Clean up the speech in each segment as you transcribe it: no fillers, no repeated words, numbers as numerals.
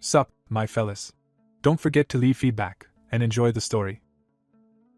Sup, my fellas. Don't forget to leave feedback, and enjoy the story.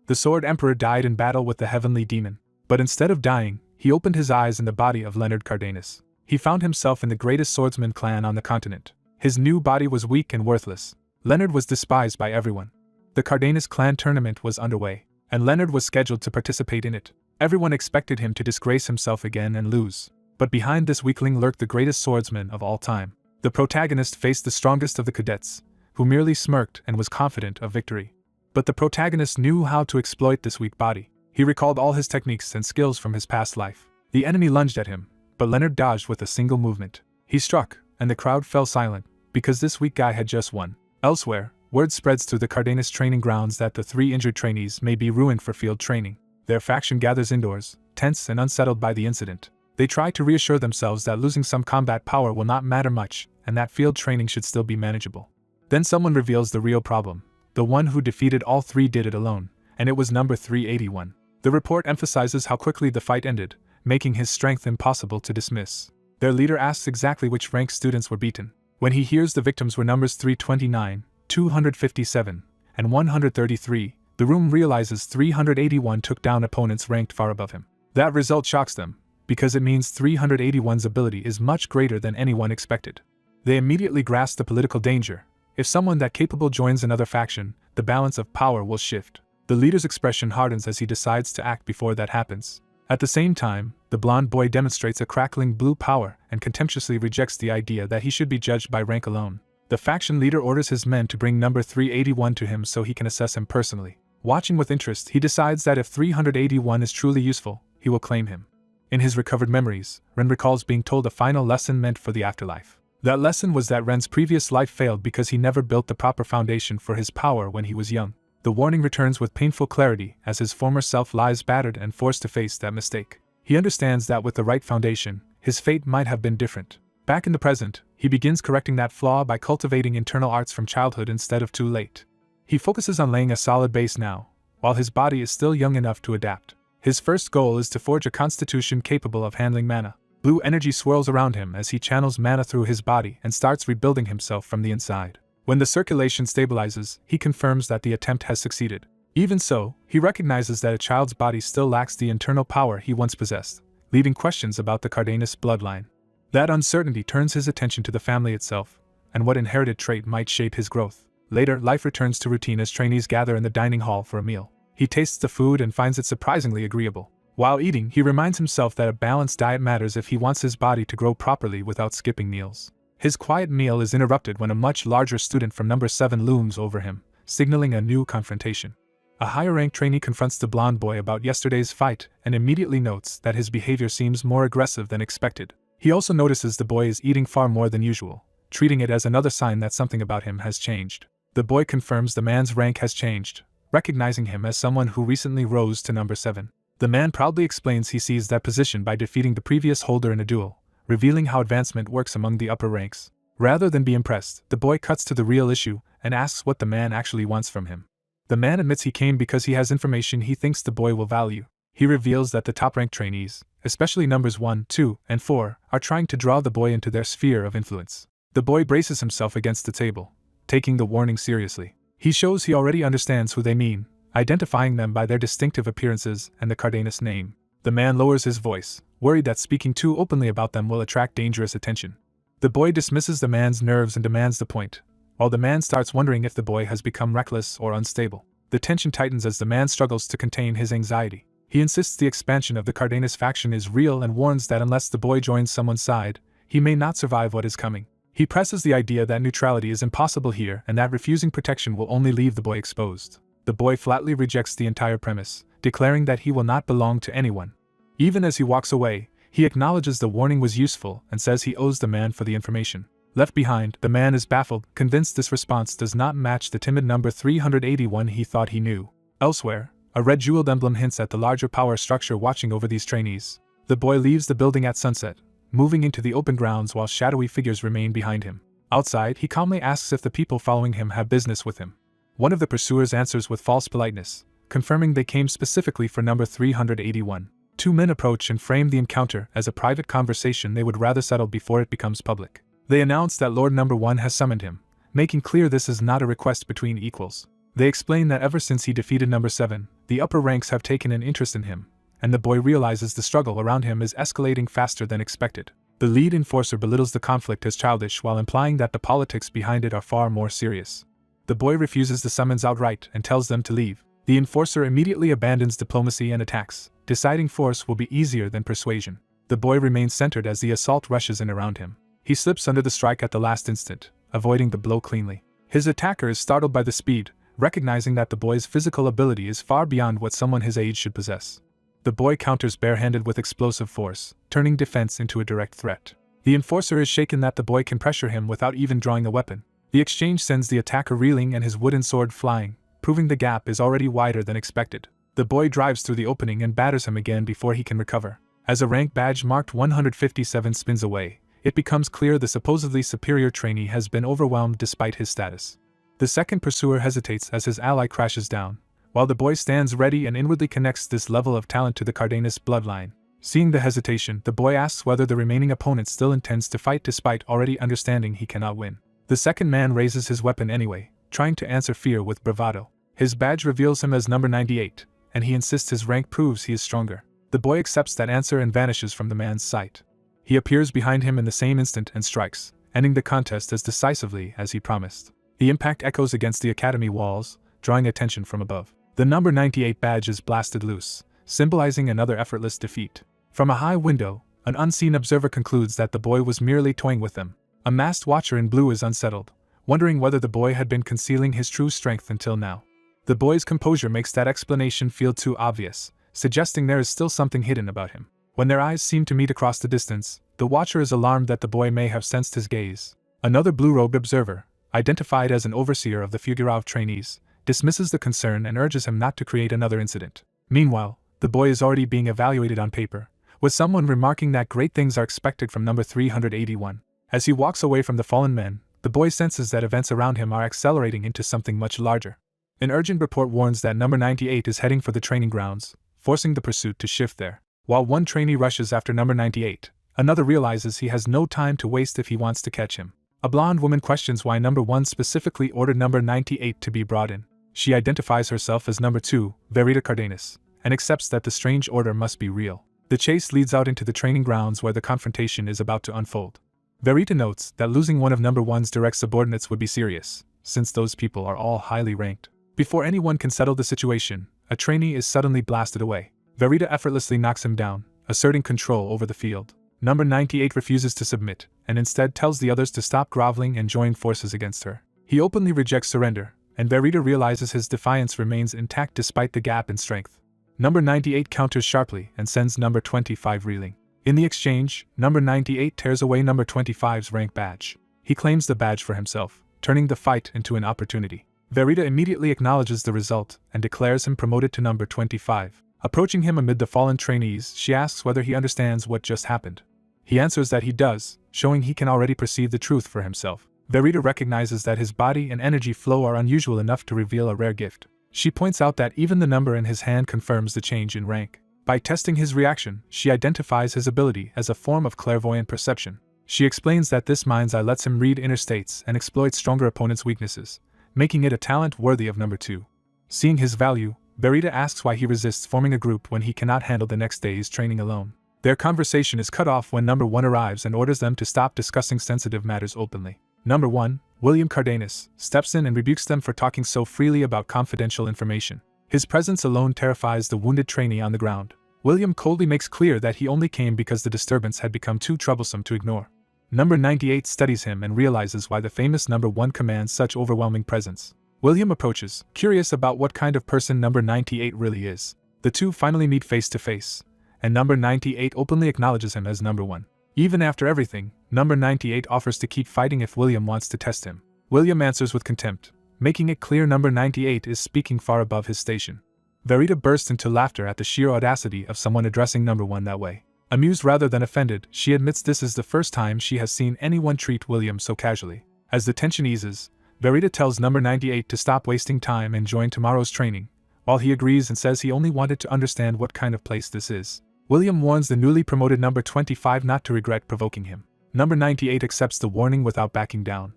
The Sword Emperor died in battle with the Heavenly Demon, but instead of dying, he opened his eyes in the body of Leonard Cardenas. He found himself in the greatest swordsman clan on the continent. His new body was weak and worthless. Leonard was despised by everyone. The Cardenas clan tournament was underway, and Leonard was scheduled to participate in it. Everyone expected him to disgrace himself again and lose. But behind this weakling lurked the greatest swordsman of all time. The protagonist faced the strongest of the cadets, who merely smirked and was confident of victory. But the protagonist knew how to exploit this weak body. He recalled all his techniques and skills from his past life. The enemy lunged at him, but Leonard dodged with a single movement. He struck, and the crowd fell silent, because this weak guy had just won. Elsewhere, word spreads through the Cardenas training grounds that the 3 injured trainees may be ruined for field training. Their faction gathers indoors, tense and unsettled by the incident. They try to reassure themselves that losing some combat power will not matter much, and that field training should still be manageable. Then someone reveals the real problem. The one who defeated all 3 did it alone, and it was number 381. The report emphasizes how quickly the fight ended, making his strength impossible to dismiss. Their leader asks exactly which rank students were beaten. When he hears the victims were numbers 329, 257, and 133, the room realizes 381 took down opponents ranked far above him. That result shocks them, because it means 381's ability is much greater than anyone expected. They immediately grasp the political danger. If someone that capable joins another faction, the balance of power will shift. The leader's expression hardens as he decides to act before that happens. At the same time, the blonde boy demonstrates a crackling blue power and contemptuously rejects the idea that he should be judged by rank alone. The faction leader orders his men to bring number 381 to him so he can assess him personally. Watching with interest, he decides that if 381 is truly useful, he will claim him. In his recovered memories, Ren recalls being told a final lesson meant for the afterlife. That lesson was that Ren's previous life failed because he never built the proper foundation for his power when he was young. The warning returns with painful clarity as his former self lies battered and forced to face that mistake. He understands that with the right foundation, his fate might have been different. Back in the present, he begins correcting that flaw by cultivating internal arts from childhood instead of too late. He focuses on laying a solid base now, while his body is still young enough to adapt. His first goal is to forge a constitution capable of handling mana. Blue energy swirls around him as he channels mana through his body and starts rebuilding himself from the inside. When the circulation stabilizes, he confirms that the attempt has succeeded. Even so, he recognizes that a child's body still lacks the internal power he once possessed, leaving questions about the Cardenas bloodline. That uncertainty turns his attention to the family itself, and what inherited trait might shape his growth. Later, life returns to routine as trainees gather in the dining hall for a meal. He tastes the food and finds it surprisingly agreeable. While eating, he reminds himself that a balanced diet matters if he wants his body to grow properly without skipping meals. His quiet meal is interrupted when a much larger student from number 7 looms over him, signaling a new confrontation. A higher-ranked trainee confronts the blonde boy about yesterday's fight and immediately notes that his behavior seems more aggressive than expected. He also notices the boy is eating far more than usual, treating it as another sign that something about him has changed. The boy confirms the man's rank has changed, recognizing him as someone who recently rose to number 7. The man proudly explains he seized that position by defeating the previous holder in a duel, revealing how advancement works among the upper ranks. Rather than be impressed, the boy cuts to the real issue and asks what the man actually wants from him. The man admits he came because he has information he thinks the boy will value. He reveals that the top-ranked trainees, especially numbers 1, 2, and 4, are trying to draw the boy into their sphere of influence. The boy braces himself against the table, taking the warning seriously. He shows he already understands who they mean, identifying them by their distinctive appearances and the Cardenas name. The man lowers his voice, worried that speaking too openly about them will attract dangerous attention. The boy dismisses the man's nerves and demands the point, while the man starts wondering if the boy has become reckless or unstable. The tension tightens as the man struggles to contain his anxiety. He insists the expansion of the Cardenas faction is real and warns that unless the boy joins someone's side, he may not survive what is coming. He presses the idea that neutrality is impossible here and that refusing protection will only leave the boy exposed. The boy flatly rejects the entire premise, declaring that he will not belong to anyone. Even as he walks away, he acknowledges the warning was useful and says he owes the man for the information. Left behind, the man is baffled, convinced this response does not match the timid number 381 he thought he knew. Elsewhere, a red jeweled emblem hints at the larger power structure watching over these trainees. The boy leaves the building at sunset, moving into the open grounds while shadowy figures remain behind him. Outside, he calmly asks if the people following him have business with him. One of the pursuers answers with false politeness, confirming they came specifically for number 381. 2 men approach and frame the encounter as a private conversation they would rather settle before it becomes public. They announce that Lord Number 1 has summoned him, making clear this is not a request between equals. They explain that ever since he defeated number 7, the upper ranks have taken an interest in him, and the boy realizes the struggle around him is escalating faster than expected. The lead enforcer belittles the conflict as childish while implying that the politics behind it are far more serious. The boy refuses the summons outright and tells them to leave. The enforcer immediately abandons diplomacy and attacks, deciding force will be easier than persuasion. The boy remains centered as the assault rushes in around him. He slips under the strike at the last instant, avoiding the blow cleanly. His attacker is startled by the speed, recognizing that the boy's physical ability is far beyond what someone his age should possess. The boy counters barehanded with explosive force, turning defense into a direct threat. The enforcer is shaken that the boy can pressure him without even drawing a weapon. The exchange sends the attacker reeling and his wooden sword flying, proving the gap is already wider than expected. The boy drives through the opening and batters him again before he can recover. As a rank badge marked 157 spins away, it becomes clear the supposedly superior trainee has been overwhelmed despite his status. The second pursuer hesitates as his ally crashes down, while the boy stands ready and inwardly connects this level of talent to the Cardenas bloodline. Seeing the hesitation, the boy asks whether the remaining opponent still intends to fight despite already understanding he cannot win. The second man raises his weapon anyway, trying to answer fear with bravado. His badge reveals him as number 98, and he insists his rank proves he is stronger. The boy accepts that answer and vanishes from the man's sight. He appears behind him in the same instant and strikes, ending the contest as decisively as he promised. The impact echoes against the academy walls, drawing attention from above. The number 98 badge is blasted loose, symbolizing another effortless defeat. From a high window, an unseen observer concludes that the boy was merely toying with them. A masked watcher in blue is unsettled, wondering whether the boy had been concealing his true strength until now. The boy's composure makes that explanation feel too obvious, suggesting there is still something hidden about him. When their eyes seem to meet across the distance, the watcher is alarmed that the boy may have sensed his gaze. Another blue-robed observer, identified as an overseer of the Fugurov trainees, dismisses the concern and urges him not to create another incident. Meanwhile, the boy is already being evaluated on paper, with someone remarking that great things are expected from number 381. As he walks away from the fallen men, the boy senses that events around him are accelerating into something much larger. An urgent report warns that number 98 is heading for the training grounds, forcing the pursuit to shift there. While one trainee rushes after number 98, another realizes he has no time to waste if he wants to catch him. A blonde woman questions why number 1 specifically ordered number 98 to be brought in. She identifies herself as number 2, Verita Cardenas, and accepts that the strange order must be real. The chase leads out into the training grounds where the confrontation is about to unfold. Verita notes that losing one of number 1's direct subordinates would be serious, since those people are all highly ranked. Before anyone can settle the situation, a trainee is suddenly blasted away. Verita effortlessly knocks him down, asserting control over the field. Number 98 refuses to submit, and instead tells the others to stop groveling and join forces against her. He openly rejects surrender, and Verita realizes his defiance remains intact despite the gap in strength. Number 98 counters sharply and sends number 25 reeling. In the exchange, number 98 tears away number 25's rank badge. He claims the badge for himself, turning the fight into an opportunity. Verita immediately acknowledges the result and declares him promoted to number 25. Approaching him amid the fallen trainees, she asks whether he understands what just happened. He answers that he does, showing he can already perceive the truth for himself. Verita recognizes that his body and energy flow are unusual enough to reveal a rare gift. She points out that even the number in his hand confirms the change in rank. By testing his reaction, she identifies his ability as a form of clairvoyant perception. She explains that this mind's eye lets him read inner states and exploit stronger opponents' weaknesses, making it a talent worthy of number 2. Seeing his value, Verita asks why he resists forming a group when he cannot handle the next day's training alone. Their conversation is cut off when number 1 arrives and orders them to stop discussing sensitive matters openly. Number 1, William Cardenas, steps in and rebukes them for talking so freely about confidential information. His presence alone terrifies the wounded trainee on the ground. William coldly makes clear that he only came because the disturbance had become too troublesome to ignore. Number 98 studies him and realizes why the famous number 1 commands such overwhelming presence. William approaches, curious about what kind of person number 98 really is. The two finally meet face to face, and number 98 openly acknowledges him as number 1. Even after everything, number 98 offers to keep fighting if William wants to test him. William answers with contempt, making it clear number 98 is speaking far above his station. Verita bursts into laughter at the sheer audacity of someone addressing number 1 that way. Amused rather than offended, she admits this is the first time she has seen anyone treat William so casually. As the tension eases, Verita tells number 98 to stop wasting time and join tomorrow's training, while he agrees and says he only wanted to understand what kind of place this is. William warns the newly promoted number 25 not to regret provoking him. Number 98 accepts the warning without backing down.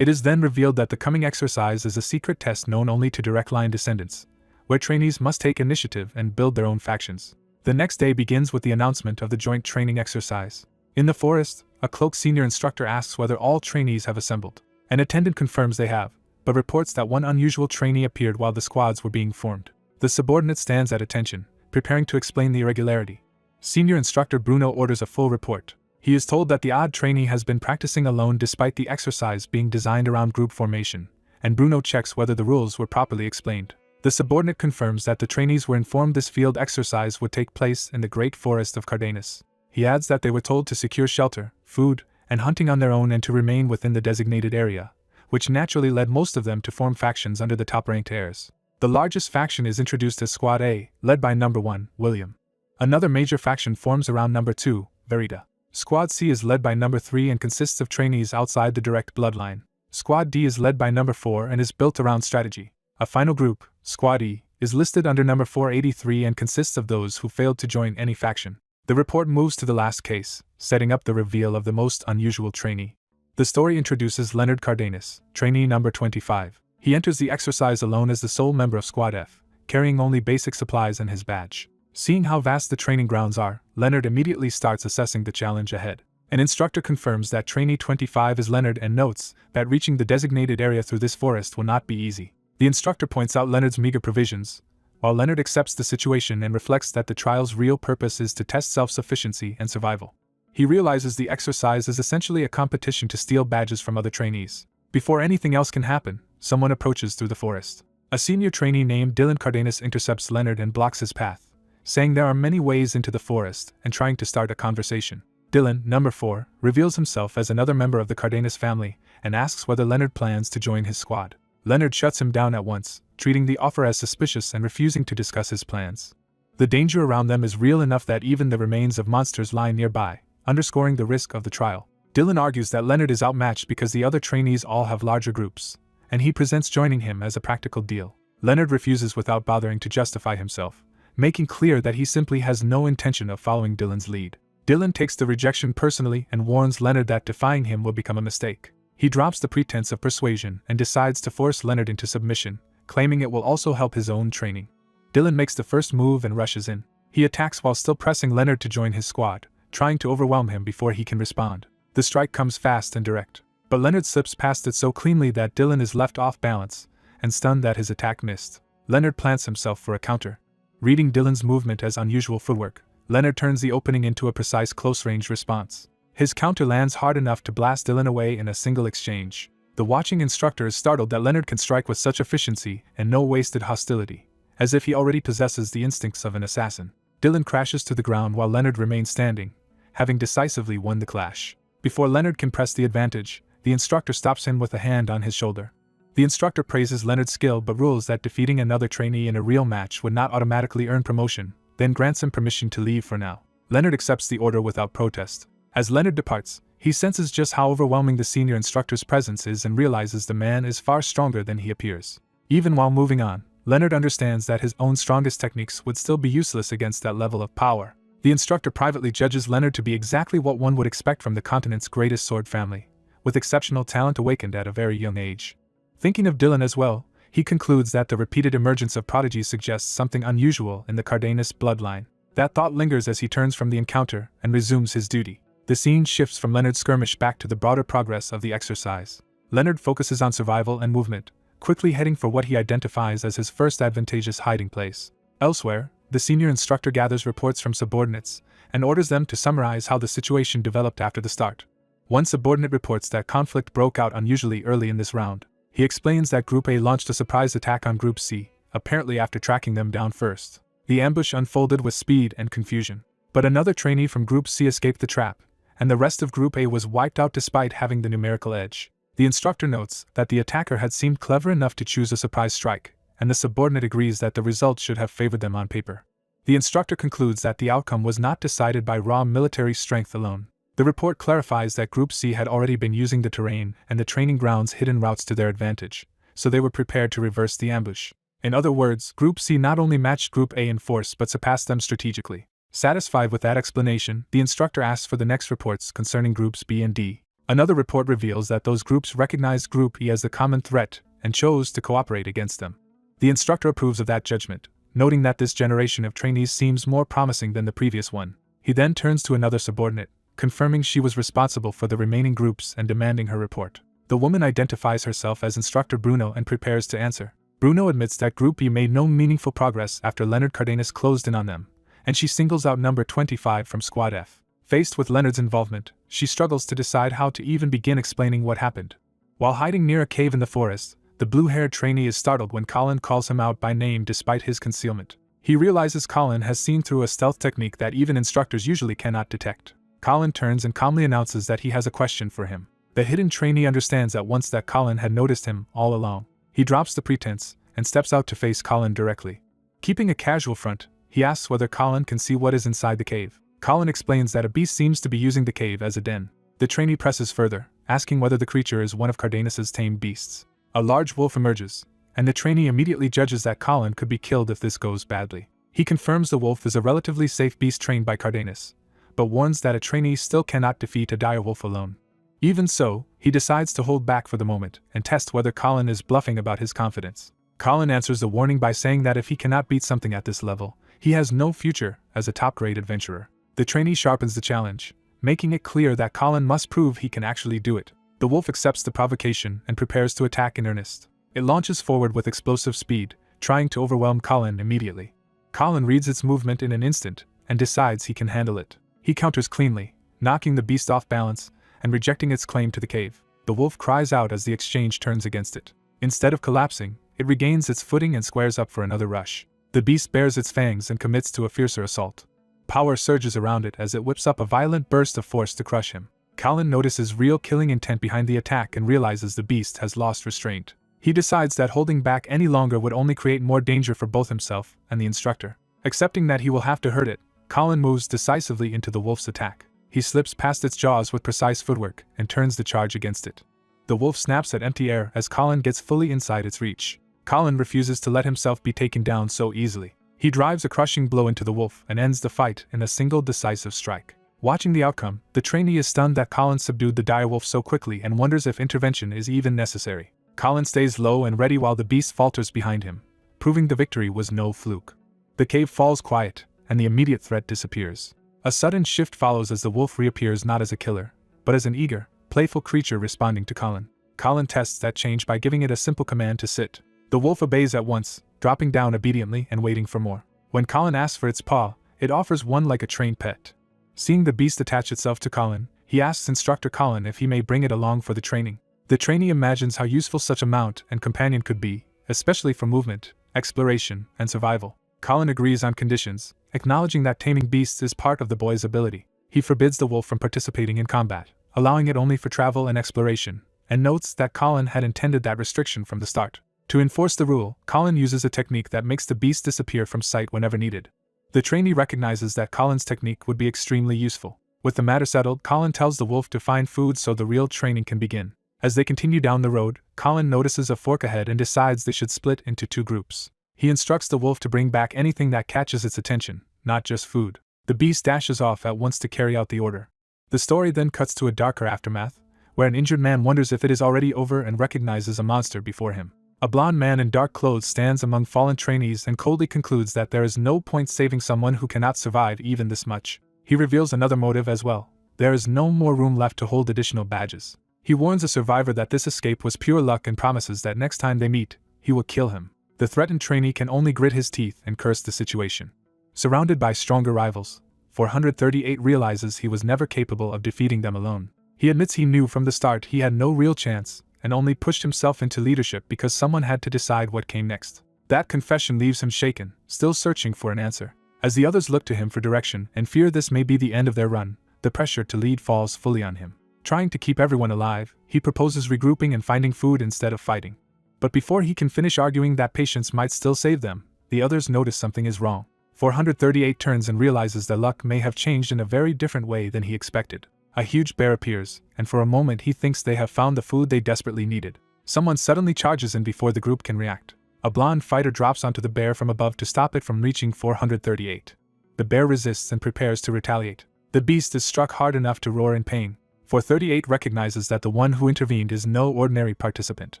It is then revealed that the coming exercise is a secret test known only to direct line descendants, where trainees must take initiative and build their own factions. The next day begins with the announcement of the joint training exercise. In the forest, a cloaked senior instructor asks whether all trainees have assembled. An attendant confirms they have, but reports that one unusual trainee appeared while the squads were being formed. The subordinate stands at attention, preparing to explain the irregularity. Senior instructor Bruno orders a full report. He is told that the odd trainee has been practicing alone despite the exercise being designed around group formation, and Bruno checks whether the rules were properly explained. The subordinate confirms that the trainees were informed this field exercise would take place in the Great Forest of Cardenas. He adds that they were told to secure shelter, food, and hunting on their own and to remain within the designated area, which naturally led most of them to form factions under the top-ranked heirs. The largest faction is introduced as Squad A, led by number 1, William. Another major faction forms around number 2, Verita. Squad C is led by number 3 and consists of trainees outside the direct bloodline. Squad D is led by number 4 and is built around strategy. A final group, Squad E, is listed under number 483 and consists of those who failed to join any faction. The report moves to the last case, setting up the reveal of the most unusual trainee. The story introduces Leonard Cardenas, trainee number 25. He enters the exercise alone as the sole member of Squad F, carrying only basic supplies and his badge. Seeing how vast the training grounds are, Leonard immediately starts assessing the challenge ahead. An instructor confirms that trainee 25 is Leonard and notes that reaching the designated area through this forest will not be easy. The instructor points out Leonard's meager provisions, while Leonard accepts the situation and reflects that the trial's real purpose is to test self-sufficiency and survival. He realizes the exercise is essentially a competition to steal badges from other trainees. Before anything else can happen, someone approaches through the forest. A senior trainee named Dylan Cardenas intercepts Leonard and blocks his path, saying there are many ways into the forest and trying to start a conversation. Dylan, number 4, reveals himself as another member of the Cardenas family and asks whether Leonard plans to join his squad. Leonard shuts him down at once, treating the offer as suspicious and refusing to discuss his plans. The danger around them is real enough that even the remains of monsters lie nearby, underscoring the risk of the trial. Dylan argues that Leonard is outmatched because the other trainees all have larger groups, and he presents joining him as a practical deal. Leonard refuses without bothering to justify himself, making clear that he simply has no intention of following Dylan's lead. Dylan takes the rejection personally and warns Leonard that defying him will become a mistake. He drops the pretense of persuasion and decides to force Leonard into submission, claiming it will also help his own training. Dylan makes the first move and rushes in. He attacks while still pressing Leonard to join his squad, trying to overwhelm him before he can respond. The strike comes fast and direct, but Leonard slips past it so cleanly that Dylan is left off balance and stunned that his attack missed. Leonard plants himself for a counter. Reading Dylan's movement as unusual footwork, Leonard turns the opening into a precise close-range response. His counter lands hard enough to blast Dylan away in a single exchange. The watching instructor is startled that Leonard can strike with such efficiency and no wasted hostility, as if he already possesses the instincts of an assassin. Dylan crashes to the ground while Leonard remains standing, having decisively won the clash. Before Leonard can press the advantage, the instructor stops him with a hand on his shoulder. The instructor praises Leonard's skill but rules that defeating another trainee in a real match would not automatically earn promotion, then grants him permission to leave for now. Leonard accepts the order without protest. As Leonard departs, he senses just how overwhelming the senior instructor's presence is and realizes the man is far stronger than he appears. Even while moving on, Leonard understands that his own strongest techniques would still be useless against that level of power. The instructor privately judges Leonard to be exactly what one would expect from the continent's greatest sword family, with exceptional talent awakened at a very young age. Thinking of Dylan as well, he concludes that the repeated emergence of prodigies suggests something unusual in the Cardenas bloodline. That thought lingers as he turns from the encounter and resumes his duty. The scene shifts from Leonard's skirmish back to the broader progress of the exercise. Leonard focuses on survival and movement, quickly heading for what he identifies as his first advantageous hiding place. Elsewhere, the senior instructor gathers reports from subordinates and orders them to summarize how the situation developed after the start. One subordinate reports that conflict broke out unusually early in this round. He explains that Group A launched a surprise attack on Group C, apparently after tracking them down first. The ambush unfolded with speed and confusion, but another trainee from Group C escaped the trap, and the rest of Group A was wiped out despite having the numerical edge. The instructor notes that the attacker had seemed clever enough to choose a surprise strike, and the subordinate agrees that the result should have favored them on paper. The instructor concludes that the outcome was not decided by raw military strength alone. The report clarifies that Group C had already been using the terrain and the training grounds' hidden routes to their advantage, so they were prepared to reverse the ambush. In other words, Group C not only matched Group A in force but surpassed them strategically. Satisfied with that explanation, the instructor asks for the next reports concerning Groups B and D. Another report reveals that those groups recognized Group E as the common threat and chose to cooperate against them. The instructor approves of that judgment, noting that this generation of trainees seems more promising than the previous one. He then turns to another subordinate, confirming she was responsible for the remaining groups and demanding her report. The woman identifies herself as Instructor Bruno and prepares to answer. Bruno admits that Group E made no meaningful progress after Leonard Cardenas closed in on them, and she singles out number 25 from Squad F. Faced with Leonard's involvement, she struggles to decide how to even begin explaining what happened. While hiding near a cave in the forest, the blue-haired trainee is startled when Colin calls him out by name despite his concealment. He realizes Colin has seen through a stealth technique that even instructors usually cannot detect. Colin turns and calmly announces that he has a question for him. The hidden trainee understands at once that Colin had noticed him all along. He drops the pretense and steps out to face Colin directly. Keeping a casual front, he asks whether Colin can see what is inside the cave. Colin explains that a beast seems to be using the cave as a den. The trainee presses further, asking whether the creature is one of Cardenas's tamed beasts. A large wolf emerges, and the trainee immediately judges that Colin could be killed if this goes badly. He confirms the wolf is a relatively safe beast trained by Cardenas, but warns that a trainee still cannot defeat a dire wolf alone. Even so, he decides to hold back for the moment and test whether Colin is bluffing about his confidence. Colin answers the warning by saying that if he cannot beat something at this level, he has no future as a top-grade adventurer. The trainee sharpens the challenge, making it clear that Colin must prove he can actually do it. The wolf accepts the provocation and prepares to attack in earnest. It launches forward with explosive speed, trying to overwhelm Colin immediately. Colin reads its movement in an instant and decides he can handle it. He counters cleanly, knocking the beast off balance and rejecting its claim to the cave. The wolf cries out as the exchange turns against it. Instead of collapsing, it regains its footing and squares up for another rush. The beast bares its fangs and commits to a fiercer assault. Power surges around it as it whips up a violent burst of force to crush him. Colin notices real killing intent behind the attack and realizes the beast has lost restraint. He decides that holding back any longer would only create more danger for both himself and the instructor. Accepting that he will have to hurt it, Colin moves decisively into the wolf's attack. He slips past its jaws with precise footwork and turns the charge against it. The wolf snaps at empty air as Colin gets fully inside its reach. Colin refuses to let himself be taken down so easily. He drives a crushing blow into the wolf and ends the fight in a single decisive strike. Watching the outcome, the trainee is stunned that Colin subdued the direwolf so quickly and wonders if intervention is even necessary. Colin stays low and ready while the beast falters behind him, proving the victory was no fluke. The cave falls quiet, and the immediate threat disappears. A sudden shift follows as the wolf reappears not as a killer, but as an eager, playful creature responding to Colin. Colin tests that change by giving it a simple command to sit. The wolf obeys at once, dropping down obediently and waiting for more. When Colin asks for its paw, it offers one like a trained pet. Seeing the beast attach itself to Colin, he asks Instructor Colin if he may bring it along for the training. The trainee imagines how useful such a mount and companion could be, especially for movement, exploration, and survival. Colin agrees on conditions, acknowledging that taming beasts is part of the boy's ability. He forbids the wolf from participating in combat, allowing it only for travel and exploration, and notes that Colin had intended that restriction from the start. To enforce the rule, Colin uses a technique that makes the beast disappear from sight whenever needed. The trainee recognizes that Colin's technique would be extremely useful. With the matter settled, Colin tells the wolf to find food so the real training can begin. As they continue down the road, Colin notices a fork ahead and decides they should split into two groups. He instructs the wolf to bring back anything that catches its attention, not just food. The beast dashes off at once to carry out the order. The story then cuts to a darker aftermath, where an injured man wonders if it is already over and recognizes a monster before him. A blond man in dark clothes stands among fallen trainees and coldly concludes that there is no point saving someone who cannot survive even this much. He reveals another motive as well. There is no more room left to hold additional badges. He warns a survivor that this escape was pure luck and promises that next time they meet, he will kill him. The threatened trainee can only grit his teeth and curse the situation. Surrounded by stronger rivals, 438 realizes he was never capable of defeating them alone. He admits he knew from the start he had no real chance, and only pushed himself into leadership because someone had to decide what came next. That confession leaves him shaken, still searching for an answer. As the others look to him for direction and fear this may be the end of their run, the pressure to lead falls fully on him. Trying to keep everyone alive, he proposes regrouping and finding food instead of fighting. But before he can finish arguing that patience might still save them, the others notice something is wrong. 438 turns and realizes that luck may have changed in a very different way than he expected. A huge bear appears, and for a moment he thinks they have found the food they desperately needed. Someone suddenly charges in before the group can react. A blonde fighter drops onto the bear from above to stop it from reaching 438. The bear resists and prepares to retaliate. The beast is struck hard enough to roar in pain. 438 recognizes that the one who intervened is no ordinary participant.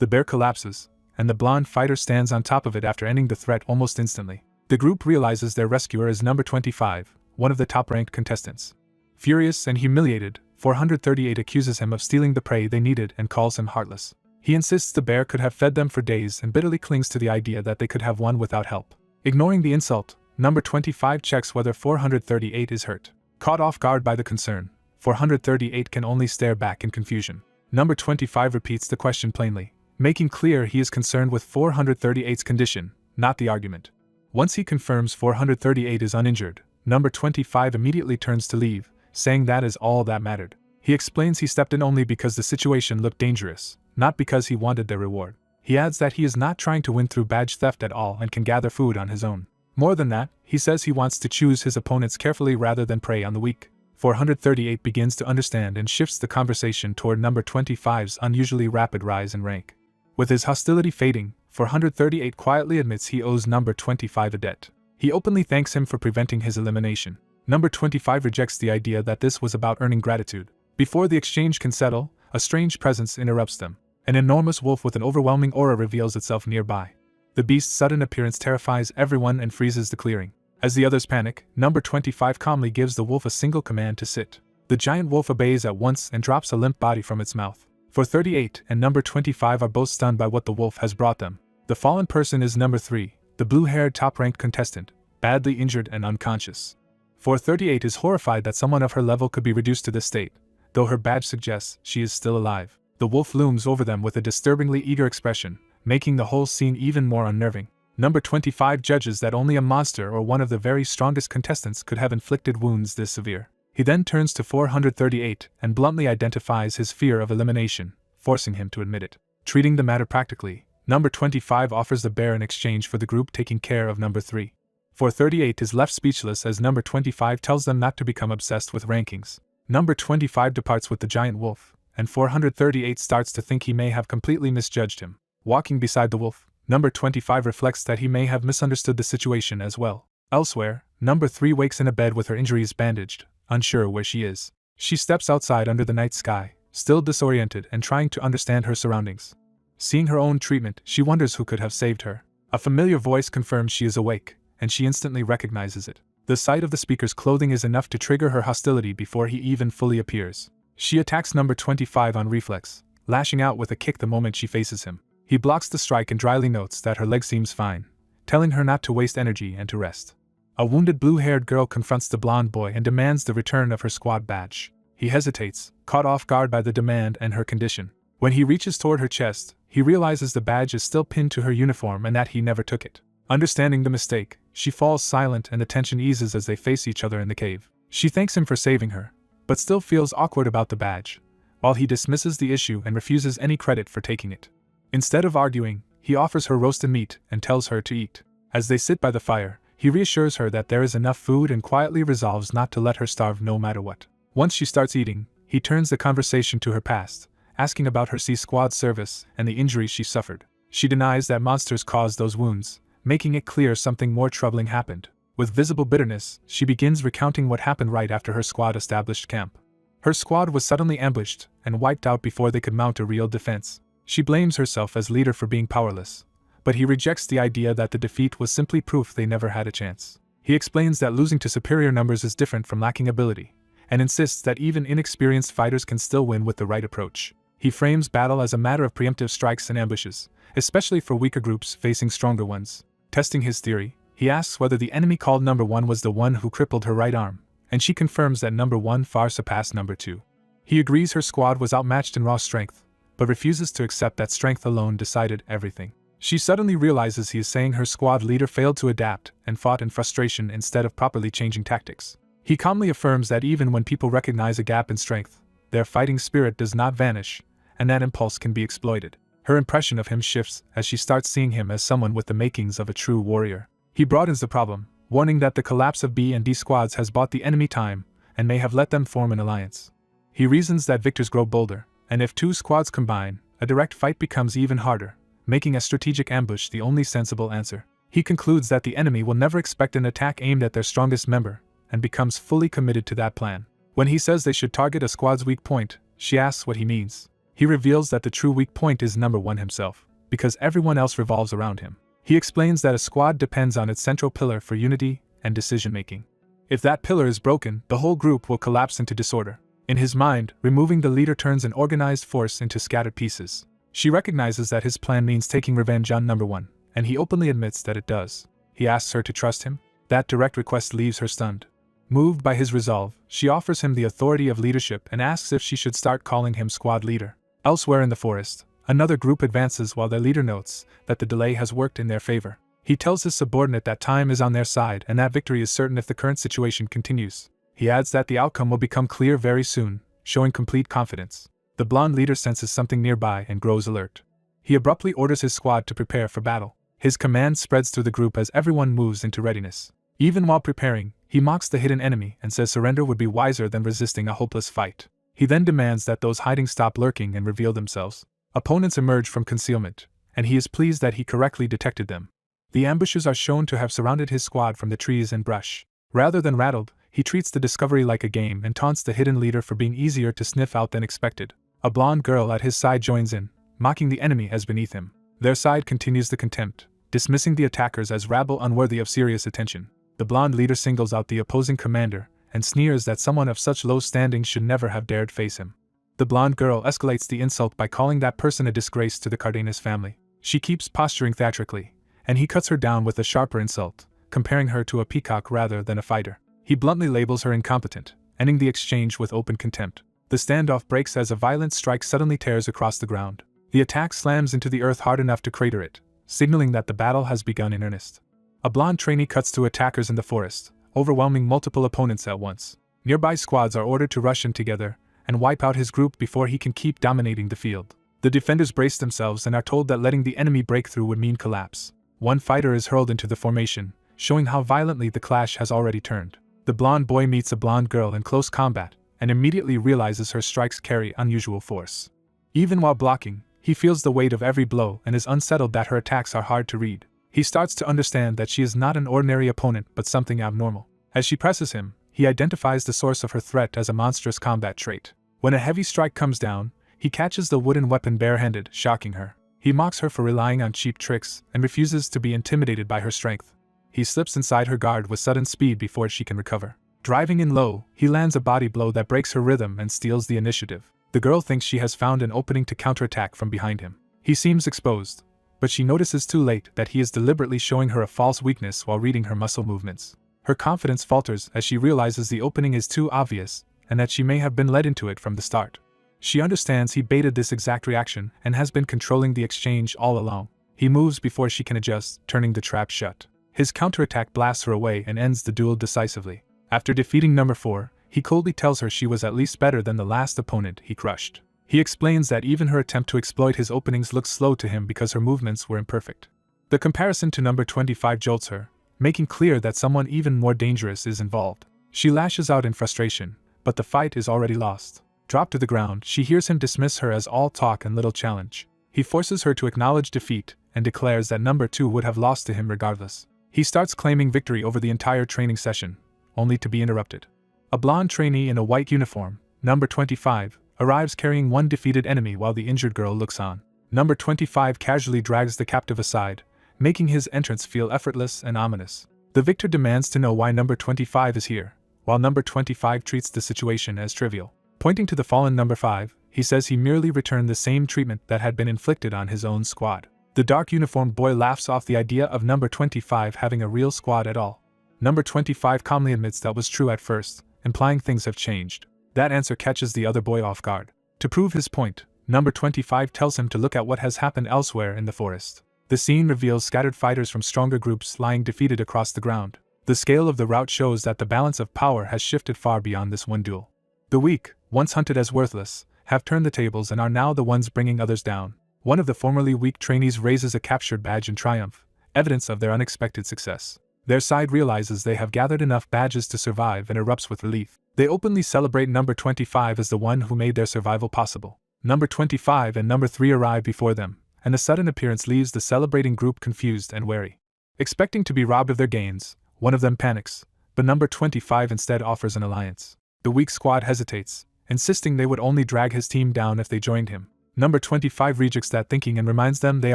The bear collapses, and the blonde fighter stands on top of it after ending the threat almost instantly. The group realizes their rescuer is number 25, one of the top-ranked contestants. Furious and humiliated, 438 accuses him of stealing the prey they needed and calls him heartless. He insists the bear could have fed them for days and bitterly clings to the idea that they could have won without help. Ignoring the insult, number 25 checks whether 438 is hurt. Caught off guard by the concern, 438 can only stare back in confusion. Number 25 repeats the question plainly, making clear he is concerned with 438's condition, not the argument. Once he confirms 438 is uninjured, number 25 immediately turns to leave, saying that is all that mattered. He explains he stepped in only because the situation looked dangerous, not because he wanted their reward. He adds that he is not trying to win through badge theft at all and can gather food on his own. More than that, he says he wants to choose his opponents carefully rather than prey on the weak. 438 begins to understand and shifts the conversation toward number 25's unusually rapid rise in rank. With his hostility fading, 438 quietly admits he owes number 25 a debt. He openly thanks him for preventing his elimination. Number 25 rejects the idea that this was about earning gratitude. Before the exchange can settle, a strange presence interrupts them. An enormous wolf with an overwhelming aura reveals itself nearby. The beast's sudden appearance terrifies everyone and freezes the clearing. As the others panic, number 25 calmly gives the wolf a single command to sit. The giant wolf obeys at once and drops a limp body from its mouth. 438 and number 25 are both stunned by what the wolf has brought them. The fallen person is number 3, the blue-haired top-ranked contestant, badly injured and unconscious. 438 is horrified that someone of her level could be reduced to this state, though her badge suggests she is still alive. The wolf looms over them with a disturbingly eager expression, making the whole scene even more unnerving. Number 25 judges that only a monster or one of the very strongest contestants could have inflicted wounds this severe. He then turns to 438 and bluntly identifies his fear of elimination, forcing him to admit it. Treating the matter practically, number 25 offers the bear in exchange for the group taking care of number 3. 438 is left speechless as number 25 tells them not to become obsessed with rankings. Number 25 departs with the giant wolf, and 438 starts to think he may have completely misjudged him. Walking beside the wolf, number 25 reflects that he may have misunderstood the situation as well. Elsewhere, number 3 wakes in a bed with her injuries bandaged, unsure where she is. She steps outside under the night sky, still disoriented and trying to understand her surroundings. Seeing her own treatment, she wonders who could have saved her. A familiar voice confirms she is awake, and she instantly recognizes it. The sight of the speaker's clothing is enough to trigger her hostility before he even fully appears. She attacks number 25 on reflex, lashing out with a kick the moment she faces him. He blocks the strike and dryly notes that her leg seems fine, telling her not to waste energy and to rest. A wounded blue-haired girl confronts the blonde boy and demands the return of her squad badge. He hesitates, caught off guard by the demand and her condition. When he reaches toward her chest, he realizes the badge is still pinned to her uniform and that he never took it. Understanding the mistake, she falls silent and the tension eases as they face each other in the cave. She thanks him for saving her, but still feels awkward about the badge, while he dismisses the issue and refuses any credit for taking it. Instead of arguing, he offers her roasted meat and tells her to eat. As they sit by the fire, he reassures her that there is enough food and quietly resolves not to let her starve no matter what. Once she starts eating, he turns the conversation to her past, asking about her C-Squad service and the injuries she suffered. She denies that monsters caused those wounds, making it clear something more troubling happened. With visible bitterness, she begins recounting what happened right after her squad established camp. Her squad was suddenly ambushed and wiped out before they could mount a real defense. She blames herself as leader for being powerless, but he rejects the idea that the defeat was simply proof they never had a chance. He explains that losing to superior numbers is different from lacking ability, and insists that even inexperienced fighters can still win with the right approach. He frames battle as a matter of preemptive strikes and ambushes, especially for weaker groups facing stronger ones. Testing his theory, he asks whether the enemy called number 1 was the one who crippled her right arm, and she confirms that number 1 far surpassed number 2. He agrees her squad was outmatched in raw strength, but refuses to accept that strength alone decided everything. She suddenly realizes he is saying her squad leader failed to adapt and fought in frustration instead of properly changing tactics. He calmly affirms that even when people recognize a gap in strength, their fighting spirit does not vanish, and that impulse can be exploited. Her impression of him shifts as she starts seeing him as someone with the makings of a true warrior. He broadens the problem, warning that the collapse of B and D squads has bought the enemy time and may have let them form an alliance. He reasons that victors grow bolder, and if 2 squads combine, a direct fight becomes even harder, making a strategic ambush the only sensible answer. He concludes that the enemy will never expect an attack aimed at their strongest member, and becomes fully committed to that plan. When he says they should target a squad's weak point, she asks what he means. He reveals that the true weak point is number 1 himself, because everyone else revolves around him. He explains that a squad depends on its central pillar for unity and decision-making. If that pillar is broken, the whole group will collapse into disorder. In his mind, removing the leader turns an organized force into scattered pieces. She recognizes that his plan means taking revenge on number 1, and he openly admits that it does. He asks her to trust him. That direct request leaves her stunned. Moved by his resolve, she offers him the authority of leadership and asks if she should start calling him squad leader. Elsewhere in the forest, another group advances while their leader notes that the delay has worked in their favor. He tells his subordinate that time is on their side and that victory is certain if the current situation continues. He adds that the outcome will become clear very soon, showing complete confidence. The blonde leader senses something nearby and grows alert. He abruptly orders his squad to prepare for battle. His command spreads through the group as everyone moves into readiness. Even while preparing, he mocks the hidden enemy and says surrender would be wiser than resisting a hopeless fight. He then demands that those hiding stop lurking and reveal themselves. Opponents emerge from concealment, and he is pleased that he correctly detected them. The ambushes are shown to have surrounded his squad from the trees and brush. Rather than rattled, he treats the discovery like a game and taunts the hidden leader for being easier to sniff out than expected. A blonde girl at his side joins in, mocking the enemy as beneath him. Their side continues the contempt, dismissing the attackers as rabble unworthy of serious attention. The blonde leader singles out the opposing commander and sneers that someone of such low standing should never have dared face him. The blonde girl escalates the insult by calling that person a disgrace to the Cardenas family. She keeps posturing theatrically, and he cuts her down with a sharper insult, comparing her to a peacock rather than a fighter. He bluntly labels her incompetent, ending the exchange with open contempt. The standoff breaks as a violent strike suddenly tears across the ground. The attack slams into the earth hard enough to crater it, signaling that the battle has begun in earnest. A blonde trainee cuts to attackers in the forest, overwhelming multiple opponents at once. Nearby squads are ordered to rush in together and wipe out his group before he can keep dominating the field. The defenders brace themselves and are told that letting the enemy break through would mean collapse. One fighter is hurled into the formation, showing how violently the clash has already turned. The blonde boy meets a blonde girl in close combat and immediately realizes her strikes carry unusual force. Even while blocking, he feels the weight of every blow and is unsettled that her attacks are hard to read. He starts to understand that she is not an ordinary opponent but something abnormal. As she presses him, he identifies the source of her threat as a monstrous combat trait. When a heavy strike comes down, he catches the wooden weapon barehanded, shocking her. He mocks her for relying on cheap tricks and refuses to be intimidated by her strength. He slips inside her guard with sudden speed before she can recover. Driving in low, he lands a body blow that breaks her rhythm and steals the initiative. The girl thinks she has found an opening to counterattack from behind him. He seems exposed, but she notices too late that he is deliberately showing her a false weakness while reading her muscle movements. Her confidence falters as she realizes the opening is too obvious and that she may have been led into it from the start. She understands he baited this exact reaction and has been controlling the exchange all along. He moves before she can adjust, turning the trap shut. His counterattack blasts her away and ends the duel decisively. After defeating number 4, he coldly tells her she was at least better than the last opponent he crushed. He explains that even her attempt to exploit his openings looks slow to him because her movements were imperfect. The comparison to number 25 jolts her, making clear that someone even more dangerous is involved. She lashes out in frustration, but the fight is already lost. Dropped to the ground, she hears him dismiss her as all talk and little challenge. He forces her to acknowledge defeat and declares that number 2 would have lost to him regardless. He starts claiming victory over the entire training session, only to be interrupted. A blonde trainee in a white uniform, number 25, arrives carrying one defeated enemy while the injured girl looks on. Number 25 casually drags the captive aside, making his entrance feel effortless and ominous. The victor demands to know why number 25 is here, while number 25 treats the situation as trivial. Pointing to the fallen number 5, he says he merely returned the same treatment that had been inflicted on his own squad. The dark uniformed boy laughs off the idea of number 25 having a real squad at all. Number 25 calmly admits that was true at first, implying things have changed. That answer catches the other boy off guard. To prove his point, number 25 tells him to look at what has happened elsewhere in the forest. The scene reveals scattered fighters from stronger groups lying defeated across the ground. The scale of the rout shows that the balance of power has shifted far beyond this one duel. The weak, once hunted as worthless, have turned the tables and are now the ones bringing others down. One of the formerly weak trainees raises a captured badge in triumph, evidence of their unexpected success. Their side realizes they have gathered enough badges to survive and erupts with relief. They openly celebrate number 25 as the one who made their survival possible. Number 25 and number 3 arrive before them, and the sudden appearance leaves the celebrating group confused and wary. Expecting to be robbed of their gains, one of them panics, but number 25 instead offers an alliance. The weak squad hesitates, insisting they would only drag his team down if they joined him. Number 25 rejects that thinking and reminds them they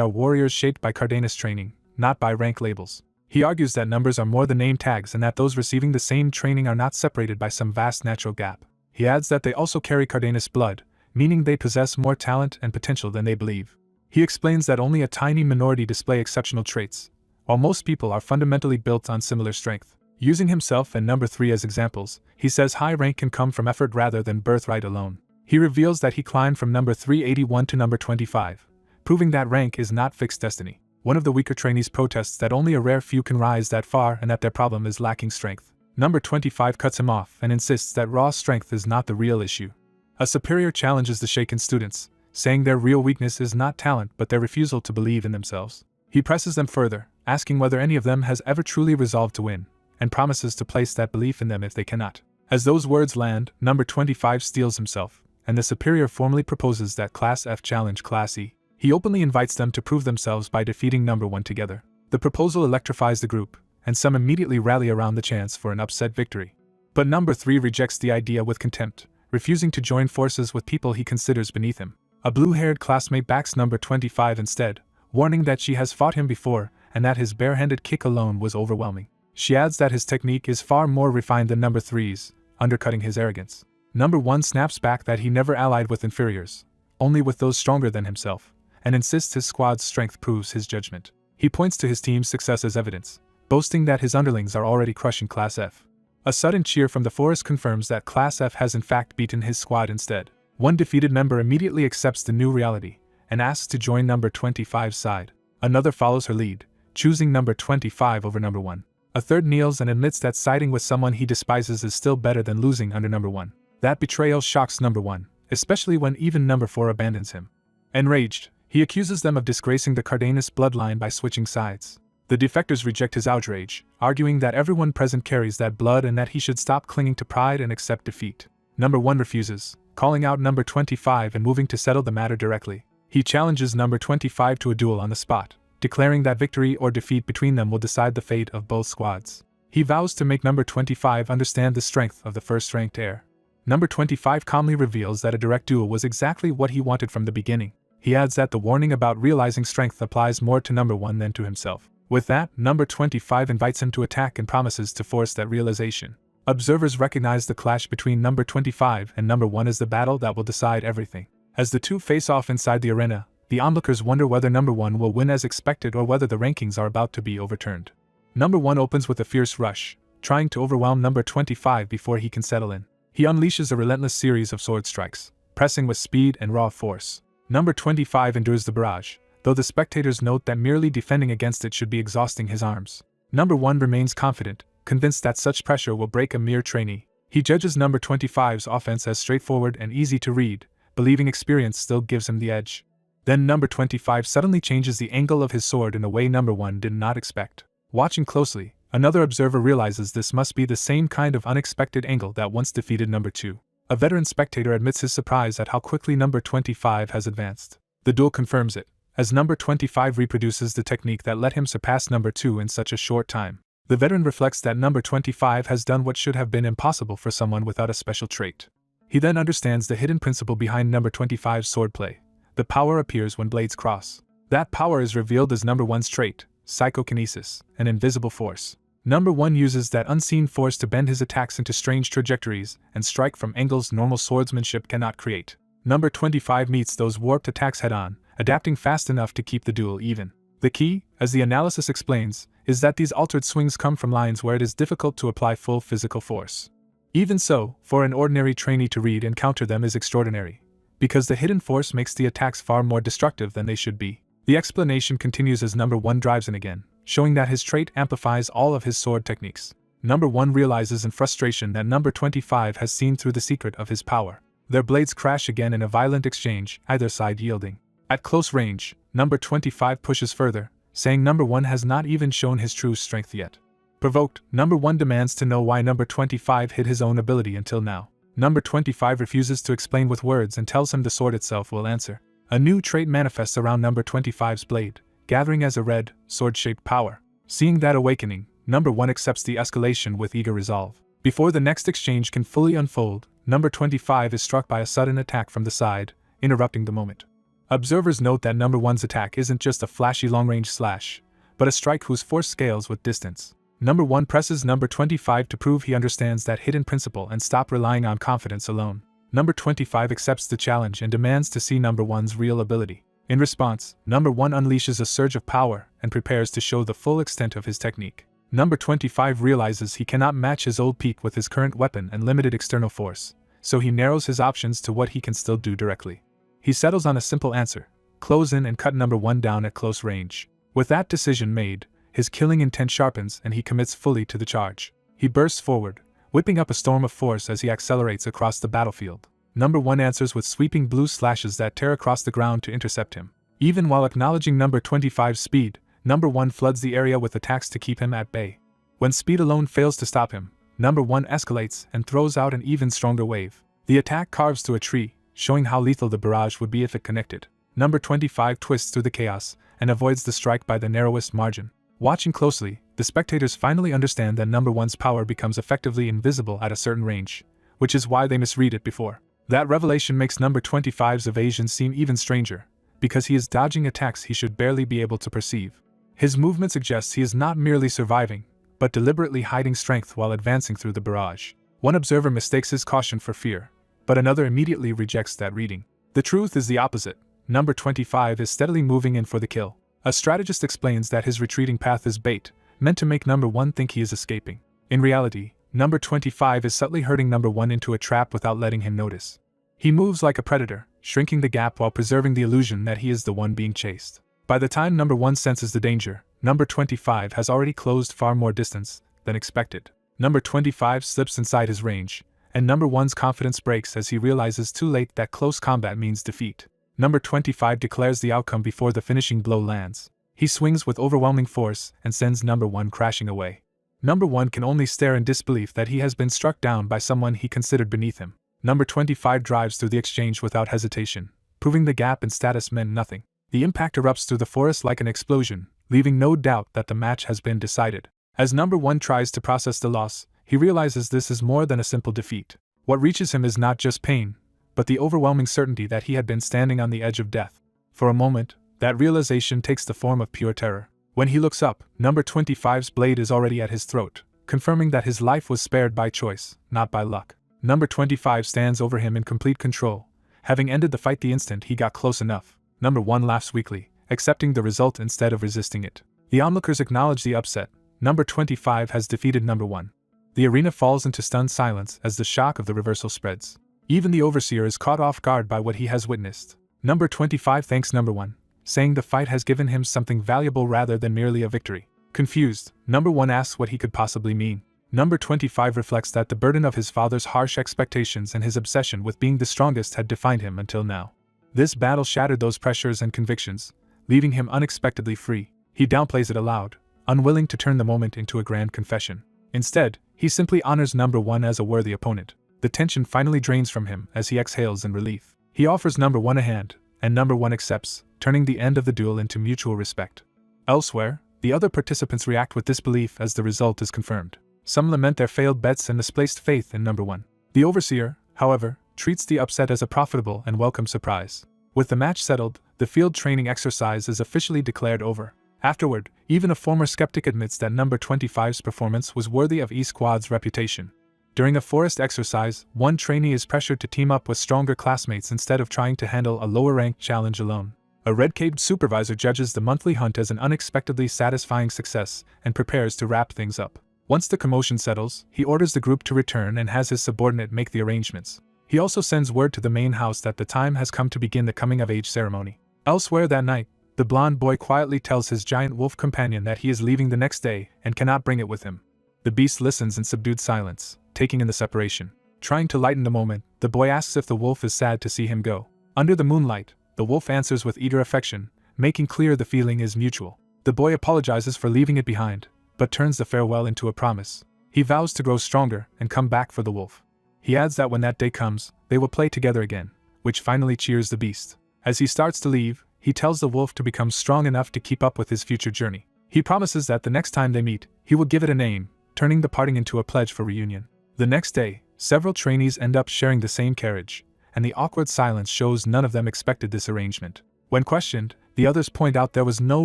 are warriors shaped by Cardenas training, not by rank labels. He argues that numbers are more than name tags and that those receiving the same training are not separated by some vast natural gap. He adds that they also carry Cardenas blood, meaning they possess more talent and potential than they believe. He explains that only a tiny minority display exceptional traits, while most people are fundamentally built on similar strength. Using himself and number 3 as examples, he says high rank can come from effort rather than birthright alone. He reveals that he climbed from number 381 to number 25, proving that rank is not fixed destiny. One of the weaker trainees protests that only a rare few can rise that far and that their problem is lacking strength. Number 25 cuts him off and insists that raw strength is not the real issue. A superior challenges the shaken students, saying their real weakness is not talent but their refusal to believe in themselves. He presses them further, asking whether any of them has ever truly resolved to win, and promises to place that belief in them if they cannot. As those words land, number 25 steels himself, and the superior formally proposes that Class F challenge Class E. He openly invites them to prove themselves by defeating number 1 together. The proposal electrifies the group, and some immediately rally around the chance for an upset victory. But number 3 rejects the idea with contempt, refusing to join forces with people he considers beneath him. A blue-haired classmate backs number 25 instead, warning that she has fought him before and that his barehanded kick alone was overwhelming. She adds that his technique is far more refined than number 3's, undercutting his arrogance. Number 1 snaps back that he never allied with inferiors, only with those stronger than himself, and insists his squad's strength proves his judgment. He points to his team's success as evidence, boasting that his underlings are already crushing Class F. A sudden cheer from the forest confirms that Class F has in fact beaten his squad instead. One defeated member immediately accepts the new reality and asks to join number 25's side. Another follows her lead, choosing number 25 over number 1. A third kneels and admits that siding with someone he despises is still better than losing under number 1. That betrayal shocks number 1, especially when even number 4 abandons him. Enraged, he accuses them of disgracing the Cardenas bloodline by switching sides. The defectors reject his outrage, arguing that everyone present carries that blood and that he should stop clinging to pride and accept defeat. Number 1 refuses, calling out number 25 and moving to settle the matter directly. He challenges number 25 to a duel on the spot, declaring that victory or defeat between them will decide the fate of both squads. He vows to make number 25 understand the strength of the first-ranked heir. Number 25 calmly reveals that a direct duel was exactly what he wanted from the beginning. He adds that the warning about realizing strength applies more to number 1 than to himself. With that, number 25 invites him to attack and promises to force that realization. Observers recognize the clash between number 25 and number 1 as the battle that will decide everything. As the two face off inside the arena, the onlookers wonder whether number 1 will win as expected or whether the rankings are about to be overturned. Number 1 opens with a fierce rush, trying to overwhelm number 25 before he can settle in. He unleashes a relentless series of sword strikes, pressing with speed and raw force. Number 25 endures the barrage, though the spectators note that merely defending against it should be exhausting his arms. Number 1 remains confident, convinced that such pressure will break a mere trainee. He judges number 25's offense as straightforward and easy to read, believing experience still gives him the edge. Then number 25 suddenly changes the angle of his sword in a way number 1 did not expect. Watching closely, another observer realizes this must be the same kind of unexpected angle that once defeated number 2. A veteran spectator admits his surprise at how quickly number 25 has advanced. The duel confirms it, as number 25 reproduces the technique that let him surpass number 2 in such a short time. The veteran reflects that number 25 has done what should have been impossible for someone without a special trait. He then understands the hidden principle behind number 25's swordplay. The power appears when blades cross. That power is revealed as number 1's trait, psychokinesis, an invisible force. Number 1 uses that unseen force to bend his attacks into strange trajectories and strike from angles normal swordsmanship cannot create. Number 25 meets those warped attacks head-on, adapting fast enough to keep the duel even. The key, as the analysis explains, is that these altered swings come from lines where it is difficult to apply full physical force. Even so, for an ordinary trainee to read and counter them is extraordinary, because the hidden force makes the attacks far more destructive than they should be. The explanation continues as number 1 drives in again, showing that his trait amplifies all of his sword techniques. Number 1 realizes in frustration that number 25 has seen through the secret of his power. Their blades crash again in a violent exchange, either side yielding. At close range, number 25 pushes further, saying number 1 has not even shown his true strength yet. Provoked, number 1 demands to know why number 25 hid his own ability until now. Number 25 refuses to explain with words and tells him the sword itself will answer. A new trait manifests around number 25's blade, gathering as a red, sword-shaped power. Seeing that awakening, number 1 accepts the escalation with eager resolve. Before the next exchange can fully unfold, number 25 is struck by a sudden attack from the side, interrupting the moment. Observers note that number 1's attack isn't just a flashy long-range slash, but a strike whose force scales with distance. Number 1 presses number 25 to prove he understands that hidden principle and stop relying on confidence alone. Number 25 accepts the challenge and demands to see number 1's real ability. In response, number 1 unleashes a surge of power and prepares to show the full extent of his technique. Number 25 realizes he cannot match his old peak with his current weapon and limited external force, so he narrows his options to what he can still do directly. He settles on a simple answer: close in and cut number 1 down at close range. With that decision made, his killing intent sharpens and he commits fully to the charge. He bursts forward, whipping up a storm of force as he accelerates across the battlefield. Number 1 answers with sweeping blue slashes that tear across the ground to intercept him. Even while acknowledging number 25's speed, number 1 floods the area with attacks to keep him at bay. When speed alone fails to stop him, number 1 escalates and throws out an even stronger wave. The attack carves through a tree, showing how lethal the barrage would be if it connected. Number 25 twists through the chaos and avoids the strike by the narrowest margin. Watching closely, the spectators finally understand that number 1's power becomes effectively invisible at a certain range, which is why they misread it before. That revelation makes number 25's evasion seem even stranger, because he is dodging attacks he should barely be able to perceive. His movement suggests he is not merely surviving, but deliberately hiding strength while advancing through the barrage. One observer mistakes his caution for fear, but another immediately rejects that reading. The truth is the opposite. Number 25 is steadily moving in for the kill. A strategist explains that his retreating path is bait, meant to make number 1 think he is escaping. In reality, number 25 is subtly herding number 1 into a trap without letting him notice. He moves like a predator, shrinking the gap while preserving the illusion that he is the one being chased. By the time number 1 senses the danger, number 25 has already closed far more distance than expected. Number 25 slips inside his range, and number 1's confidence breaks as he realizes too late that close combat means defeat. Number 25 declares the outcome before the finishing blow lands. He swings with overwhelming force and sends number 1 crashing away. Number 1 can only stare in disbelief that he has been struck down by someone he considered beneath him. Number 25 drives through the exchange without hesitation, proving the gap in status meant nothing. The impact erupts through the forest like an explosion, leaving no doubt that the match has been decided. As number 1 tries to process the loss, he realizes this is more than a simple defeat. What reaches him is not just pain, but the overwhelming certainty that he had been standing on the edge of death. For a moment, that realization takes the form of pure terror. When he looks up, number 25's blade is already at his throat, confirming that his life was spared by choice, not by luck. Number 25 stands over him in complete control, having ended the fight the instant he got close enough. Number 1 laughs weakly, accepting the result instead of resisting it. The onlookers acknowledge the upset. Number 25 has defeated number 1. The arena falls into stunned silence as the shock of the reversal spreads. Even the overseer is caught off guard by what he has witnessed. Number 25 thanks number 1, saying the fight has given him something valuable rather than merely a victory. Confused, number 1 asks what he could possibly mean. Number 25 reflects that the burden of his father's harsh expectations and his obsession with being the strongest had defined him until now. This battle shattered those pressures and convictions, leaving him unexpectedly free. He downplays it aloud, unwilling to turn the moment into a grand confession. Instead, he simply honors number 1 as a worthy opponent. The tension finally drains from him as he exhales in relief. He offers number 1 a hand, and number 1 accepts, turning the end of the duel into mutual respect. Elsewhere, the other participants react with disbelief as the result is confirmed. Some lament their failed bets and misplaced faith in number 1. The overseer, however, treats the upset as a profitable and welcome surprise. With the match settled, the field training exercise is officially declared over. Afterward, even a former skeptic admits that number 25's performance was worthy of E-Squad's reputation. During a forest exercise, one trainee is pressured to team up with stronger classmates instead of trying to handle a lower-ranked challenge alone. A red-caped supervisor judges the monthly hunt as an unexpectedly satisfying success and prepares to wrap things up. Once the commotion settles, he orders the group to return and has his subordinate make the arrangements. He also sends word to the main house that the time has come to begin the coming-of-age ceremony. Elsewhere that night, the blonde boy quietly tells his giant wolf companion that he is leaving the next day and cannot bring it with him. The beast listens in subdued silence, taking in the separation. Trying to lighten the moment, the boy asks if the wolf is sad to see him go. Under the moonlight, the wolf answers with eager affection, making clear the feeling is mutual. The boy apologizes for leaving it behind, but turns the farewell into a promise. He vows to grow stronger and come back for the wolf. He adds that when that day comes, they will play together again, which finally cheers the beast. As he starts to leave, he tells the wolf to become strong enough to keep up with his future journey. He promises that the next time they meet, he will give it a name, turning the parting into a pledge for reunion. The next day, several trainees end up sharing the same carriage, and the awkward silence shows none of them expected this arrangement. When questioned, the others point out there was no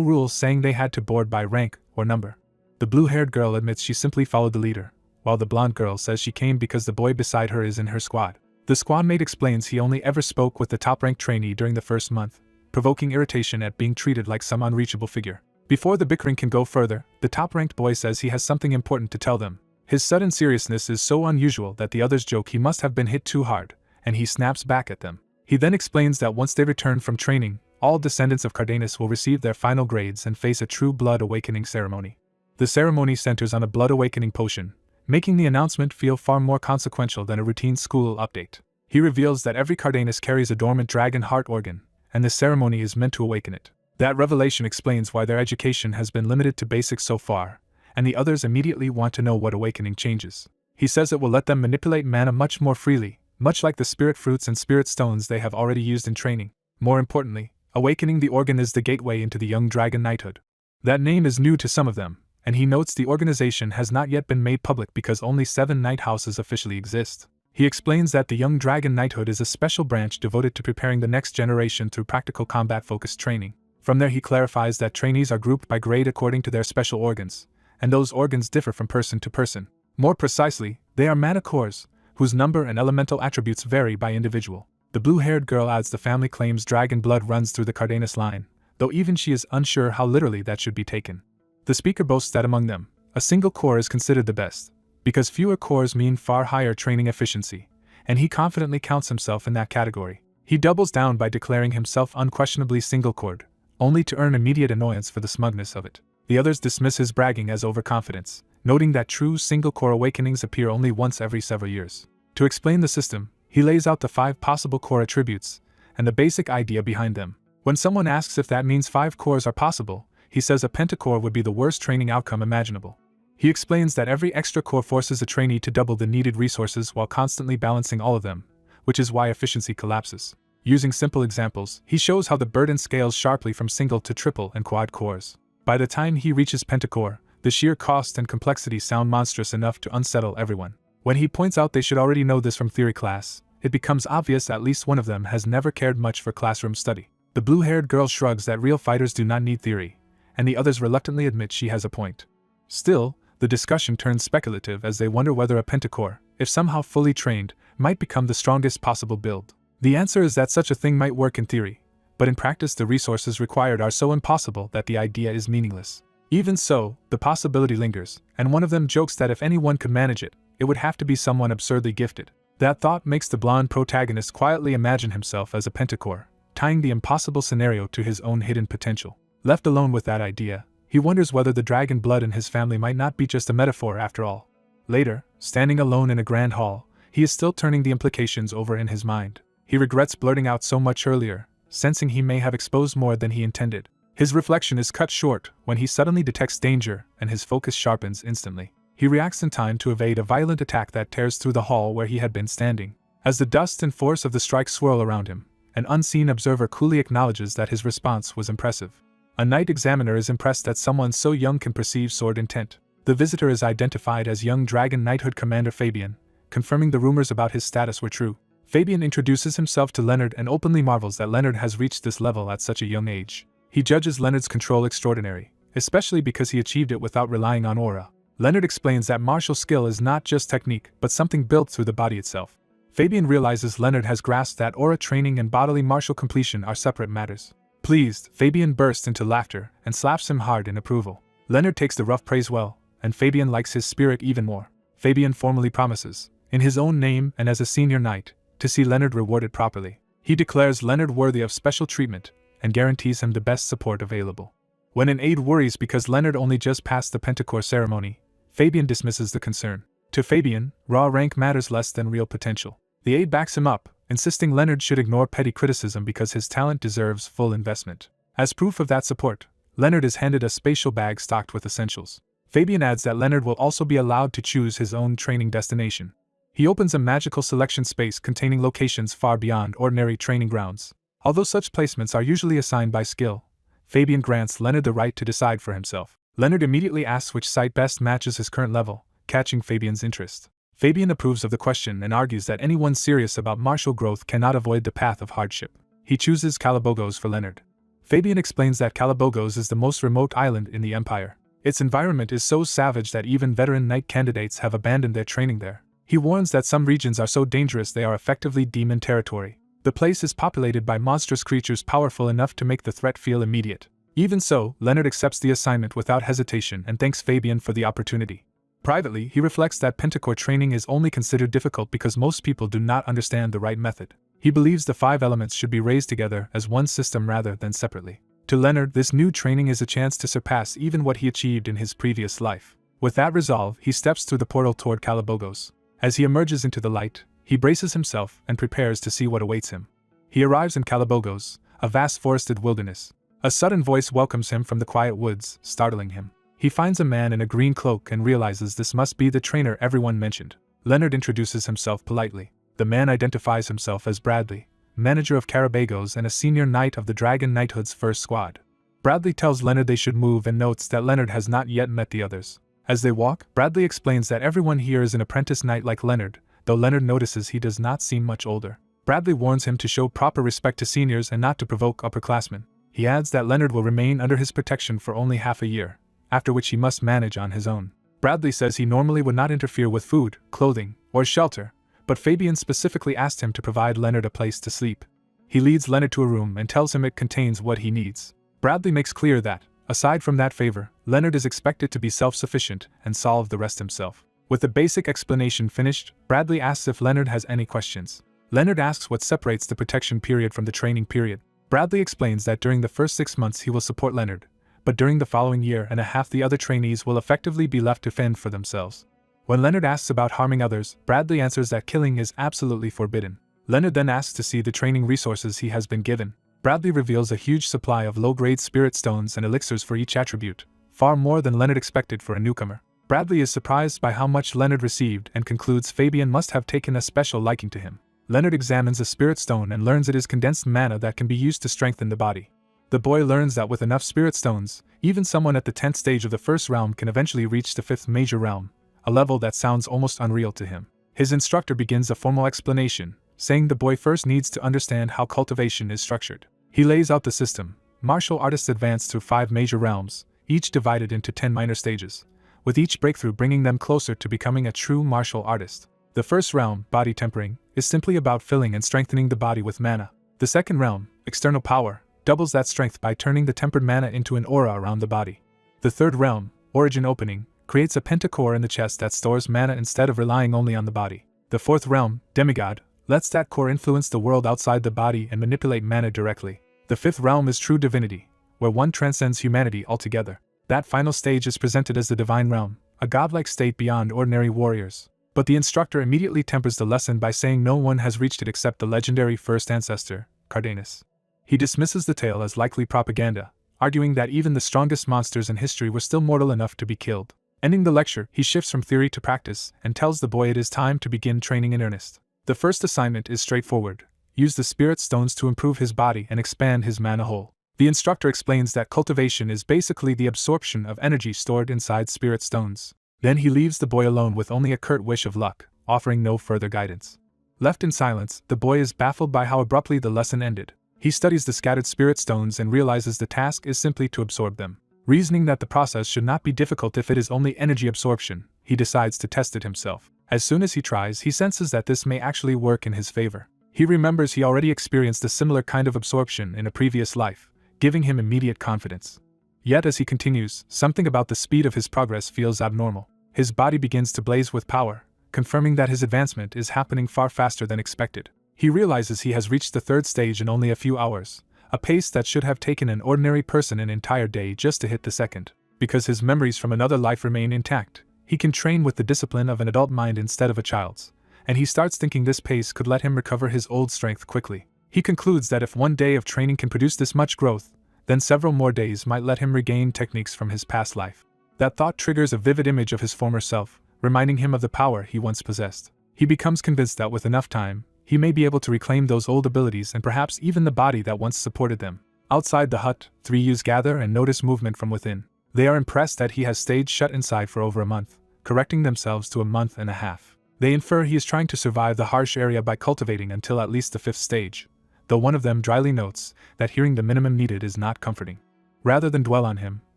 rule saying they had to board by rank or number. The blue-haired girl admits she simply followed the leader, while the blonde girl says she came because the boy beside her is in her squad. The squad mate explains he only ever spoke with the top-ranked trainee during the first month, provoking irritation at being treated like some unreachable figure. Before the bickering can go further, the top-ranked boy says he has something important to tell them. His sudden seriousness is so unusual that the others joke he must have been hit too hard, and he snaps back at them. He then explains that once they return from training, all descendants of Cardenas will receive their final grades and face a true blood awakening ceremony. The ceremony centers on a blood awakening potion, making the announcement feel far more consequential than a routine school update. He reveals that every Cardenas carries a dormant dragon heart organ, and the ceremony is meant to awaken it. That revelation explains why their education has been limited to basics so far, and the others immediately want to know what awakening changes. He says it will let them manipulate mana much more freely, much like the spirit fruits and spirit stones they have already used in training. More importantly, awakening the organ is the gateway into the young dragon knighthood. That name is new to some of them, and he notes the organization has not yet been made public because only 7 knight houses officially exist. He explains that the young dragon knighthood is a special branch devoted to preparing the next generation through practical combat-focused training. From there he clarifies that trainees are grouped by grade according to their special organs, and those organs differ from person to person. More precisely, they are mana cores, whose number and elemental attributes vary by individual. The blue-haired girl adds the family claims dragon blood runs through the Cardenas line, though even she is unsure how literally that should be taken. The speaker boasts that among them, a single core is considered the best, because fewer cores mean far higher training efficiency, and he confidently counts himself in that category. He doubles down by declaring himself unquestionably single-cored, only to earn immediate annoyance for the smugness of it. The others dismiss his bragging as overconfidence, noting that true single-core awakenings appear only once every several years. To explain the system, he lays out the 5 possible core attributes, and the basic idea behind them. When someone asks if that means 5 cores are possible, he says a pentacore would be the worst training outcome imaginable. He explains that every extra core forces a trainee to double the needed resources while constantly balancing all of them, which is why efficiency collapses. Using simple examples, he shows how the burden scales sharply from single to triple and quad cores. By the time he reaches pentacore, the sheer cost and complexity sound monstrous enough to unsettle everyone. When he points out they should already know this from theory class, it becomes obvious at least one of them has never cared much for classroom study. The blue-haired girl shrugs that real fighters do not need theory, and the others reluctantly admit she has a point. Still, the discussion turns speculative as they wonder whether a pentacore, if somehow fully trained, might become the strongest possible build. The answer is that such a thing might work in theory, but in practice the resources required are so impossible that the idea is meaningless. Even so, the possibility lingers, and one of them jokes that if anyone could manage it, it would have to be someone absurdly gifted. That thought makes the blonde protagonist quietly imagine himself as a pentacore, tying the impossible scenario to his own hidden potential. Left alone with that idea, he wonders whether the dragon blood in his family might not be just a metaphor after all. Later, standing alone in a grand hall, he is still turning the implications over in his mind. He regrets blurting out so much earlier, sensing he may have exposed more than he intended. His reflection is cut short when he suddenly detects danger and his focus sharpens instantly. He reacts in time to evade a violent attack that tears through the hall where he had been standing. As the dust and force of the strike swirl around him, an unseen observer coolly acknowledges that his response was impressive. A knight examiner is impressed that someone so young can perceive sword intent. The visitor is identified as young Dragon Knighthood Commander Fabian, confirming the rumors about his status were true. Fabian introduces himself to Leonard and openly marvels that Leonard has reached this level at such a young age. He judges Leonard's control extraordinary, especially because he achieved it without relying on aura. Leonard explains that martial skill is not just technique but something built through the body itself. Fabian realizes Leonard has grasped that aura training and bodily martial completion are separate matters. Pleased, Fabian bursts into laughter and slaps him hard in approval. Leonard takes the rough praise well, and Fabian likes his spirit even more. Fabian formally promises, in his own name and as a senior knight, to see Leonard rewarded properly. He declares Leonard worthy of special treatment and guarantees him the best support available. When an aide worries because Leonard only just passed the pentacore ceremony, Fabian dismisses the concern. To Fabian, raw rank matters less than real potential. The aide backs him up, insisting Leonard should ignore petty criticism because his talent deserves full investment. As proof of that support, Leonard is handed a spatial bag stocked with essentials. Fabian adds that Leonard will also be allowed to choose his own training destination. He opens a magical selection space containing locations far beyond ordinary training grounds. Although such placements are usually assigned by skill, Fabian grants Leonard the right to decide for himself. Leonard immediately asks which site best matches his current level, catching Fabian's interest. Fabian approves of the question and argues that anyone serious about martial growth cannot avoid the path of hardship. He chooses Calabogos for Leonard. Fabian explains that Calabogos is the most remote island in the Empire. Its environment is so savage that even veteran knight candidates have abandoned their training there. He warns that some regions are so dangerous they are effectively demon territory. The place is populated by monstrous creatures powerful enough to make the threat feel immediate. Even so, Leonard accepts the assignment without hesitation and thanks Fabian for the opportunity. Privately, he reflects that pentacore training is only considered difficult because most people do not understand the right method. He believes the 5 elements should be raised together as one system rather than separately. To Leonard, this new training is a chance to surpass even what he achieved in his previous life. With that resolve, he steps through the portal toward Calabogos. As he emerges into the light, he braces himself and prepares to see what awaits him. He arrives in Calabogos, a vast forested wilderness. A sudden voice welcomes him from the quiet woods, startling him. He finds a man in a green cloak and realizes this must be the trainer everyone mentioned. Leonard introduces himself politely. The man identifies himself as Bradley, manager of Carabagos and a senior knight of the Dragon Knighthood's first squad. Bradley tells Leonard they should move and notes that Leonard has not yet met the others. As they walk, Bradley explains that everyone here is an apprentice knight like Leonard, though Leonard notices he does not seem much older. Bradley warns him to show proper respect to seniors and not to provoke upperclassmen. He adds that Leonard will remain under his protection for only half a year, after which he must manage on his own. Bradley says he normally would not interfere with food, clothing, or shelter, but Fabian specifically asked him to provide Leonard a place to sleep. He leads Leonard to a room and tells him it contains what he needs. Bradley makes clear that, aside from that favor, Leonard is expected to be self-sufficient and solve the rest himself. With the basic explanation finished, Bradley asks if Leonard has any questions. Leonard asks what separates the protection period from the training period. Bradley explains that during the first 6 months he will support Leonard, but during the following year and a half the other trainees will effectively be left to fend for themselves. When Leonard asks about harming others, Bradley answers that killing is absolutely forbidden. Leonard then asks to see the training resources he has been given. Bradley reveals a huge supply of low-grade spirit stones and elixirs for each attribute, far more than Leonard expected for a newcomer. Bradley is surprised by how much Leonard received and concludes Fabian must have taken a special liking to him. Leonard examines a spirit stone and learns it is condensed mana that can be used to strengthen the body. The boy learns that with enough spirit stones, even someone at the 10th stage of the first realm can eventually reach the 5th major realm, a level that sounds almost unreal to him. His instructor begins a formal explanation, saying the boy first needs to understand how cultivation is structured. He lays out the system. Martial artists advance through 5 major realms, each divided into 10 minor stages, with each breakthrough bringing them closer to becoming a true martial artist. The first realm, body tempering, is simply about filling and strengthening the body with mana. The second realm, external power, doubles that strength by turning the tempered mana into an aura around the body. The third realm, origin opening, creates a pentacore in the chest that stores mana instead of relying only on the body. The fourth realm, demigod, lets that core influence the world outside the body and manipulate mana directly. The fifth realm is true divinity, where one transcends humanity altogether. That final stage is presented as the divine realm, a godlike state beyond ordinary warriors. But the instructor immediately tempers the lesson by saying no one has reached it except the legendary first ancestor, Cardanus. He dismisses the tale as likely propaganda, arguing that even the strongest monsters in history were still mortal enough to be killed. Ending the lecture, he shifts from theory to practice and tells the boy it is time to begin training in earnest. The first assignment is straightforward: use the spirit stones to improve his body and expand his mana hole. The instructor explains that cultivation is basically the absorption of energy stored inside spirit stones. Then he leaves the boy alone with only a curt wish of luck, offering no further guidance. Left in silence, the boy is baffled by how abruptly the lesson ended. He studies the scattered spirit stones and realizes the task is simply to absorb them. Reasoning that the process should not be difficult if it is only energy absorption, he decides to test it himself. As soon as he tries, he senses that this may actually work in his favor. He remembers he already experienced a similar kind of absorption in a previous life, giving him immediate confidence. Yet as he continues, something about the speed of his progress feels abnormal. His body begins to blaze with power, confirming that his advancement is happening far faster than expected. He realizes he has reached the third stage in only a few hours, a pace that should have taken an ordinary person an entire day just to hit the second. Because his memories from another life remain intact, he can train with the discipline of an adult mind instead of a child's, and he starts thinking this pace could let him recover his old strength quickly. He concludes that if one day of training can produce this much growth, then several more days might let him regain techniques from his past life. That thought triggers a vivid image of his former self, reminding him of the power he once possessed. He becomes convinced that with enough time, he may be able to reclaim those old abilities and perhaps even the body that once supported them. Outside the hut, 3 youths gather and notice movement from within. They are impressed that he has stayed shut inside for over a month, correcting themselves to a month and a half. They infer he is trying to survive the harsh area by cultivating until at least the 5th stage, though one of them dryly notes that hearing the minimum needed is not comforting. Rather than dwell on him,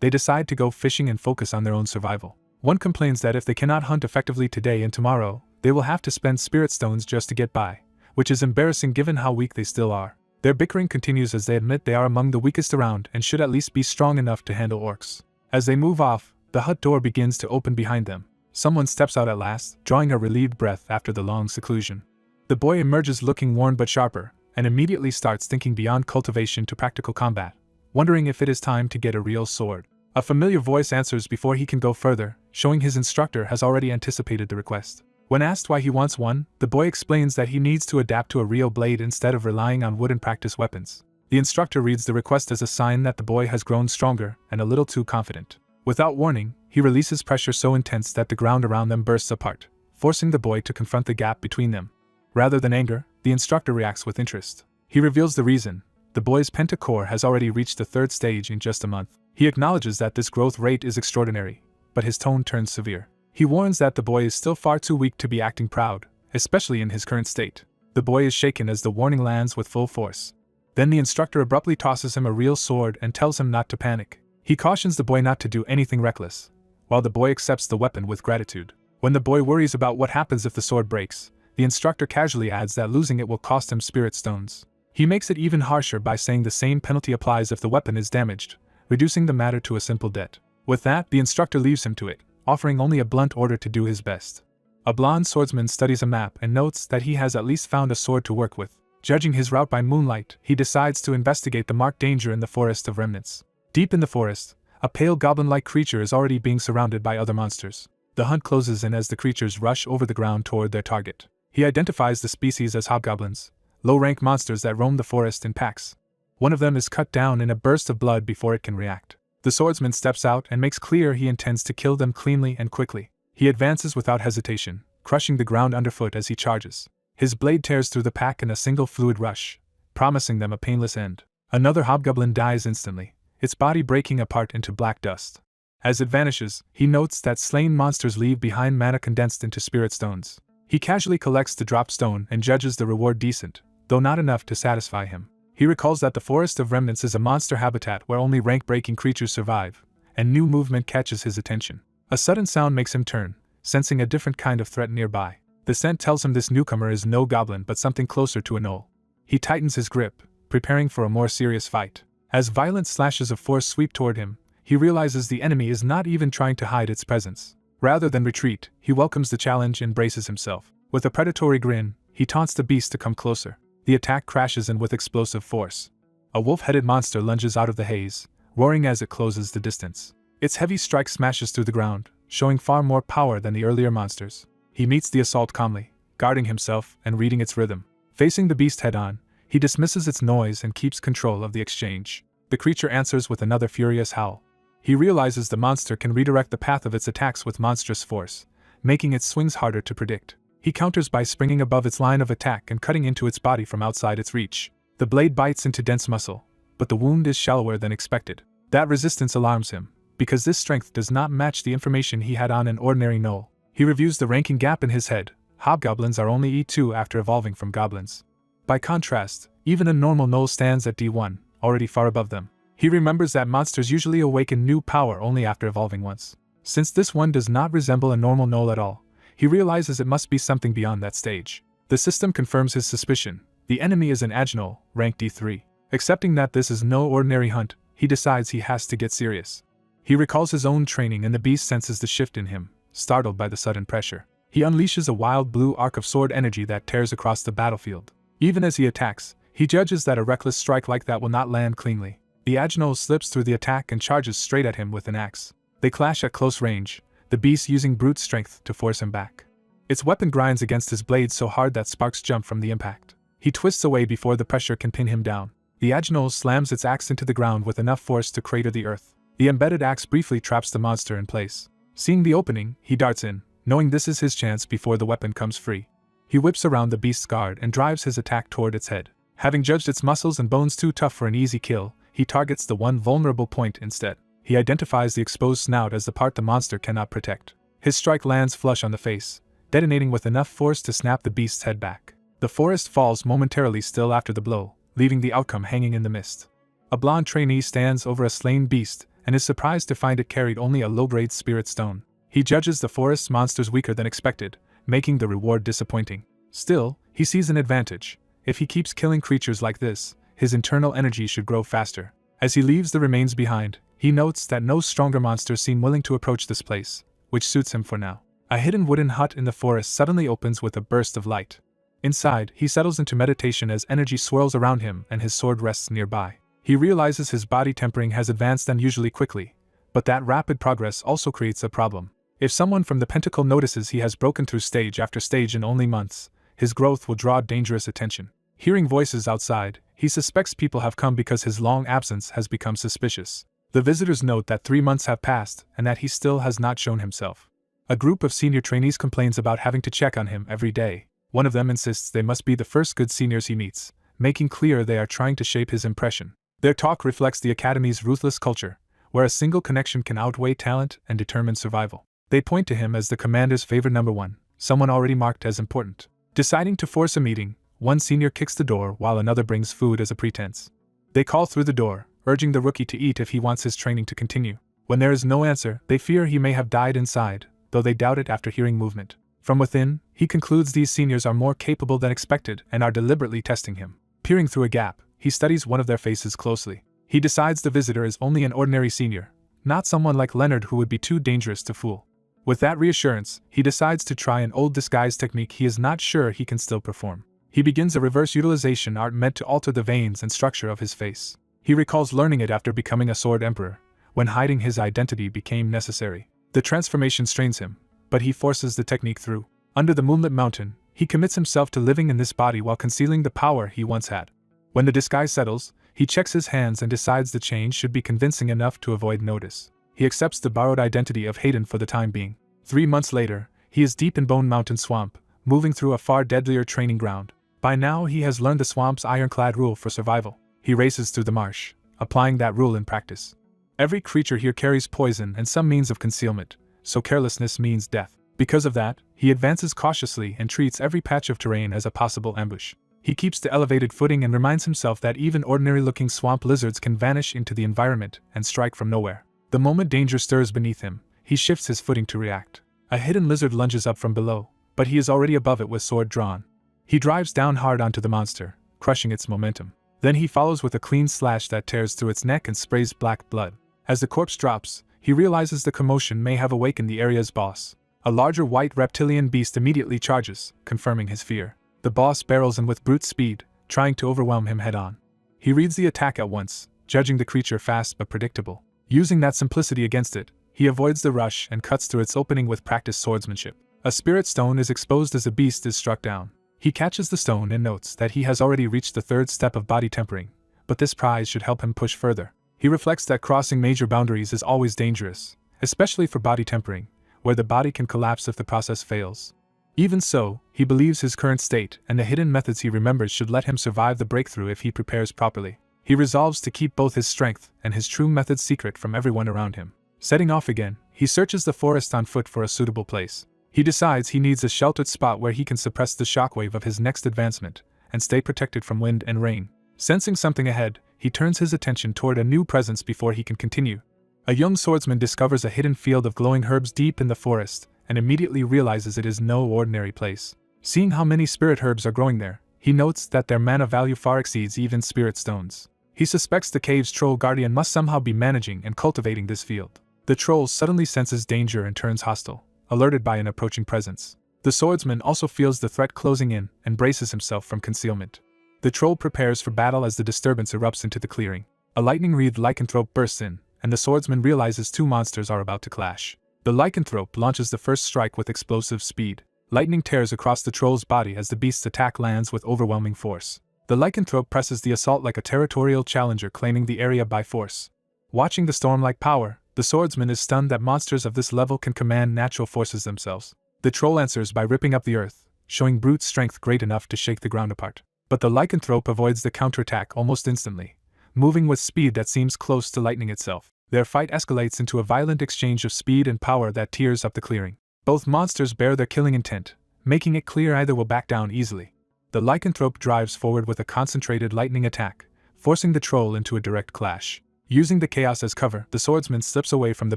they decide to go fishing and focus on their own survival. One complains that if they cannot hunt effectively today and tomorrow, they will have to spend spirit stones just to get by, which is embarrassing given how weak they still are. Their bickering continues as they admit they are among the weakest around and should at least be strong enough to handle orcs. As they move off, the hut door begins to open behind them. Someone steps out at last, drawing a relieved breath after the long seclusion. The boy emerges looking worn but sharper, and immediately starts thinking beyond cultivation to practical combat, wondering if it is time to get a real sword. A familiar voice answers before he can go further, showing his instructor has already anticipated the request. When asked why he wants one, the boy explains that he needs to adapt to a real blade instead of relying on wood and practice weapons. The instructor reads the request as a sign that the boy has grown stronger and a little too confident. Without warning, he releases pressure so intense that the ground around them bursts apart, forcing the boy to confront the gap between them. Rather than anger, the instructor reacts with interest. He reveals the reason. The boy's pentacore has already reached the 3rd stage in just a month. He acknowledges that this growth rate is extraordinary, but his tone turns severe. He warns that the boy is still far too weak to be acting proud, especially in his current state. The boy is shaken as the warning lands with full force. Then the instructor abruptly tosses him a real sword and tells him not to panic. He cautions the boy not to do anything reckless, while the boy accepts the weapon with gratitude. When the boy worries about what happens if the sword breaks, the instructor casually adds that losing it will cost him spirit stones. He makes it even harsher by saying the same penalty applies if the weapon is damaged, reducing the matter to a simple debt. With that, the instructor leaves him to it, offering only a blunt order to do his best. A blonde swordsman studies a map and notes that he has at least found a sword to work with. Judging his route by moonlight, he decides to investigate the marked danger in the Forest of Remnants. Deep in the forest, a pale goblin-like creature is already being surrounded by other monsters. The hunt closes in as the creatures rush over the ground toward their target. He identifies the species as hobgoblins, low-rank monsters that roam the forest in packs. One of them is cut down in a burst of blood before it can react. The swordsman steps out and makes clear he intends to kill them cleanly and quickly. He advances without hesitation, crushing the ground underfoot as he charges. His blade tears through the pack in a single fluid rush, promising them a painless end. Another hobgoblin dies instantly, its body breaking apart into black dust. As it vanishes, he notes that slain monsters leave behind mana condensed into spirit stones. He casually collects the drop stone and judges the reward decent, though not enough to satisfy him. He recalls that the Forest of Remnants is a monster habitat where only rank-breaking creatures survive, and new movement catches his attention. A sudden sound makes him turn, sensing a different kind of threat nearby. The scent tells him this newcomer is no goblin but something closer to a gnoll. He tightens his grip, preparing for a more serious fight. As violent slashes of force sweep toward him, he realizes the enemy is not even trying to hide its presence. Rather than retreat, he welcomes the challenge and braces himself. With a predatory grin, he taunts the beast to come closer. The attack crashes in with explosive force. A wolf-headed monster lunges out of the haze, roaring as it closes the distance. Its heavy strike smashes through the ground, showing far more power than the earlier monsters. He meets the assault calmly, guarding himself and reading its rhythm. Facing the beast head-on, he dismisses its noise and keeps control of the exchange. The creature answers with another furious howl. He realizes the monster can redirect the path of its attacks with monstrous force, making its swings harder to predict. He counters by springing above its line of attack and cutting into its body from outside its reach. The blade bites into dense muscle, but the wound is shallower than expected. That resistance alarms him, because this strength does not match the information he had on an ordinary gnoll. He reviews the ranking gap in his head. Hobgoblins are only E2 after evolving from goblins. By contrast, even a normal gnoll stands at D1, already far above them. He remembers that monsters usually awaken new power only after evolving once. Since this one does not resemble a normal gnoll at all, he realizes it must be something beyond that stage. The system confirms his suspicion. The enemy is an Agnoll, rank D3. Accepting that this is no ordinary hunt, he decides he has to get serious. He recalls his own training and the beast senses the shift in him, startled by the sudden pressure. He unleashes a wild blue arc of sword energy that tears across the battlefield. Even as he attacks, he judges that a reckless strike like that will not land cleanly. The Agnoll slips through the attack and charges straight at him with an axe. They clash at close range, the beast using brute strength to force him back. Its weapon grinds against his blade so hard that sparks jump from the impact. He twists away before the pressure can pin him down. The Agnoll slams its axe into the ground with enough force to crater the earth. The embedded axe briefly traps the monster in place. Seeing the opening, he darts in, knowing this is his chance before the weapon comes free. He whips around the beast's guard and drives his attack toward its head. Having judged its muscles and bones too tough for an easy kill, he targets the one vulnerable point instead. He identifies the exposed snout as the part the monster cannot protect. His strike lands flush on the face, detonating with enough force to snap the beast's head back. The forest falls momentarily still after the blow, leaving the outcome hanging in the mist. A blonde trainee stands over a slain beast and is surprised to find it carried only a low-grade spirit stone. He judges the forest's monsters weaker than expected, making the reward disappointing. Still, he sees an advantage. If he keeps killing creatures like this, his internal energy should grow faster. As he leaves the remains behind, he notes that no stronger monsters seem willing to approach this place, which suits him for now. A hidden wooden hut in the forest suddenly opens with a burst of light. Inside, he settles into meditation as energy swirls around him and his sword rests nearby. He realizes his body tempering has advanced unusually quickly, but that rapid progress also creates a problem. If someone from the Pentacle notices he has broken through stage after stage in only months, his growth will draw dangerous attention. Hearing voices outside, he suspects people have come because his long absence has become suspicious. The visitors note that 3 months have passed and that he still has not shown himself. A group of senior trainees complains about having to check on him every day. One of them insists they must be the first good seniors he meets, making clear they are trying to shape his impression. Their talk reflects the academy's ruthless culture, where a single connection can outweigh talent and determine survival. They point to him as the commander's favorite number one, someone already marked as important. Deciding to force a meeting, one senior kicks the door while another brings food as a pretense. They call through the door, urging the rookie to eat if he wants his training to continue. When there is no answer, they fear he may have died inside, though they doubt it after hearing movement. From within, he concludes these seniors are more capable than expected and are deliberately testing him. Peering through a gap, he studies one of their faces closely. He decides the visitor is only an ordinary senior, not someone like Leonard who would be too dangerous to fool. With that reassurance, he decides to try an old disguise technique he is not sure he can still perform. He begins a reverse utilization art meant to alter the veins and structure of his face. He recalls learning it after becoming a sword emperor, when hiding his identity became necessary. The transformation strains him, but he forces the technique through. Under the moonlit mountain, he commits himself to living in this body while concealing the power he once had. When the disguise settles, he checks his hands and decides the change should be convincing enough to avoid notice. He accepts the borrowed identity of Hayden for the time being. 3 months later, he is deep in Bone Mountain Swamp, moving through a far deadlier training ground. By now he has learned the swamp's ironclad rule for survival. He races through the marsh, applying that rule in practice. Every creature here carries poison and some means of concealment, so carelessness means death. Because of that, he advances cautiously and treats every patch of terrain as a possible ambush. He keeps the elevated footing and reminds himself that even ordinary-looking swamp lizards can vanish into the environment and strike from nowhere. The moment danger stirs beneath him, he shifts his footing to react. A hidden lizard lunges up from below, but he is already above it with sword drawn. He drives down hard onto the monster, crushing its momentum. Then he follows with a clean slash that tears through its neck and sprays black blood. As the corpse drops, he realizes the commotion may have awakened the area's boss. A larger white reptilian beast immediately charges, confirming his fear. The boss barrels in with brute speed, trying to overwhelm him head-on. He reads the attack at once, judging the creature fast but predictable. Using that simplicity against it, he avoids the rush and cuts through its opening with practiced swordsmanship. A spirit stone is exposed as the beast is struck down. He catches the stone and notes that he has already reached the 3rd step of body tempering, but this prize should help him push further. He reflects that crossing major boundaries is always dangerous, especially for body tempering, where the body can collapse if the process fails. Even so, he believes his current state and the hidden methods he remembers should let him survive the breakthrough if he prepares properly. He resolves to keep both his strength and his true methods secret from everyone around him. Setting off again, he searches the forest on foot for a suitable place. He decides he needs a sheltered spot where he can suppress the shockwave of his next advancement and stay protected from wind and rain. Sensing something ahead, he turns his attention toward a new presence before he can continue. A young swordsman discovers a hidden field of glowing herbs deep in the forest and immediately realizes it is no ordinary place. Seeing how many spirit herbs are growing there, he notes that their mana value far exceeds even spirit stones. He suspects the cave's troll guardian must somehow be managing and cultivating this field. The troll suddenly senses danger and turns hostile, alerted by an approaching presence. The swordsman also feels the threat closing in and braces himself from concealment. The troll prepares for battle as the disturbance erupts into the clearing. A lightning-wreathed lycanthrope bursts in, and the swordsman realizes 2 monsters are about to clash. The lycanthrope launches the first strike with explosive speed. Lightning tears across the troll's body as the beast's attack lands with overwhelming force. The lycanthrope presses the assault like a territorial challenger claiming the area by force. Watching the storm-like power, the swordsman is stunned that monsters of this level can command natural forces themselves. The troll answers by ripping up the earth, showing brute strength great enough to shake the ground apart. But the lycanthrope avoids the counterattack almost instantly, moving with speed that seems close to lightning itself. Their fight escalates into a violent exchange of speed and power that tears up the clearing. Both monsters bear their killing intent, making it clear either will back down easily. The lycanthrope drives forward with a concentrated lightning attack, forcing the troll into a direct clash. Using the chaos as cover, the swordsman slips away from the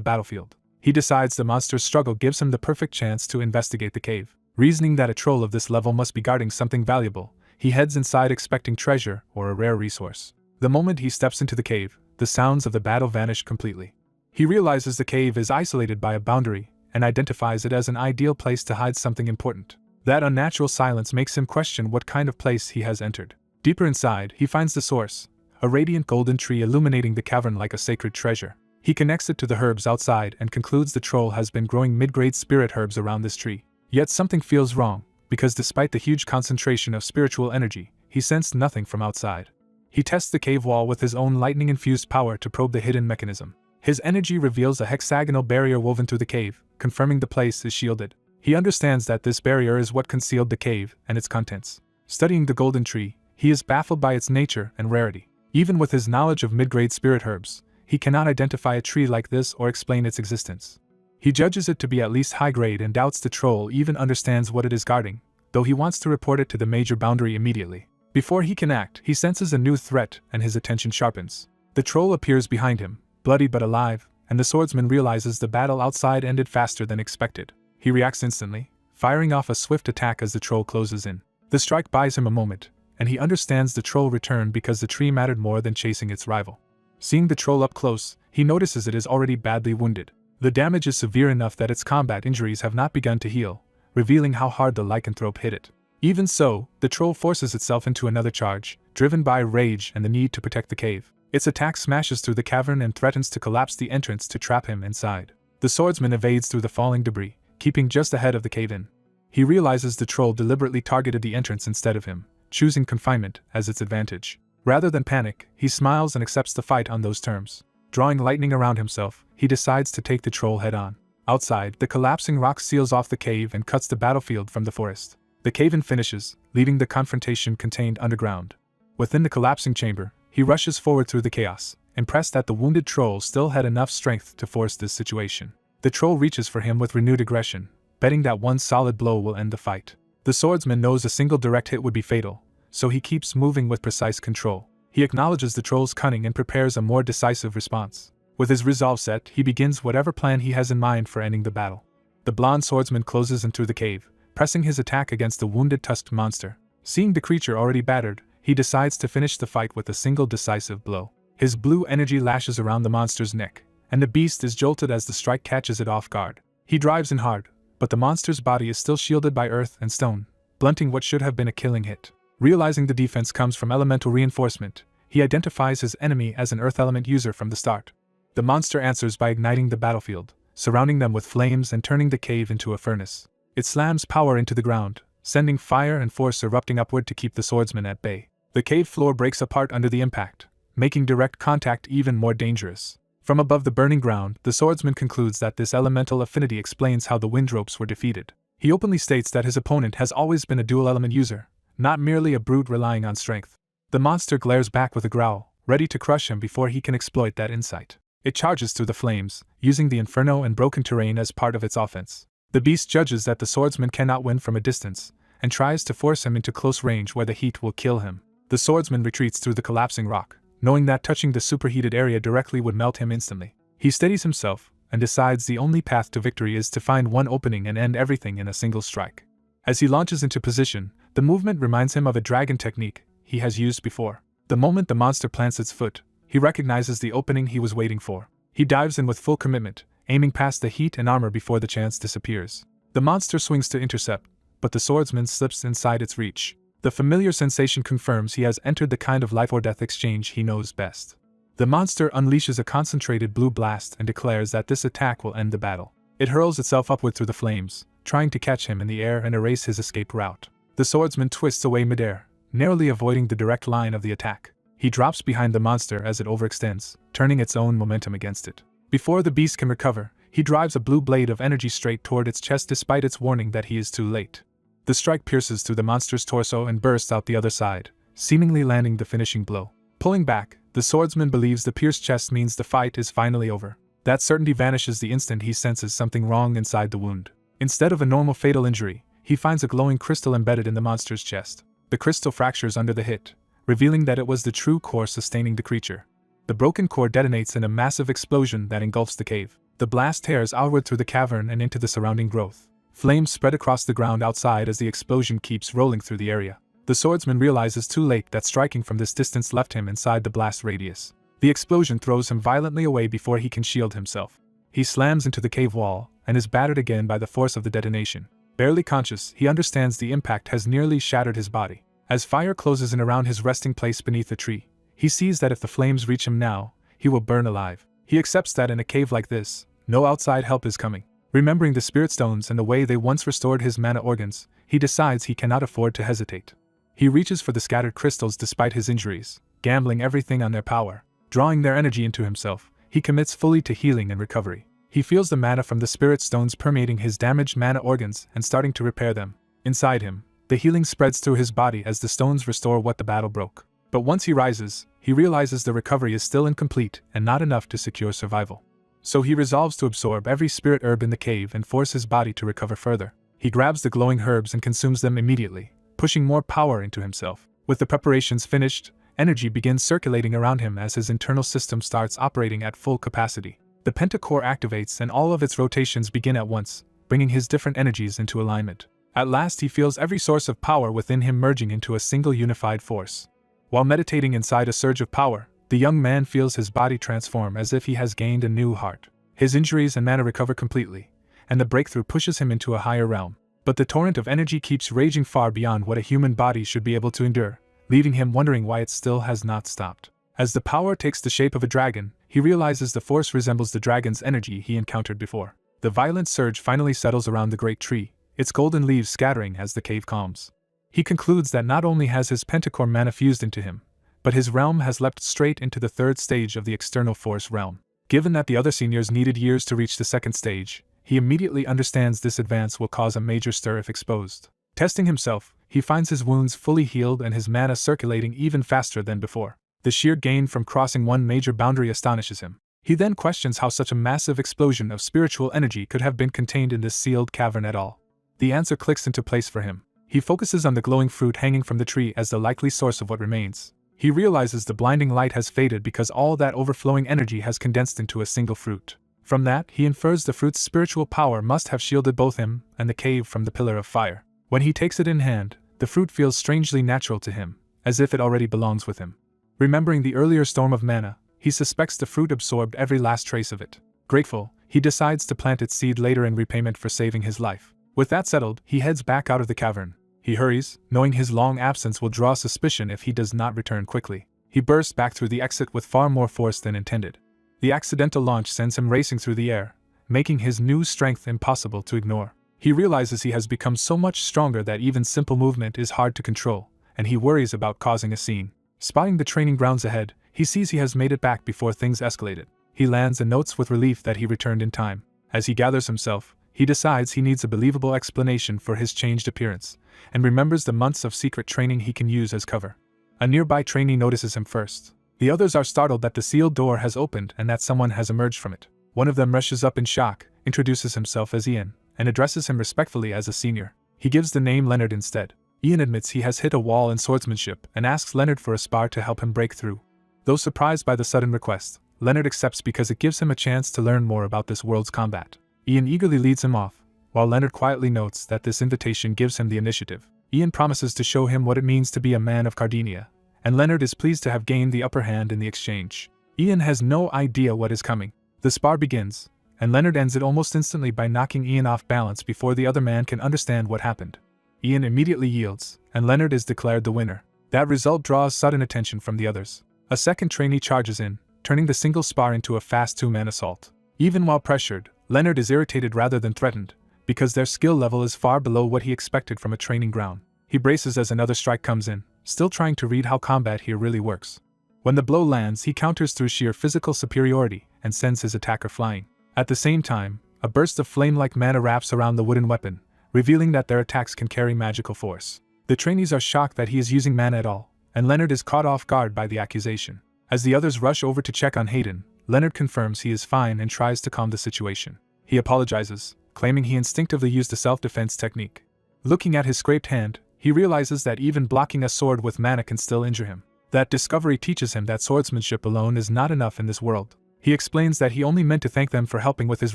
battlefield. He decides the monster's struggle gives him the perfect chance to investigate the cave. Reasoning that a troll of this level must be guarding something valuable, he heads inside expecting treasure or a rare resource. The moment he steps into the cave, the sounds of the battle vanish completely. He realizes the cave is isolated by a boundary, and identifies it as an ideal place to hide something important. That unnatural silence makes him question what kind of place he has entered. Deeper inside, he finds the source, a radiant golden tree illuminating the cavern like a sacred treasure. He connects it to the herbs outside and concludes the troll has been growing mid-grade spirit herbs around this tree. Yet something feels wrong, because despite the huge concentration of spiritual energy, he sensed nothing from outside. He tests the cave wall with his own lightning-infused power to probe the hidden mechanism. His energy reveals a hexagonal barrier woven through the cave, confirming the place is shielded. He understands that this barrier is what concealed the cave and its contents. Studying the golden tree, he is baffled by its nature and rarity. Even with his knowledge of mid-grade spirit herbs, he cannot identify a tree like this or explain its existence. He judges it to be at least high-grade and doubts the troll even understands what it is guarding, though he wants to report it to the major boundary immediately. Before he can act, he senses a new threat and his attention sharpens. The troll appears behind him, bloody but alive, and the swordsman realizes the battle outside ended faster than expected. He reacts instantly, firing off a swift attack as the troll closes in. The strike buys him a moment, and he understands the troll returned because the tree mattered more than chasing its rival. Seeing the troll up close, he notices it is already badly wounded. The damage is severe enough that its combat injuries have not begun to heal, revealing how hard the lycanthrope hit it. Even so, the troll forces itself into another charge, driven by rage and the need to protect the cave. Its attack smashes through the cavern and threatens to collapse the entrance to trap him inside. The swordsman evades through the falling debris, keeping just ahead of the cave-in. He realizes the troll deliberately targeted the entrance instead of him, choosing confinement as its advantage. Rather than panic, he smiles and accepts the fight on those terms. Drawing lightning around himself, he decides to take the troll head-on. Outside, the collapsing rock seals off the cave and cuts the battlefield from the forest. The cave-in finishes, leaving the confrontation contained underground. Within the collapsing chamber, he rushes forward through the chaos, impressed that the wounded troll still had enough strength to force this situation. The troll reaches for him with renewed aggression, betting that one solid blow will end the fight. The swordsman knows a single direct hit would be fatal, so he keeps moving with precise control. He acknowledges the troll's cunning and prepares a more decisive response. With his resolve set, he begins whatever plan he has in mind for ending the battle. The blonde swordsman closes in through the cave, pressing his attack against the wounded tusked monster. Seeing the creature already battered, he decides to finish the fight with a single decisive blow. His blue energy lashes around the monster's neck, and the beast is jolted as the strike catches it off guard. He drives in hard, but the monster's body is still shielded by earth and stone, blunting what should have been a killing hit. Realizing the defense comes from elemental reinforcement, he identifies his enemy as an earth element user from the start. The monster answers by igniting the battlefield, surrounding them with flames and turning the cave into a furnace. It slams power into the ground, sending fire and force erupting upward to keep the swordsman at bay. The cave floor breaks apart under the impact, making direct contact even more dangerous. From above the burning ground, the swordsman concludes that this elemental affinity explains how the windropes were defeated. He openly states that his opponent has always been a dual-element user, not merely a brute relying on strength. The monster glares back with a growl, ready to crush him before he can exploit that insight. It charges through the flames, using the inferno and broken terrain as part of its offense. The beast judges that the swordsman cannot win from a distance, and tries to force him into close range where the heat will kill him. The swordsman retreats through the collapsing rock, knowing that touching the superheated area directly would melt him instantly. He steadies himself, and decides the only path to victory is to find one opening and end everything in a single strike. As he launches into position, the movement reminds him of a dragon technique he has used before. The moment the monster plants its foot, he recognizes the opening he was waiting for. He dives in with full commitment, aiming past the heat and armor before the chance disappears. The monster swings to intercept, but the swordsman slips inside its reach. The familiar sensation confirms he has entered the kind of life-or-death exchange he knows best. The monster unleashes a concentrated blue blast and declares that this attack will end the battle. It hurls itself upward through the flames, trying to catch him in the air and erase his escape route. The swordsman twists away midair, narrowly avoiding the direct line of the attack. He drops behind the monster as it overextends, turning its own momentum against it. Before the beast can recover, he drives a blue blade of energy straight toward its chest despite its warning that he is too late. The strike pierces through the monster's torso and bursts out the other side, seemingly landing the finishing blow. Pulling back, the swordsman believes the pierced chest means the fight is finally over. That certainty vanishes the instant he senses something wrong inside the wound. Instead of a normal fatal injury, he finds a glowing crystal embedded in the monster's chest. The crystal fractures under the hit, revealing that it was the true core sustaining the creature. The broken core detonates in a massive explosion that engulfs the cave. The blast tears outward through the cavern and into the surrounding growth. Flames spread across the ground outside as the explosion keeps rolling through the area. The swordsman realizes too late that striking from this distance left him inside the blast radius. The explosion throws him violently away before he can shield himself. He slams into the cave wall and is battered again by the force of the detonation. Barely conscious, he understands the impact has nearly shattered his body. As fire closes in around his resting place beneath a tree, he sees that if the flames reach him now, he will burn alive. He accepts that in a cave like this, no outside help is coming. Remembering the spirit stones and the way they once restored his mana organs, he decides he cannot afford to hesitate. He reaches for the scattered crystals despite his injuries, gambling everything on their power. Drawing their energy into himself, he commits fully to healing and recovery. He feels the mana from the spirit stones permeating his damaged mana organs and starting to repair them. Inside him, the healing spreads through his body as the stones restore what the battle broke. But once he rises, he realizes the recovery is still incomplete and not enough to secure survival. So he resolves to absorb every spirit herb in the cave and force his body to recover further. He grabs the glowing herbs and consumes them immediately, pushing more power into himself. With the preparations finished, energy begins circulating around him as his internal system starts operating at full capacity. The pentacore activates and all of its rotations begin at once, bringing his different energies into alignment. At last he feels every source of power within him merging into a single unified force. While meditating inside a surge of power, the young man feels his body transform as if he has gained a new heart. His injuries and mana recover completely, and the breakthrough pushes him into a higher realm. But the torrent of energy keeps raging far beyond what a human body should be able to endure, leaving him wondering why it still has not stopped. As the power takes the shape of a dragon, he realizes the force resembles the dragon's energy he encountered before. The violent surge finally settles around the great tree, its golden leaves scattering as the cave calms. He concludes that not only has his pentacore mana fused into him, but his realm has leapt straight into the third stage of the external force realm. Given that the other seniors needed years to reach the second stage, he immediately understands this advance will cause a major stir if exposed. Testing himself, he finds his wounds fully healed and his mana circulating even faster than before. The sheer gain from crossing one major boundary astonishes him. He then questions how such a massive explosion of spiritual energy could have been contained in this sealed cavern at all. The answer clicks into place for him. He focuses on the glowing fruit hanging from the tree as the likely source of what remains. He realizes the blinding light has faded because all that overflowing energy has condensed into a single fruit. From that, he infers the fruit's spiritual power must have shielded both him and the cave from the pillar of fire. When he takes it in hand, the fruit feels strangely natural to him, as if it already belongs with him. Remembering the earlier storm of mana, he suspects the fruit absorbed every last trace of it. Grateful, he decides to plant its seed later in repayment for saving his life. With that settled, he heads back out of the cavern. He hurries, knowing his long absence will draw suspicion if he does not return quickly. He bursts back through the exit with far more force than intended. The accidental launch sends him racing through the air, making his new strength impossible to ignore. He realizes he has become so much stronger that even simple movement is hard to control, and he worries about causing a scene. Spotting the training grounds ahead, he sees he has made it back before things escalated. He lands and notes with relief that he returned in time. As he gathers himself, he decides he needs a believable explanation for his changed appearance, and remembers the months of secret training he can use as cover. A nearby trainee notices him first. The others are startled that the sealed door has opened and that someone has emerged from it. One of them rushes up in shock, introduces himself as Ian, and addresses him respectfully as a senior. He gives the name Leonard instead. Ian admits he has hit a wall in swordsmanship and asks Leonard for a spar to help him break through. Though surprised by the sudden request, Leonard accepts because it gives him a chance to learn more about this world's combat. Ian eagerly leads him off, while Leonard quietly notes that this invitation gives him the initiative. Ian promises to show him what it means to be a man of Cardinia, and Leonard is pleased to have gained the upper hand in the exchange. Ian has no idea what is coming. The spar begins, and Leonard ends it almost instantly by knocking Ian off balance before the other man can understand what happened. Ian immediately yields, and Leonard is declared the winner. That result draws sudden attention from the others. A second trainee charges in, turning the single spar into a fast two-man assault. Even while pressured, Leonard is irritated rather than threatened, because their skill level is far below what he expected from a training ground. He braces as another strike comes in, still trying to read how combat here really works. When the blow lands, he counters through sheer physical superiority and sends his attacker flying. At the same time, a burst of flame-like mana wraps around the wooden weapon, revealing that their attacks can carry magical force. The trainees are shocked that he is using mana at all, and Leonard is caught off guard by the accusation. As the others rush over to check on Hayden, Leonard confirms he is fine and tries to calm the situation. He apologizes, claiming he instinctively used a self-defense technique. Looking at his scraped hand, he realizes that even blocking a sword with mana can still injure him. That discovery teaches him that swordsmanship alone is not enough in this world. He explains that he only meant to thank them for helping with his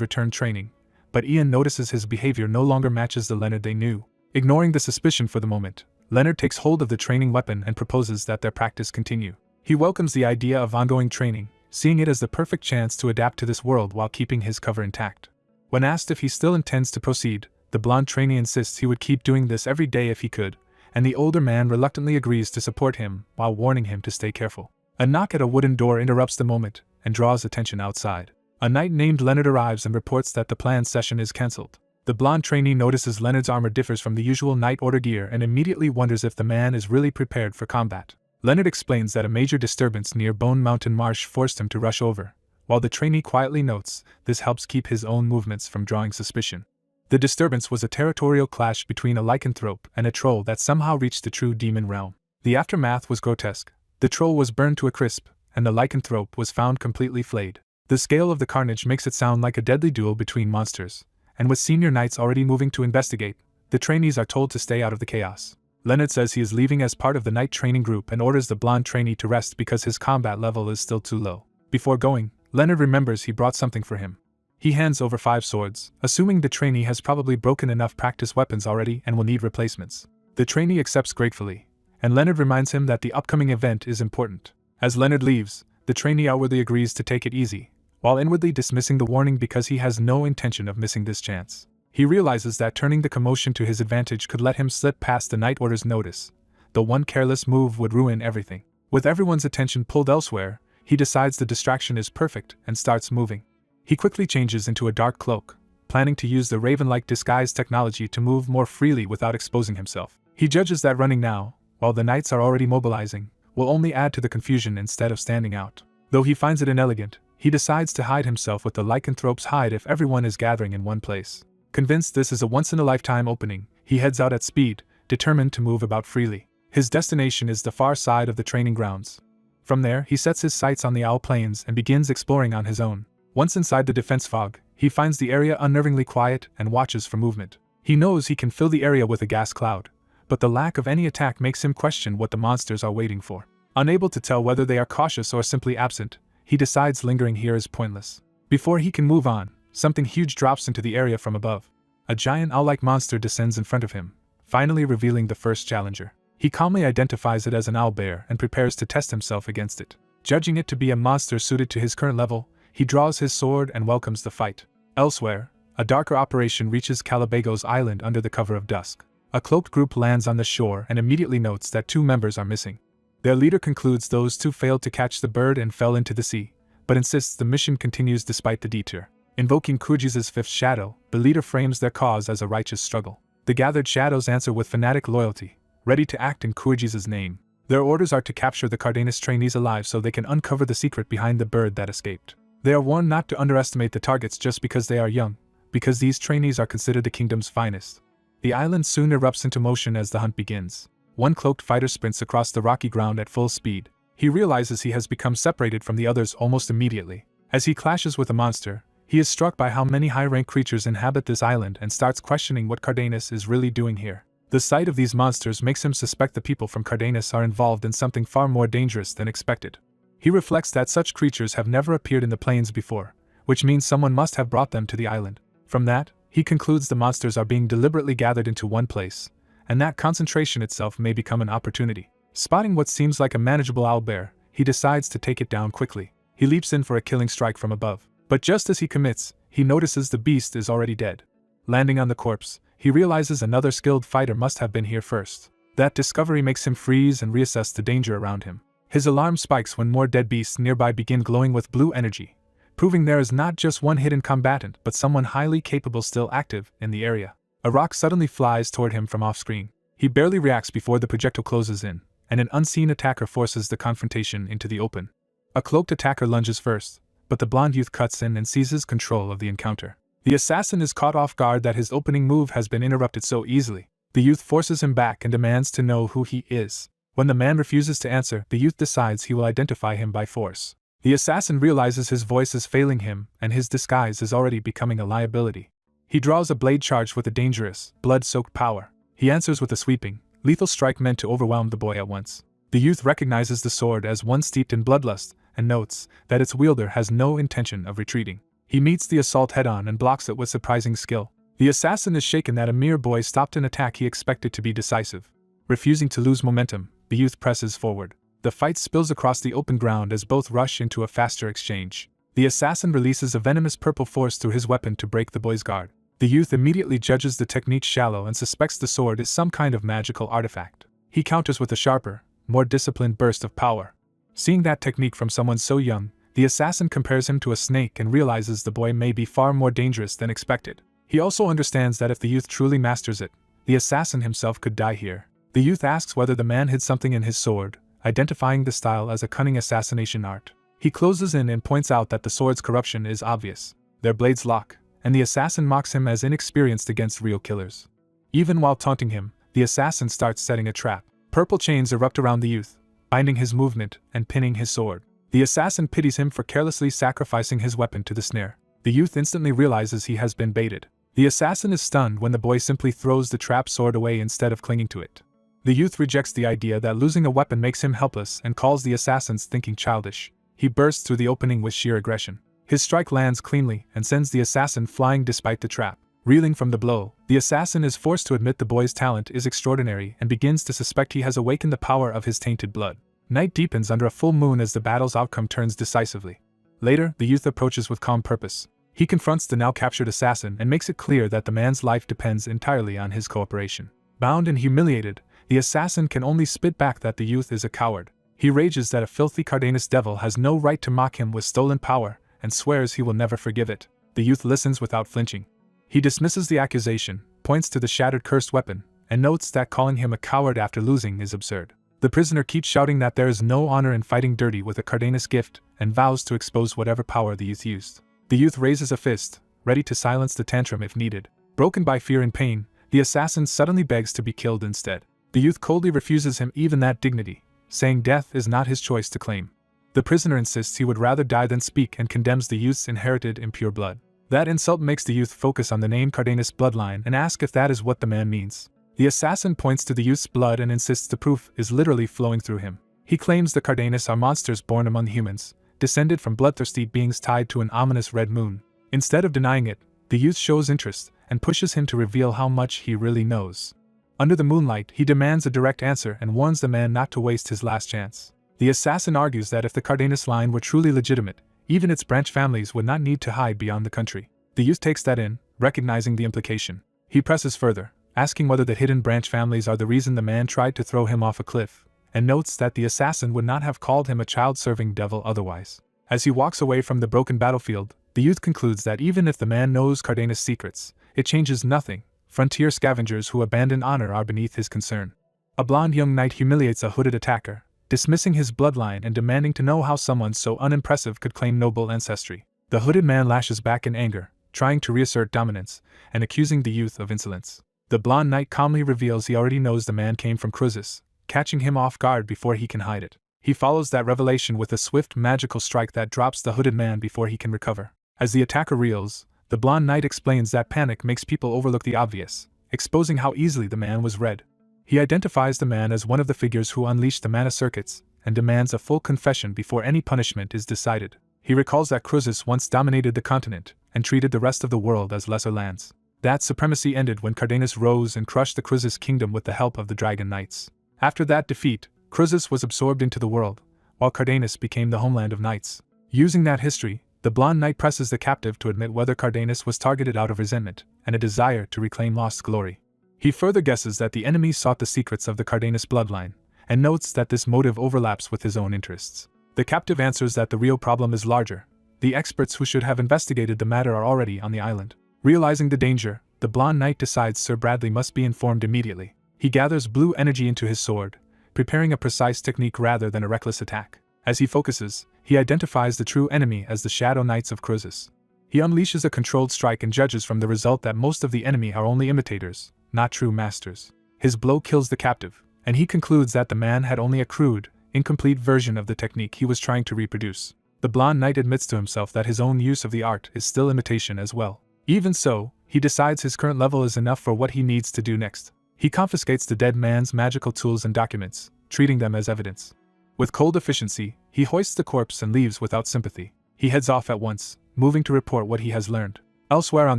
return training, but Ian notices his behavior no longer matches the Leonard they knew. Ignoring the suspicion for the moment, Leonard takes hold of the training weapon and proposes that their practice continue. He welcomes the idea of ongoing training, seeing it as the perfect chance to adapt to this world while keeping his cover intact. When asked if he still intends to proceed, the blonde trainee insists he would keep doing this every day if he could, and the older man reluctantly agrees to support him while warning him to stay careful. A knock at a wooden door interrupts the moment and draws attention outside. A knight named Leonard arrives and reports that the planned session is cancelled. The blonde trainee notices Leonard's armor differs from the usual knight order gear and immediately wonders if the man is really prepared for combat. Leonard explains that a major disturbance near Bone Mountain Marsh forced him to rush over, while the trainee quietly notes this helps keep his own movements from drawing suspicion. The disturbance was a territorial clash between a lycanthrope and a troll that somehow reached the true demon realm. The aftermath was grotesque. The troll was burned to a crisp, and the lycanthrope was found completely flayed. The scale of the carnage makes it sound like a deadly duel between monsters, and with senior knights already moving to investigate, the trainees are told to stay out of the chaos. Leonard says he is leaving as part of the knight training group and orders the blonde trainee to rest because his combat level is still too low. Before going, Leonard remembers he brought something for him. He hands over 5 swords, assuming the trainee has probably broken enough practice weapons already and will need replacements. The trainee accepts gratefully, and Leonard reminds him that the upcoming event is important. As Leonard leaves, the trainee outwardly agrees to take it easy, while inwardly dismissing the warning because he has no intention of missing this chance. He realizes that turning the commotion to his advantage could let him slip past the Night Order's notice, though one careless move would ruin everything. With everyone's attention pulled elsewhere, he decides the distraction is perfect and starts moving. He quickly changes into a dark cloak, planning to use the raven-like disguise technology to move more freely without exposing himself. He judges that running now, while the knights are already mobilizing, will only add to the confusion instead of standing out. Though he finds it inelegant, he decides to hide himself with the lycanthrope's hide if everyone is gathering in one place. Convinced this is a once-in-a-lifetime opening, he heads out at speed, determined to move about freely. His destination is the far side of the training grounds. From there, he sets his sights on the Owl Plains and begins exploring on his own. Once inside the defense fog, he finds the area unnervingly quiet and watches for movement. He knows he can fill the area with a gas cloud, but the lack of any attack makes him question what the monsters are waiting for. Unable to tell whether they are cautious or simply absent, he decides lingering here is pointless. Before he can move on, something huge drops into the area from above. A giant owl-like monster descends in front of him, finally revealing the first challenger. He calmly identifies it as an owlbear and prepares to test himself against it. Judging it to be a monster suited to his current level, he draws his sword and welcomes the fight. Elsewhere, a darker operation reaches Calabago's island under the cover of dusk. A cloaked group lands on the shore and immediately notes that 2 members are missing. Their leader concludes those 2 failed to catch the bird and fell into the sea, but insists the mission continues despite the detour. Invoking Kuji's 5th shadow, the leader frames their cause as a righteous struggle. The gathered shadows answer with fanatic loyalty, ready to act in Kuji's name. Their orders are to capture the Cardenas trainees alive so they can uncover the secret behind the bird that escaped. They are warned not to underestimate the targets just because they are young, because these trainees are considered the kingdom's finest. The island soon erupts into motion as the hunt begins. One cloaked fighter sprints across the rocky ground at full speed. He realizes he has become separated from the others almost immediately. As he clashes with a monster, he is struck by how many high-rank creatures inhabit this island and starts questioning what Cardenas is really doing here. The sight of these monsters makes him suspect the people from Cardenas are involved in something far more dangerous than expected. He reflects that such creatures have never appeared in the plains before, which means someone must have brought them to the island. From that, he concludes the monsters are being deliberately gathered into one place, and that concentration itself may become an opportunity. Spotting what seems like a manageable owlbear, he decides to take it down quickly. He leaps in for a killing strike from above. But just as he commits, he notices the beast is already dead. Landing on the corpse, he realizes another skilled fighter must have been here first. That discovery makes him freeze and reassess the danger around him. His alarm spikes when more dead beasts nearby begin glowing with blue energy, proving there is not just one hidden combatant but someone highly capable still active in the area. A rock suddenly flies toward him from off-screen. He barely reacts before the projectile closes in, and an unseen attacker forces the confrontation into the open. A cloaked attacker lunges first, but the blonde youth cuts in and seizes control of the encounter. The assassin is caught off guard that his opening move has been interrupted so easily. The youth forces him back and demands to know who he is. When the man refuses to answer, the youth decides he will identify him by force. The assassin realizes his voice is failing him and his disguise is already becoming a liability. He draws a blade charged with a dangerous, blood-soaked power. He answers with a sweeping, lethal strike meant to overwhelm the boy at once. The youth recognizes the sword as one steeped in bloodlust and notes that its wielder has no intention of retreating. He meets the assault head-on and blocks it with surprising skill. The assassin is shaken that a mere boy stopped an attack he expected to be decisive. Refusing to lose momentum, the youth presses forward. The fight spills across the open ground as both rush into a faster exchange. The assassin releases a venomous purple force through his weapon to break the boy's guard. The youth immediately judges the technique shallow and suspects the sword is some kind of magical artifact. He counters with a sharper, more disciplined burst of power. Seeing that technique from someone so young, the assassin compares him to a snake and realizes the boy may be far more dangerous than expected. He also understands that if the youth truly masters it, the assassin himself could die here. The youth asks whether the man hid something in his sword, identifying the style as a cunning assassination art. He closes in and points out that the sword's corruption is obvious. Their blades lock, and the assassin mocks him as inexperienced against real killers. Even while taunting him, the assassin starts setting a trap. Purple chains erupt around the youth, binding his movement and pinning his sword. The assassin pities him for carelessly sacrificing his weapon to the snare. The youth instantly realizes he has been baited. The assassin is stunned when the boy simply throws the trap sword away instead of clinging to it. The youth rejects the idea that losing a weapon makes him helpless and calls the assassin's thinking childish. He bursts through the opening with sheer aggression. His strike lands cleanly and sends the assassin flying despite the trap. Reeling from the blow, the assassin is forced to admit the boy's talent is extraordinary and begins to suspect he has awakened the power of his tainted blood. Night deepens under a full moon as the battle's outcome turns decisively. Later, the youth approaches with calm purpose. He confronts the now captured assassin and makes it clear that the man's life depends entirely on his cooperation. Bound and humiliated, the assassin can only spit back that the youth is a coward. He rages that a filthy Cardenas devil has no right to mock him with stolen power and swears he will never forgive it. The youth listens without flinching. He dismisses the accusation, points to the shattered cursed weapon, and notes that calling him a coward after losing is absurd. The prisoner keeps shouting that there is no honor in fighting dirty with a Cardenas gift and vows to expose whatever power the youth used. The youth raises a fist, ready to silence the tantrum if needed. Broken by fear and pain, the assassin suddenly begs to be killed instead. The youth coldly refuses him even that dignity, saying death is not his choice to claim. The prisoner insists he would rather die than speak and condemns the youth's inherited impure blood. That insult makes the youth focus on the name Cardenas bloodline and ask if that is what the man means. The assassin points to the youth's blood and insists the proof is literally flowing through him. He claims the Cardenas are monsters born among humans, descended from bloodthirsty beings tied to an ominous red moon. Instead of denying it, the youth shows interest and pushes him to reveal how much he really knows. Under the moonlight, he demands a direct answer and warns the man not to waste his last chance. The assassin argues that if the Cardenas line were truly legitimate, even its branch families would not need to hide beyond the country. The youth takes that in, recognizing the implication. He presses further, asking whether the hidden branch families are the reason the man tried to throw him off a cliff, and notes that the assassin would not have called him a child-serving devil otherwise. As he walks away from the broken battlefield, the youth concludes that even if the man knows Cardenas' secrets, it changes nothing. Frontier scavengers who abandon honor are beneath his concern. A blonde young knight humiliates a hooded attacker, dismissing his bloodline and demanding to know how someone so unimpressive could claim noble ancestry. The hooded man lashes back in anger, trying to reassert dominance, and accusing the youth of insolence. The blonde knight calmly reveals he already knows the man came from Cruzes, catching him off guard before he can hide it. He follows that revelation with a swift magical strike that drops the hooded man before he can recover. As the attacker reels, the blonde knight explains that panic makes people overlook the obvious, exposing how easily the man was read. He identifies the man as one of the figures who unleashed the mana circuits, and demands a full confession before any punishment is decided. He recalls that Cruzes once dominated the continent, and treated the rest of the world as lesser lands. That supremacy ended when Cardenas rose and crushed the Cruzes kingdom with the help of the Dragon Knights. After that defeat, Cruzes was absorbed into the world, while Cardenas became the homeland of knights. Using that history, the blonde knight presses the captive to admit whether Cardenas was targeted out of resentment and a desire to reclaim lost glory. He further guesses that the enemy sought the secrets of the Cardenas bloodline, and notes that this motive overlaps with his own interests. The captive answers that the real problem is larger. The experts who should have investigated the matter are already on the island. Realizing the danger, the blonde knight decides Sir Bradley must be informed immediately. He gathers blue energy into his sword, preparing a precise technique rather than a reckless attack. As he focuses, he identifies the true enemy as the Shadow Knights of Cruzes. He unleashes a controlled strike and judges from the result that most of the enemy are only imitators, not true masters. His blow kills the captive, and he concludes that the man had only a crude, incomplete version of the technique he was trying to reproduce. The blonde knight admits to himself that his own use of the art is still imitation as well. Even so, he decides his current level is enough for what he needs to do next. He confiscates the dead man's magical tools and documents, treating them as evidence. With cold efficiency, he hoists the corpse and leaves without sympathy. He heads off at once, moving to report what he has learned. Elsewhere on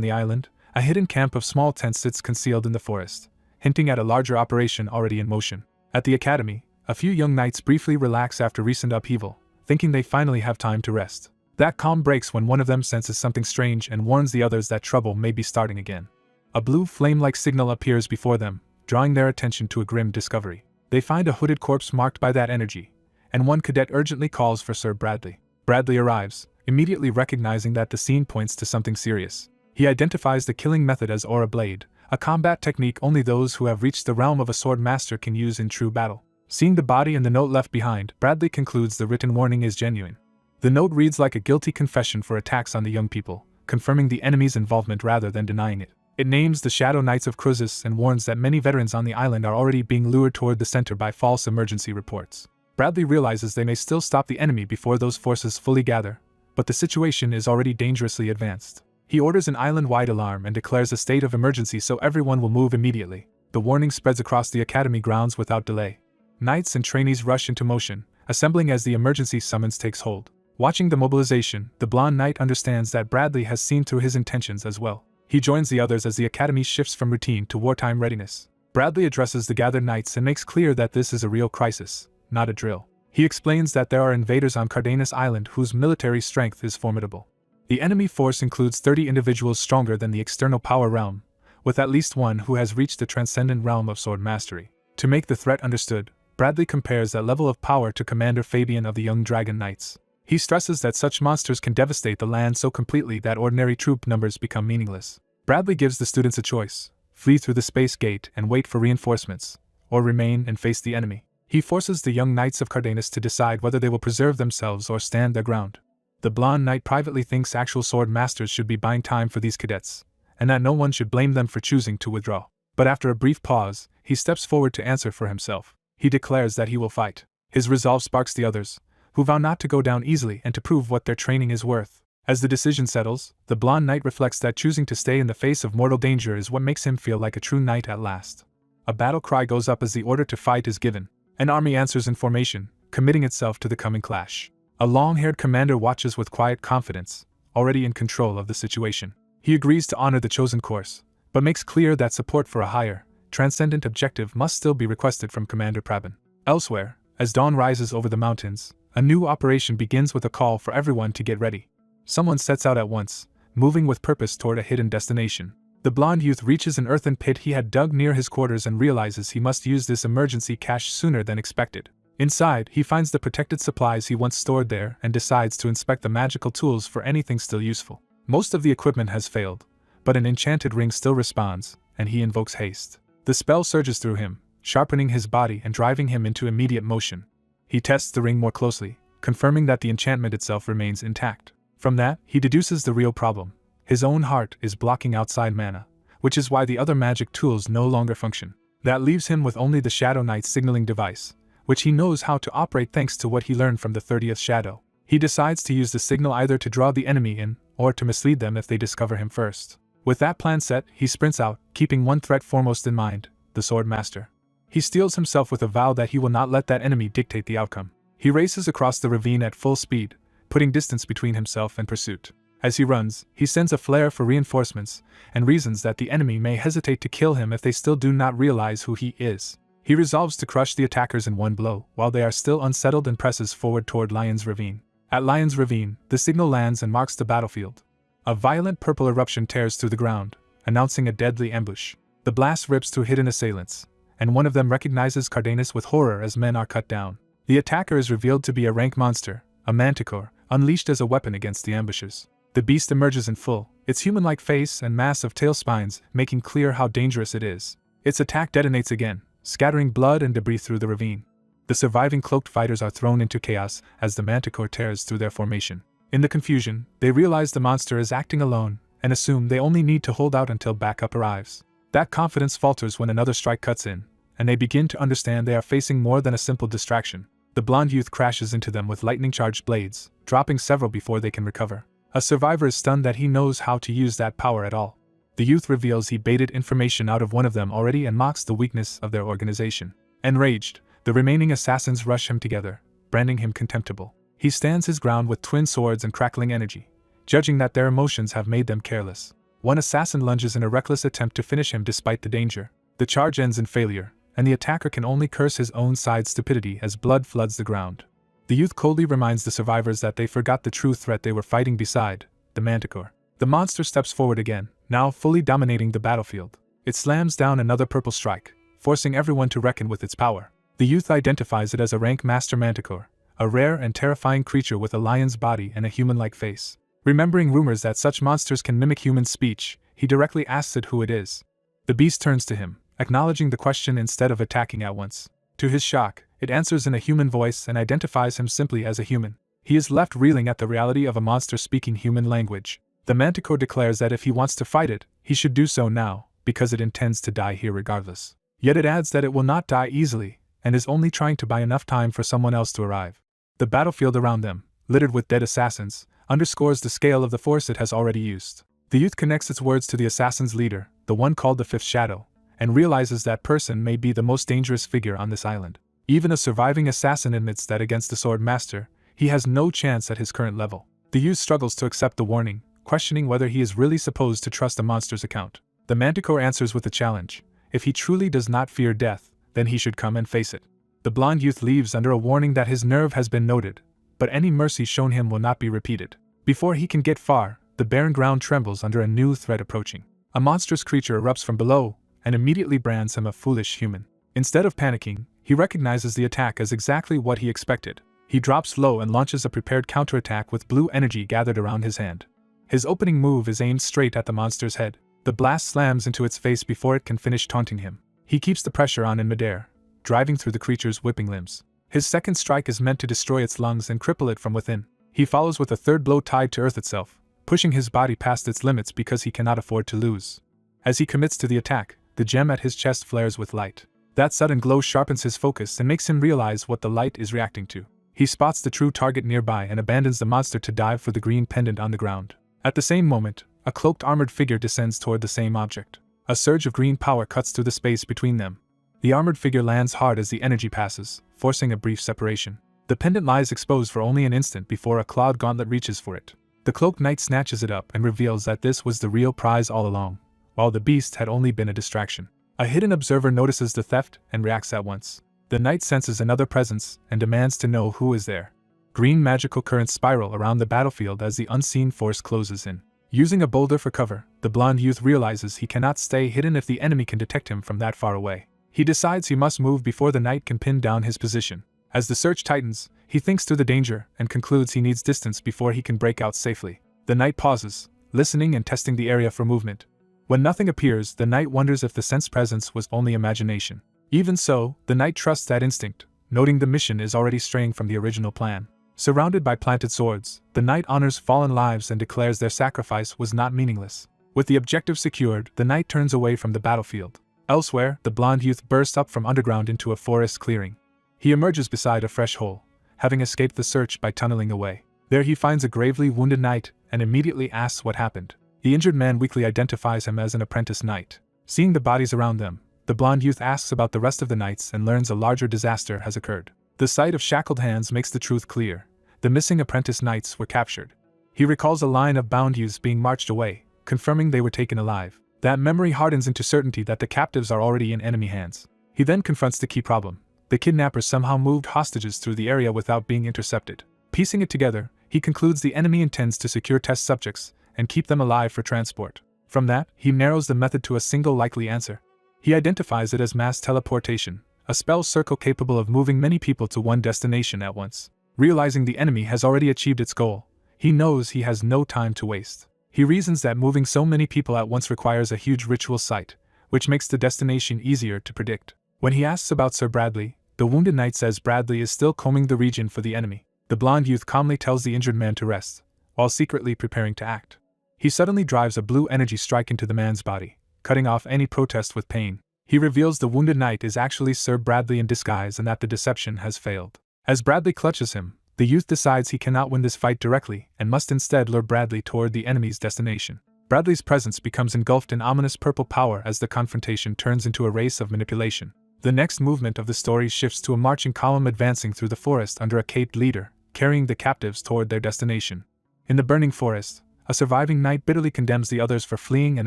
the island, a hidden camp of small tents sits concealed in the forest, hinting at a larger operation already in motion. At the academy, a few young knights briefly relax after recent upheaval, thinking they finally have time to rest. That calm breaks when one of them senses something strange and warns the others that trouble may be starting again. A blue flame-like signal appears before them, drawing their attention to a grim discovery. They find a hooded corpse marked by that energy, and one cadet urgently calls for Sir Bradley. Bradley arrives, immediately recognizing that the scene points to something serious. He identifies the killing method as Aura Blade, a combat technique only those who have reached the realm of a sword master can use in true battle. Seeing the body and the note left behind, Bradley concludes the written warning is genuine. The note reads like a guilty confession for attacks on the young people, confirming the enemy's involvement rather than denying it. It names the Shadow Knights of Cruzus and warns that many veterans on the island are already being lured toward the center by false emergency reports. Bradley realizes they may still stop the enemy before those forces fully gather, but the situation is already dangerously advanced. He orders an island-wide alarm and declares a state of emergency so everyone will move immediately. The warning spreads across the academy grounds without delay. Knights and trainees rush into motion, assembling as the emergency summons takes hold. Watching the mobilization, the blonde knight understands that Bradley has seen through his intentions as well. He joins the others as the academy shifts from routine to wartime readiness. Bradley addresses the gathered knights and makes clear that this is a real crisis, not a drill. He explains that there are invaders on Cardenas Island whose military strength is formidable. The enemy force includes 30 individuals stronger than the external power realm, with at least one who has reached the transcendent realm of sword mastery. To make the threat understood, Bradley compares that level of power to Commander Fabian of the Young Dragon Knights. He stresses that such monsters can devastate the land so completely that ordinary troop numbers become meaningless. Bradley gives the students a choice: flee through the space gate and wait for reinforcements, or remain and face the enemy. He forces the young knights of Cardenas to decide whether they will preserve themselves or stand their ground. The blonde knight privately thinks actual sword masters should be buying time for these cadets, and that no one should blame them for choosing to withdraw. But after a brief pause, he steps forward to answer for himself. He declares that he will fight. His resolve sparks the others, who vow not to go down easily and to prove what their training is worth. As the decision settles, the blonde knight reflects that choosing to stay in the face of mortal danger is what makes him feel like a true knight at last. A battle cry goes up as the order to fight is given. An army answers in formation, committing itself to the coming clash. A long-haired commander watches with quiet confidence, already in control of the situation. He agrees to honor the chosen course, but makes clear that support for a higher, transcendent objective must still be requested from Commander Prabin. Elsewhere, as dawn rises over the mountains, a new operation begins with a call for everyone to get ready. Someone sets out at once, moving with purpose toward a hidden destination. The blonde youth reaches an earthen pit he had dug near his quarters and realizes he must use this emergency cache sooner than expected. Inside, he finds the protected supplies he once stored there and decides to inspect the magical tools for anything still useful. Most of the equipment has failed, but an enchanted ring still responds, and he invokes haste. The spell surges through him, sharpening his body and driving him into immediate motion. He tests the ring more closely, confirming that the enchantment itself remains intact. From that, he deduces the real problem. His own heart is blocking outside mana, which is why the other magic tools no longer function. That leaves him with only the Shadow Knight's signaling device, which he knows how to operate thanks to what he learned from the 30th Shadow. He decides to use the signal either to draw the enemy in, or to mislead them if they discover him first. With that plan set, he sprints out, keeping one threat foremost in mind: the Sword Master. He steels himself with a vow that he will not let that enemy dictate the outcome. He races across the ravine at full speed, putting distance between himself and pursuit. As he runs, he sends a flare for reinforcements, and reasons that the enemy may hesitate to kill him if they still do not realize who he is. He resolves to crush the attackers in one blow, while they are still unsettled, and presses forward toward Lion's Ravine. At Lion's Ravine, the signal lands and marks the battlefield. A violent purple eruption tears through the ground, announcing a deadly ambush. The blast rips through hidden assailants, and one of them recognizes Cardenas with horror as men are cut down. The attacker is revealed to be a rank monster, a manticore, unleashed as a weapon against the ambushers. The beast emerges in full, its human-like face and mass of tail spines making clear how dangerous it is. Its attack detonates again, scattering blood and debris through the ravine. The surviving cloaked fighters are thrown into chaos as the manticore tears through their formation. In the confusion, they realize the monster is acting alone, and assume they only need to hold out until backup arrives. That confidence falters when another strike cuts in, and they begin to understand they are facing more than a simple distraction. The blonde youth crashes into them with lightning-charged blades, dropping several before they can recover. A survivor is stunned that he knows how to use that power at all. The youth reveals he baited information out of one of them already and mocks the weakness of their organization. Enraged, the remaining assassins rush him together, branding him contemptible. He stands his ground with twin swords and crackling energy, judging that their emotions have made them careless. One assassin lunges in a reckless attempt to finish him despite the danger. The charge ends in failure, and the attacker can only curse his own side's stupidity as blood floods the ground. The youth coldly reminds the survivors that they forgot the true threat they were fighting beside, the manticore. The monster steps forward again, now fully dominating the battlefield. It slams down another purple strike, forcing everyone to reckon with its power. The youth identifies it as a rank master manticore, a rare and terrifying creature with a lion's body and a human-like face. Remembering rumors that such monsters can mimic human speech, he directly asks it who it is. The beast turns to him, acknowledging the question instead of attacking at once. To his shock, it answers in a human voice and identifies him simply as a human. He is left reeling at the reality of a monster speaking human language. The manticore declares that if he wants to fight it, he should do so now, because it intends to die here regardless. Yet it adds that it will not die easily, and is only trying to buy enough time for someone else to arrive. The battlefield around them, littered with dead assassins, underscores the scale of the force it has already used. The youth connects its words to the assassin's leader, the one called the Fifth Shadow, and realizes that person may be the most dangerous figure on this island. Even a surviving assassin admits that against the sword master, he has no chance at his current level. The youth struggles to accept the warning, questioning whether he is really supposed to trust a monster's account. The manticore answers with a challenge. If he truly does not fear death, then he should come and face it. The blonde youth leaves under a warning that his nerve has been noted, but any mercy shown him will not be repeated. Before he can get far, the barren ground trembles under a new threat approaching. A monstrous creature erupts from below, and immediately brands him a foolish human. Instead of panicking, he recognizes the attack as exactly what he expected. He drops low and launches a prepared counterattack with blue energy gathered around his hand. His opening move is aimed straight at the monster's head. The blast slams into its face before it can finish taunting him. He keeps the pressure on in midair, driving through the creature's whipping limbs. His second strike is meant to destroy its lungs and cripple it from within. He follows with a third blow tied to earth itself, pushing his body past its limits because he cannot afford to lose. As he commits to the attack, the gem at his chest flares with light. That sudden glow sharpens his focus and makes him realize what the light is reacting to. He spots the true target nearby and abandons the monster to dive for the green pendant on the ground. At the same moment, a cloaked armored figure descends toward the same object. A surge of green power cuts through the space between them. The armored figure lands hard as the energy passes, forcing a brief separation. The pendant lies exposed for only an instant before a clawed gauntlet reaches for it. The cloaked knight snatches it up and reveals that this was the real prize all along, while the beast had only been a distraction. A hidden observer notices the theft and reacts at once. The knight senses another presence and demands to know who is there. Green magical currents spiral around the battlefield as the unseen force closes in. Using a boulder for cover, the blonde youth realizes he cannot stay hidden if the enemy can detect him from that far away. He decides he must move before the knight can pin down his position. As the search tightens, he thinks through the danger and concludes he needs distance before he can break out safely. The knight pauses, listening and testing the area for movement. When nothing appears, the knight wonders if the sensed presence was only imagination. Even so, the knight trusts that instinct, noting the mission is already straying from the original plan. Surrounded by planted swords, the knight honors fallen lives and declares their sacrifice was not meaningless. With the objective secured, the knight turns away from the battlefield. Elsewhere, the blonde youth bursts up from underground into a forest clearing. He emerges beside a fresh hole, having escaped the search by tunneling away. There he finds a gravely wounded knight and immediately asks what happened. The injured man weakly identifies him as an apprentice knight. Seeing the bodies around them, the blonde youth asks about the rest of the knights and learns a larger disaster has occurred. The sight of shackled hands makes the truth clear. The missing apprentice knights were captured. He recalls a line of bound youths being marched away, confirming they were taken alive. That memory hardens into certainty that the captives are already in enemy hands. He then confronts the key problem. The kidnappers somehow moved hostages through the area without being intercepted. Piecing it together, he concludes the enemy intends to secure test subjects and keep them alive for transport. From that, he narrows the method to a single likely answer. He identifies it as mass teleportation, a spell circle capable of moving many people to one destination at once. Realizing the enemy has already achieved its goal, he knows he has no time to waste. He reasons that moving so many people at once requires a huge ritual site, which makes the destination easier to predict. When he asks about Sir Bradley, the wounded knight says Bradley is still combing the region for the enemy. The blonde youth calmly tells the injured man to rest, while secretly preparing to act. He suddenly drives a blue energy strike into the man's body, cutting off any protest with pain. He reveals the wounded knight is actually Sir Bradley in disguise and that the deception has failed. As Bradley clutches him, the youth decides he cannot win this fight directly and must instead lure Bradley toward the enemy's destination. Bradley's presence becomes engulfed in ominous purple power as the confrontation turns into a race of manipulation. The next movement of the story shifts to a marching column advancing through the forest under a caped leader, carrying the captives toward their destination. In the burning forest, a surviving knight bitterly condemns the others for fleeing and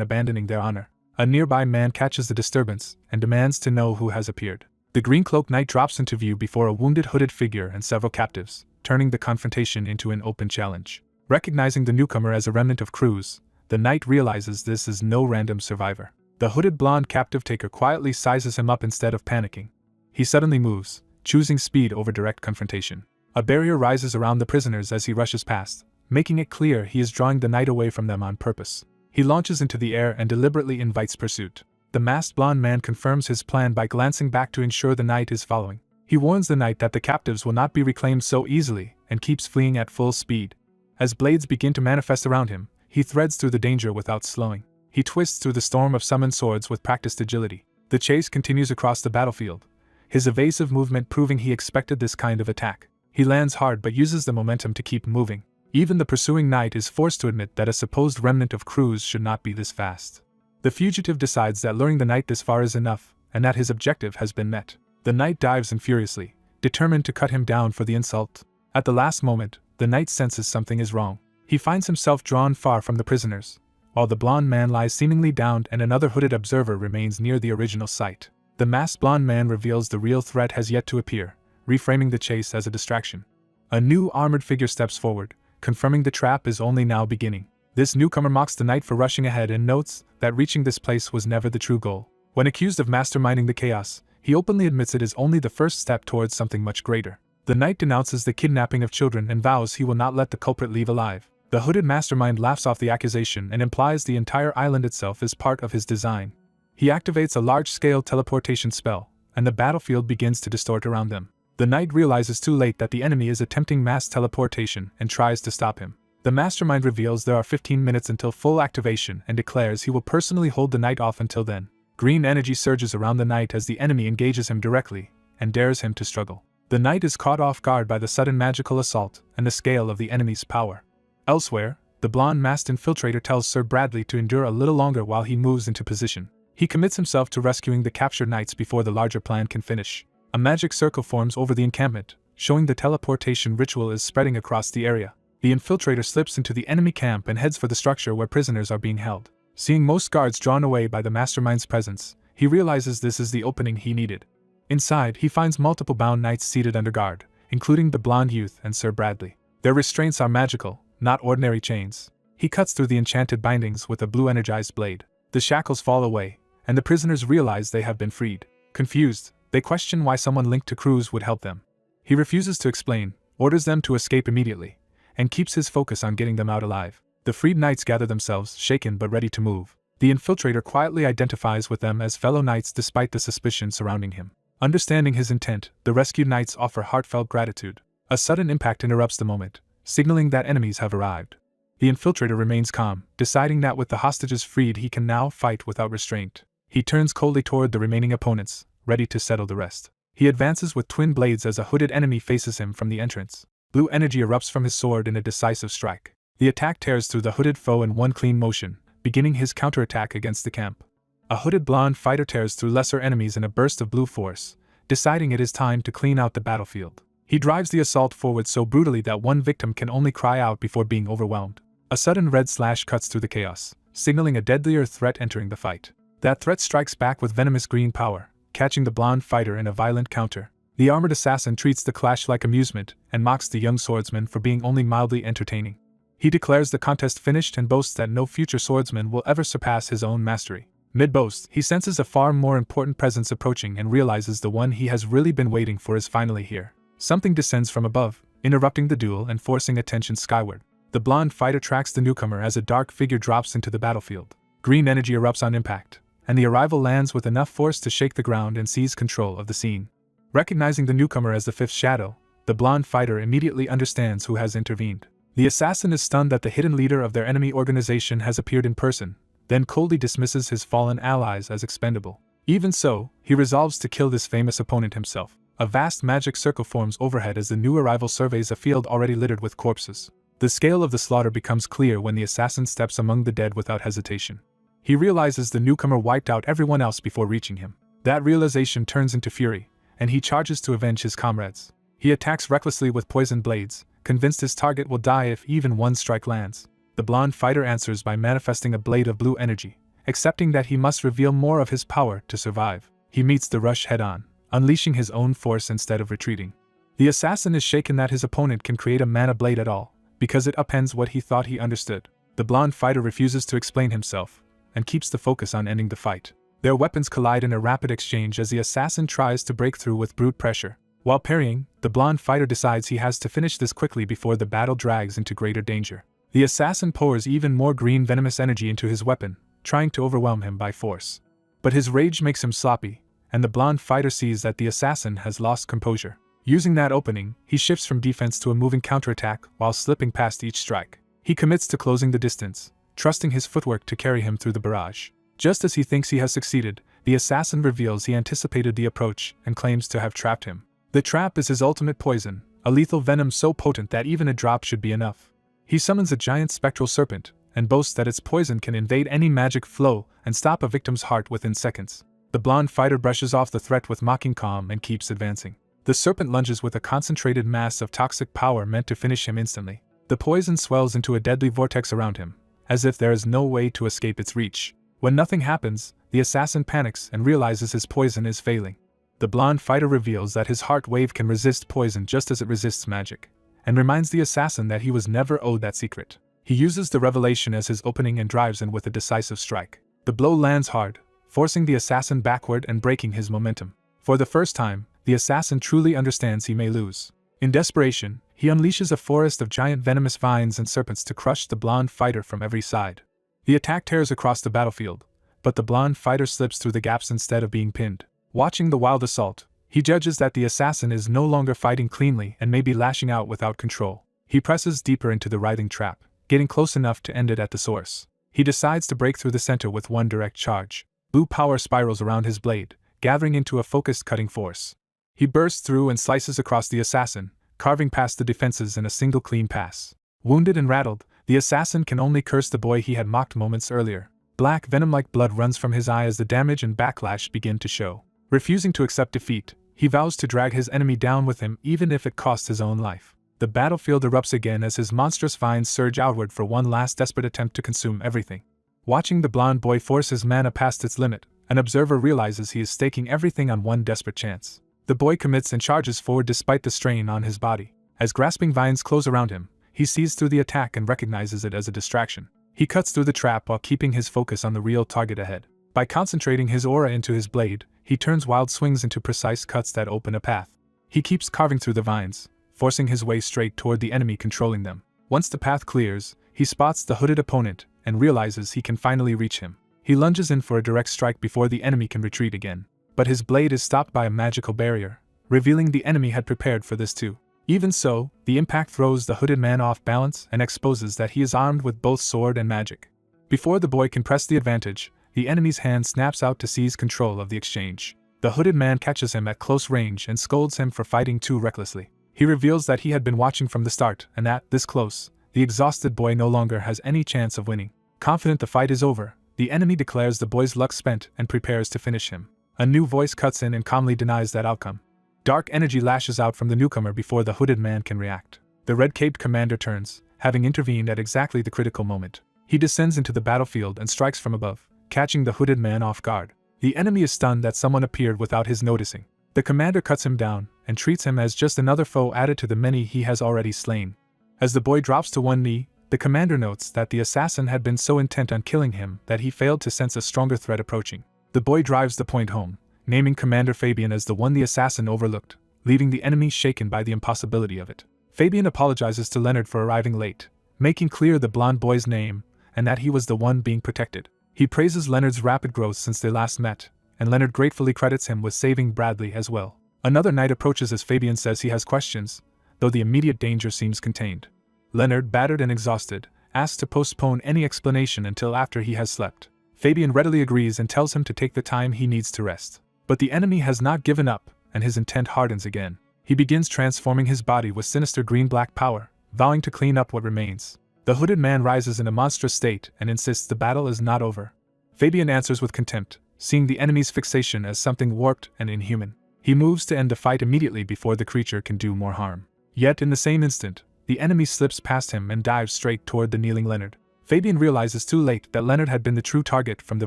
abandoning their honor. A nearby man catches the disturbance and demands to know who has appeared. The green-cloaked knight drops into view before a wounded hooded figure and several captives, turning the confrontation into an open challenge. Recognizing the newcomer as a remnant of crews, the knight realizes this is no random survivor. The hooded blonde captive taker quietly sizes him up instead of panicking. He suddenly moves, choosing speed over direct confrontation. A barrier rises around the prisoners as he rushes past, making it clear he is drawing the knight away from them on purpose. He launches into the air and deliberately invites pursuit. The masked blonde man confirms his plan by glancing back to ensure the knight is following. He warns the knight that the captives will not be reclaimed so easily and keeps fleeing at full speed. As blades begin to manifest around him, he threads through the danger without slowing. He twists through the storm of summoned swords with practiced agility. The chase continues across the battlefield, his evasive movement proving he expected this kind of attack. He lands hard but uses the momentum to keep moving. Even the pursuing knight is forced to admit that a supposed remnant of crews should not be this fast. The fugitive decides that luring the knight this far is enough, and that his objective has been met. The knight dives in furiously, determined to cut him down for the insult. At the last moment, the knight senses something is wrong. He finds himself drawn far from the prisoners, while the blonde man lies seemingly downed and another hooded observer remains near the original site. The masked blonde man reveals the real threat has yet to appear, reframing the chase as a distraction. A new armored figure steps forward, confirming the trap is only now beginning. This newcomer mocks the knight for rushing ahead and notes that reaching this place was never the true goal. When accused of masterminding the chaos, he openly admits it is only the first step towards something much greater. The knight denounces the kidnapping of children and vows he will not let the culprit leave alive. The hooded mastermind laughs off the accusation and implies the entire island itself is part of his design. He activates a large-scale teleportation spell, and the battlefield begins to distort around them. The knight realizes too late that the enemy is attempting mass teleportation and tries to stop him. The mastermind reveals there are 15 minutes until full activation and declares he will personally hold the knight off until then. Green energy surges around the knight as the enemy engages him directly and dares him to struggle. The knight is caught off guard by the sudden magical assault and the scale of the enemy's power. Elsewhere, the blonde masked infiltrator tells Sir Bradley to endure a little longer while he moves into position. He commits himself to rescuing the captured knights before the larger plan can finish. A magic circle forms over the encampment, showing the teleportation ritual is spreading across the area. The infiltrator slips into the enemy camp and heads for the structure where prisoners are being held. Seeing most guards drawn away by the mastermind's presence, he realizes this is the opening he needed. Inside, he finds multiple bound knights seated under guard, including the blonde youth and Sir Bradley. Their restraints are magical, not ordinary chains. He cuts through the enchanted bindings with a blue energized blade. The shackles fall away, and the prisoners realize they have been freed. Confused, they question why someone linked to crews would help them. He refuses to explain, orders them to escape immediately, and keeps his focus on getting them out alive. The freed knights gather themselves, shaken but ready to move. The infiltrator quietly identifies with them as fellow knights despite the suspicion surrounding him. Understanding his intent, the rescued knights offer heartfelt gratitude. A sudden impact interrupts the moment, signaling that enemies have arrived. The infiltrator remains calm, deciding that with the hostages freed he can now fight without restraint. He turns coldly toward the remaining opponents, ready to settle the rest. He advances with twin blades as a hooded enemy faces him from the entrance. Blue energy erupts from his sword in a decisive strike. The attack tears through the hooded foe in one clean motion, beginning his counterattack against the camp. A hooded blonde fighter tears through lesser enemies in a burst of blue force, deciding it is time to clean out the battlefield. He drives the assault forward so brutally that one victim can only cry out before being overwhelmed. A sudden red slash cuts through the chaos, signaling a deadlier threat entering the fight. That threat strikes back with venomous green power, catching the blonde fighter in a violent counter. The armored assassin treats the clash like amusement and mocks the young swordsman for being only mildly entertaining. He declares the contest finished and boasts that no future swordsman will ever surpass his own mastery. Mid-boast, he senses a far more important presence approaching and realizes the one he has really been waiting for is finally here. Something descends from above, interrupting the duel and forcing attention skyward. The blonde fighter tracks the newcomer as a dark figure drops into the battlefield. Green energy erupts on impact, and the arrival lands with enough force to shake the ground and seize control of the scene. Recognizing the newcomer as the fifth shadow, the blonde fighter immediately understands who has intervened. The assassin is stunned that the hidden leader of their enemy organization has appeared in person, then coldly dismisses his fallen allies as expendable. Even so, he resolves to kill this famous opponent himself. A vast magic circle forms overhead as the new arrival surveys a field already littered with corpses. The scale of the slaughter becomes clear when the assassin steps among the dead without hesitation. He realizes the newcomer wiped out everyone else before reaching him. That realization turns into fury, and he charges to avenge his comrades. He attacks recklessly with poisoned blades, convinced his target will die if even one strike lands. The blonde fighter answers by manifesting a blade of blue energy, accepting that he must reveal more of his power to survive. He meets the rush head-on, unleashing his own force instead of retreating. The assassin is shaken that his opponent can create a mana blade at all, because it upends what he thought he understood. The blonde fighter refuses to explain himself, and keeps the focus on ending the fight. Their weapons collide in a rapid exchange as the assassin tries to break through with brute pressure. While parrying, the blonde fighter decides he has to finish this quickly before the battle drags into greater danger. The assassin pours even more green venomous energy into his weapon, trying to overwhelm him by force. But his rage makes him sloppy, and the blonde fighter sees that the assassin has lost composure. Using that opening, he shifts from defense to a moving counterattack while slipping past each strike. He commits to closing the distance, trusting his footwork to carry him through the barrage. Just as he thinks he has succeeded, the assassin reveals he anticipated the approach and claims to have trapped him. The trap is his ultimate poison, a lethal venom so potent that even a drop should be enough. He summons a giant spectral serpent, and boasts that its poison can invade any magic flow and stop a victim's heart within seconds. The blonde fighter brushes off the threat with mocking calm and keeps advancing. The serpent lunges with a concentrated mass of toxic power meant to finish him instantly. The poison swells into a deadly vortex around him, as if there is no way to escape its reach. When nothing happens, the assassin panics and realizes his poison is failing. The blonde fighter reveals that his heart wave can resist poison just as it resists magic, and reminds the assassin that he was never owed that secret. He uses the revelation as his opening and drives in with a decisive strike. The blow lands hard, forcing the assassin backward and breaking his momentum. For the first time, the assassin truly understands he may lose. In desperation, he unleashes a forest of giant venomous vines and serpents to crush the blonde fighter from every side. The attack tears across the battlefield, but the blonde fighter slips through the gaps instead of being pinned. Watching the wild assault, he judges that the assassin is no longer fighting cleanly and may be lashing out without control. He presses deeper into the writhing trap, getting close enough to end it at the source. He decides to break through the center with one direct charge. Blue power spirals around his blade, gathering into a focused cutting force. He bursts through and slices across the assassin, carving past the defenses in a single clean pass. Wounded and rattled, the assassin can only curse the boy he had mocked moments earlier. Black venom-like blood runs from his eye as the damage and backlash begin to show. Refusing to accept defeat, he vows to drag his enemy down with him even if it costs his own life. The battlefield erupts again as his monstrous vines surge outward for one last desperate attempt to consume everything. Watching the blonde boy force his mana past its limit, an observer realizes he is staking everything on one desperate chance. The boy commits and charges forward despite the strain on his body. As grasping vines close around him, he sees through the attack and recognizes it as a distraction. He cuts through the trap while keeping his focus on the real target ahead. By concentrating his aura into his blade, he turns wild swings into precise cuts that open a path. He keeps carving through the vines, forcing his way straight toward the enemy controlling them. Once the path clears, he spots the hooded opponent and realizes he can finally reach him. He lunges in for a direct strike before the enemy can retreat again. But his blade is stopped by a magical barrier, revealing the enemy had prepared for this too. Even so, the impact throws the hooded man off balance and exposes that he is armed with both sword and magic. Before the boy can press the advantage, the enemy's hand snaps out to seize control of the exchange. The hooded man catches him at close range and scolds him for fighting too recklessly. He reveals that he had been watching from the start and that, this close, the exhausted boy no longer has any chance of winning. Confident the fight is over, the enemy declares the boy's luck spent and prepares to finish him. A new voice cuts in and calmly denies that outcome. Dark energy lashes out from the newcomer before the hooded man can react. The red-caped commander turns, having intervened at exactly the critical moment. He descends into the battlefield and strikes from above, catching the hooded man off guard. The enemy is stunned that someone appeared without his noticing. The commander cuts him down and treats him as just another foe added to the many he has already slain. As the boy drops to one knee, the commander notes that the assassin had been so intent on killing him that he failed to sense a stronger threat approaching. The boy drives the point home, naming Commander Fabian as the one the assassin overlooked, leaving the enemy shaken by the impossibility of it. Fabian apologizes to Leonard for arriving late, making clear the blonde boy's name and that he was the one being protected. He praises Leonard's rapid growth since they last met, and Leonard gratefully credits him with saving Bradley as well. Another knight approaches as Fabian says he has questions, though the immediate danger seems contained. Leonard, battered and exhausted, asks to postpone any explanation until after he has slept. Fabian readily agrees and tells him to take the time he needs to rest. But the enemy has not given up, and his intent hardens again. He begins transforming his body with sinister green-black power, vowing to clean up what remains. The hooded man rises in a monstrous state and insists the battle is not over. Fabian answers with contempt, seeing the enemy's fixation as something warped and inhuman. He moves to end the fight immediately before the creature can do more harm. Yet in the same instant, the enemy slips past him and dives straight toward the kneeling Leonard. Fabian realizes too late that Leonard had been the true target from the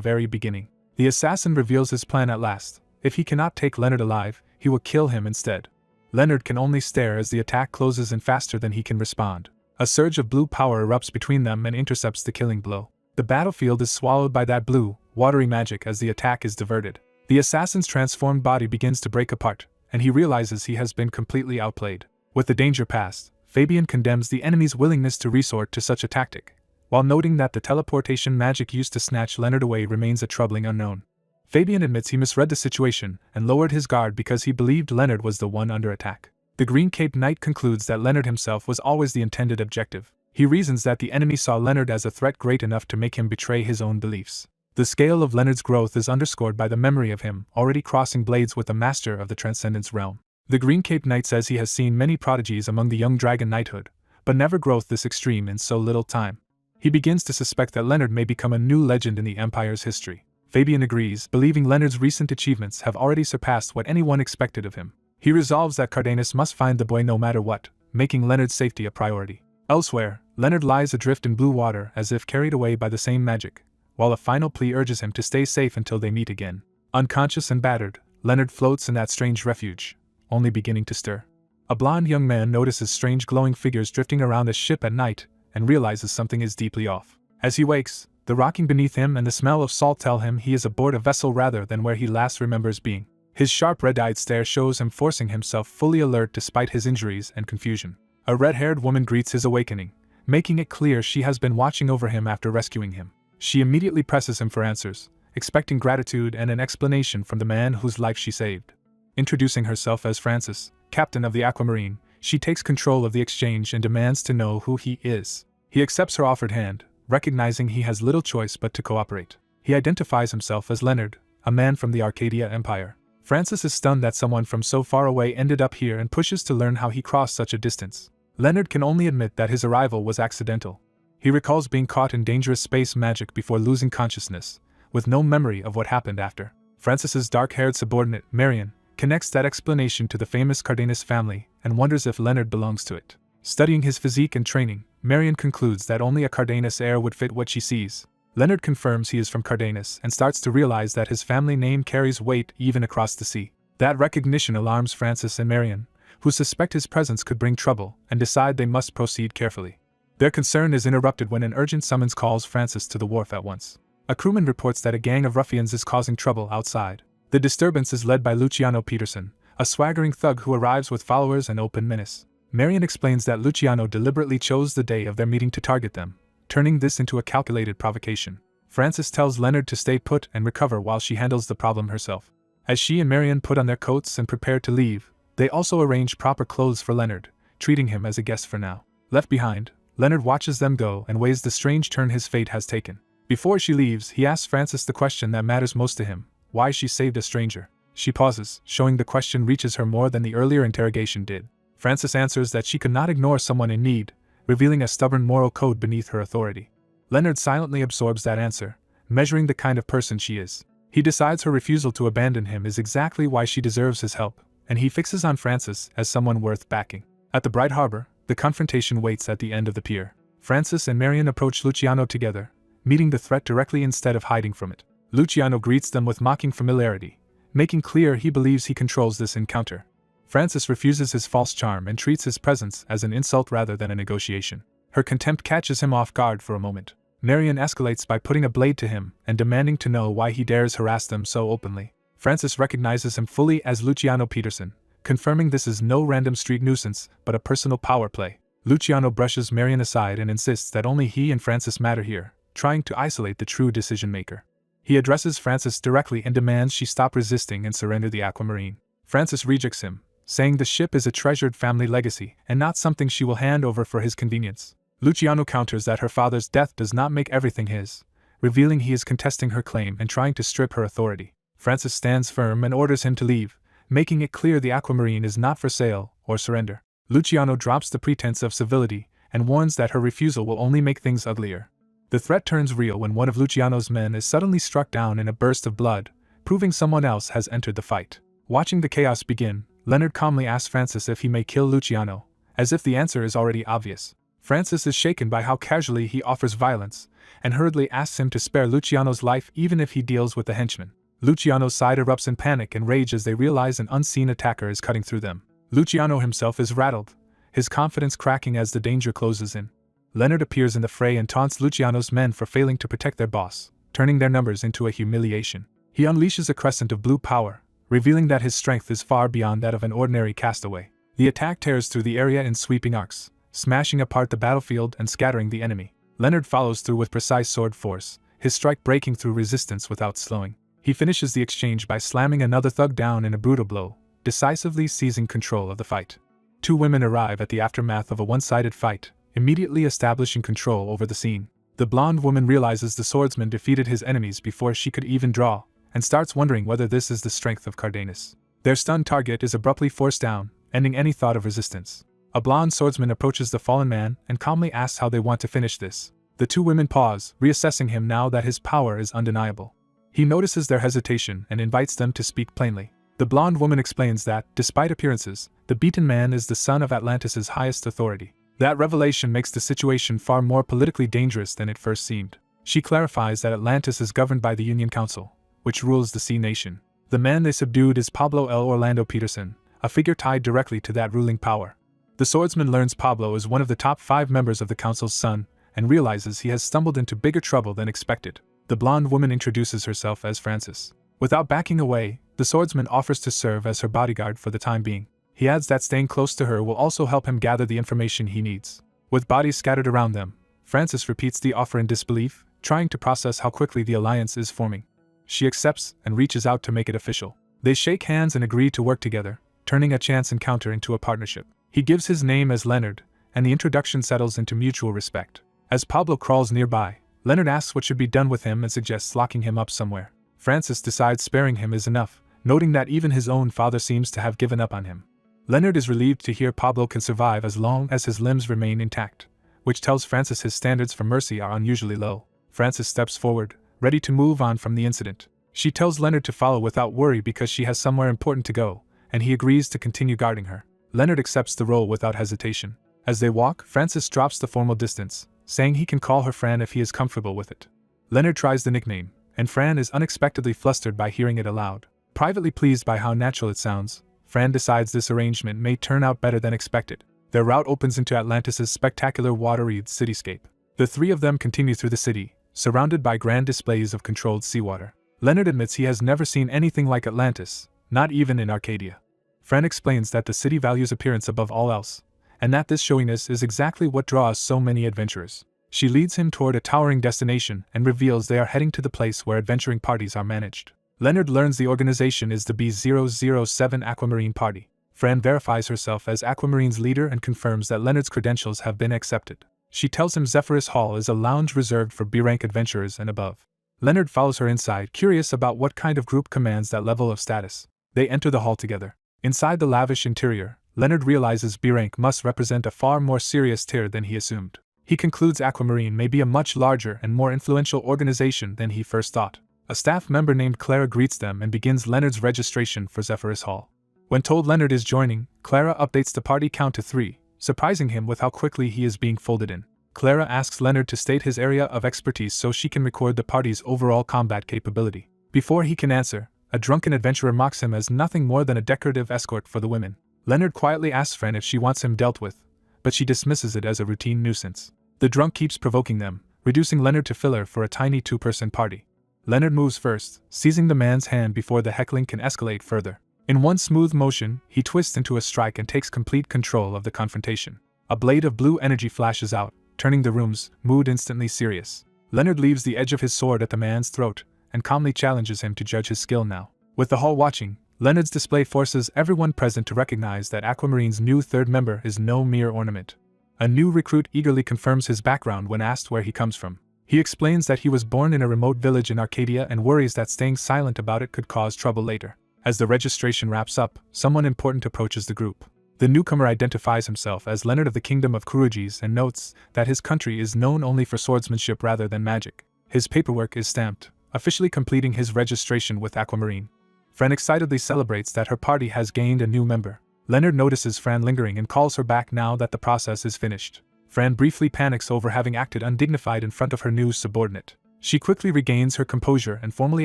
very beginning. The assassin reveals his plan at last. If he cannot take Leonard alive, he will kill him instead. Leonard can only stare as the attack closes in faster than he can respond. A surge of blue power erupts between them and intercepts the killing blow. The battlefield is swallowed by that blue, watery magic as the attack is diverted. The assassin's transformed body begins to break apart, and he realizes he has been completely outplayed. With the danger past, Fabian condemns the enemy's willingness to resort to such a tactic, while noting that the teleportation magic used to snatch Leonard away remains a troubling unknown. Fabian admits he misread the situation and lowered his guard because he believed Leonard was the one under attack. The green-caped knight concludes that Leonard himself was always the intended objective. He reasons that the enemy saw Leonard as a threat great enough to make him betray his own beliefs. The scale of Leonard's growth is underscored by the memory of him already crossing blades with the master of the Transcendence realm. The green-caped knight says he has seen many prodigies among the young dragon knighthood, but never growth this extreme in so little time. He begins to suspect that Leonard may become a new legend in the Empire's history. Fabian agrees, believing Leonard's recent achievements have already surpassed what anyone expected of him. He resolves that Cardenas must find the boy no matter what, making Leonard's safety a priority. Elsewhere, Leonard lies adrift in blue water as if carried away by the same magic, while a final plea urges him to stay safe until they meet again. Unconscious and battered, Leonard floats in that strange refuge, only beginning to stir. A blond young man notices strange glowing figures drifting around the ship at night and realizes something is deeply off. As he wakes, the rocking beneath him and the smell of salt tell him he is aboard a vessel rather than where he last remembers being. His sharp red-eyed stare shows him forcing himself fully alert despite his injuries and confusion. A red-haired woman greets his awakening, making it clear she has been watching over him after rescuing him. She immediately presses him for answers, expecting gratitude and an explanation from the man whose life she saved. Introducing herself as Francis, captain of the Aquamarine, she takes control of the exchange and demands to know who he is. He accepts her offered hand, recognizing he has little choice but to cooperate. He identifies himself as Leonard, a man from the Arcadia Empire. Francis is stunned that someone from so far away ended up here and pushes to learn how he crossed such a distance. Leonard can only admit that his arrival was accidental. He recalls being caught in dangerous space magic before losing consciousness, with no memory of what happened after. Francis's dark-haired subordinate, Marion, connects that explanation to the famous Cardenas family and wonders if Leonard belongs to it. Studying his physique and training, Marion concludes that only a Cardenas heir would fit what she sees. Leonard confirms he is from Cardenas and starts to realize that his family name carries weight even across the sea. That recognition alarms Francis and Marion, who suspect his presence could bring trouble and decide they must proceed carefully. Their concern is interrupted when an urgent summons calls Francis to the wharf at once. A crewman reports that a gang of ruffians is causing trouble outside. The disturbance is led by Luciano Peterson, a swaggering thug who arrives with followers and open menace. Marion explains that Luciano deliberately chose the day of their meeting to target them, turning this into a calculated provocation. Francis tells Leonard to stay put and recover while she handles the problem herself. As she and Marion put on their coats and prepare to leave, they also arrange proper clothes for Leonard, treating him as a guest for now. Left behind, Leonard watches them go and weighs the strange turn his fate has taken. Before she leaves, he asks Francis the question that matters most to him: why she saved a stranger. She pauses, showing the question reaches her more than the earlier interrogation did. Francis answers that she could not ignore someone in need, revealing a stubborn moral code beneath her authority. Leonard silently absorbs that answer, measuring the kind of person she is. He decides her refusal to abandon him is exactly why she deserves his help, and he fixes on Francis as someone worth backing. At the bright harbor, the confrontation waits at the end of the pier. Francis and Marion approach Luciano together, meeting the threat directly instead of hiding from it. Luciano greets them with mocking familiarity, making clear he believes he controls this encounter. Francis refuses his false charm and treats his presence as an insult rather than a negotiation. Her contempt catches him off guard for a moment. Marion escalates by putting a blade to him and demanding to know why he dares harass them so openly. Francis recognizes him fully as Luciano Peterson, confirming this is no random street nuisance but a personal power play. Luciano brushes Marion aside and insists that only he and Francis matter here, trying to isolate the true decision-maker. He addresses Francis directly and demands she stop resisting and surrender the Aquamarine. Francis rejects him, saying the ship is a treasured family legacy and not something she will hand over for his convenience. Luciano counters that her father's death does not make everything his, revealing he is contesting her claim and trying to strip her authority. Francis stands firm and orders him to leave, making it clear the Aquamarine is not for sale or surrender. Luciano drops the pretense of civility, and warns that her refusal will only make things uglier. The threat turns real when one of Luciano's men is suddenly struck down in a burst of blood, proving someone else has entered the fight. Watching the chaos begin, Leonard calmly asks Francis if he may kill Luciano, as if the answer is already obvious. Francis is shaken by how casually he offers violence, and hurriedly asks him to spare Luciano's life even if he deals with the henchman. Luciano's side erupts in panic and rage as they realize an unseen attacker is cutting through them. Luciano himself is rattled, his confidence cracking as the danger closes in. Leonard appears in the fray and taunts Luciano's men for failing to protect their boss, turning their numbers into a humiliation. He unleashes a crescent of blue power, revealing that his strength is far beyond that of an ordinary castaway. The attack tears through the area in sweeping arcs, smashing apart the battlefield and scattering the enemy. Leonard follows through with precise sword force, his strike breaking through resistance without slowing. He finishes the exchange by slamming another thug down in a brutal blow, decisively seizing control of the fight. Two women arrive at the aftermath of a one-sided fight, immediately establishing control over the scene. The blonde woman realizes the swordsman defeated his enemies before she could even draw, and starts wondering whether this is the strength of Cardenas. Their stunned target is abruptly forced down, ending any thought of resistance. A blonde swordsman approaches the fallen man and calmly asks how they want to finish this. The two women pause, reassessing him now that his power is undeniable. He notices their hesitation and invites them to speak plainly. The blonde woman explains that, despite appearances, the beaten man is the son of Atlantis' highest authority. That revelation makes the situation far more politically dangerous than it first seemed. She clarifies that Atlantis is governed by the Union Council, which rules the Sea Nation. The man they subdued is Pablo L. Orlando Peterson, a figure tied directly to that ruling power. The swordsman learns Pablo is one of the top 5 members of the Council's son, and realizes he has stumbled into bigger trouble than expected. The blonde woman introduces herself as Francis. Without backing away, the swordsman offers to serve as her bodyguard for the time being. He adds that staying close to her will also help him gather the information he needs. With bodies scattered around them, Francis repeats the offer in disbelief, trying to process how quickly the alliance is forming. She accepts and reaches out to make it official. They shake hands and agree to work together, turning a chance encounter into a partnership. He gives his name as Leonard, and the introduction settles into mutual respect. As Pablo crawls nearby, Leonard asks what should be done with him and suggests locking him up somewhere. Francis decides sparing him is enough, noting that even his own father seems to have given up on him. Leonard is relieved to hear Pablo can survive as long as his limbs remain intact, which tells Francis his standards for mercy are unusually low. Francis steps forward, ready to move on from the incident. She tells Leonard to follow without worry because she has somewhere important to go, and he agrees to continue guarding her. Leonard accepts the role without hesitation. As they walk, Francis drops the formal distance, saying he can call her Fran if he is comfortable with it. Leonard tries the nickname, and Fran is unexpectedly flustered by hearing it aloud. Privately pleased by how natural it sounds, Fran decides this arrangement may turn out better than expected. Their route opens into Atlantis' spectacular water-wreathed cityscape. The three of them continue through the city, surrounded by grand displays of controlled seawater. Leonard admits he has never seen anything like Atlantis, not even in Arcadia. Fran explains that the city values appearance above all else, and that this showiness is exactly what draws so many adventurers. She leads him toward a towering destination and reveals they are heading to the place where adventuring parties are managed. Leonard learns the organization is the B007 Aquamarine Party. Fran verifies herself as Aquamarine's leader and confirms that Leonard's credentials have been accepted. She tells him Zephyrus Hall is a lounge reserved for B-rank adventurers and above. Leonard follows her inside, curious about what kind of group commands that level of status. They enter the hall together. Inside the lavish interior, Leonard realizes B-rank must represent a far more serious tier than he assumed. He concludes Aquamarine may be a much larger and more influential organization than he first thought. A staff member named Clara greets them and begins Leonard's registration for Zephyrus Hall. When told Leonard is joining, Clara updates the party count to 3, surprising him with how quickly he is being folded in. Clara asks Leonard to state his area of expertise so she can record the party's overall combat capability. Before he can answer, a drunken adventurer mocks him as nothing more than a decorative escort for the women. Leonard quietly asks Fran if she wants him dealt with, but she dismisses it as a routine nuisance. The drunk keeps provoking them, reducing Leonard to filler for a tiny 2-person party. Leonard moves first, seizing the man's hand before the heckling can escalate further. In one smooth motion, he twists into a strike and takes complete control of the confrontation. A blade of blue energy flashes out, turning the room's mood instantly serious. Leonard leaves the edge of his sword at the man's throat, and calmly challenges him to judge his skill now. With the hall watching, Leonard's display forces everyone present to recognize that Aquamarine's new third member is no mere ornament. A new recruit eagerly confirms his background when asked where he comes from. He explains that he was born in a remote village in Arcadia and worries that staying silent about it could cause trouble later. As the registration wraps up, someone important approaches the group. The newcomer identifies himself as Leonard of the Kingdom of Kurugis and notes that his country is known only for swordsmanship rather than magic. His paperwork is stamped, officially completing his registration with Aquamarine. Fran excitedly celebrates that her party has gained a new member. Leonard notices Fran lingering and calls her back now that the process is finished. Fran briefly panics over having acted undignified in front of her new subordinate. She quickly regains her composure and formally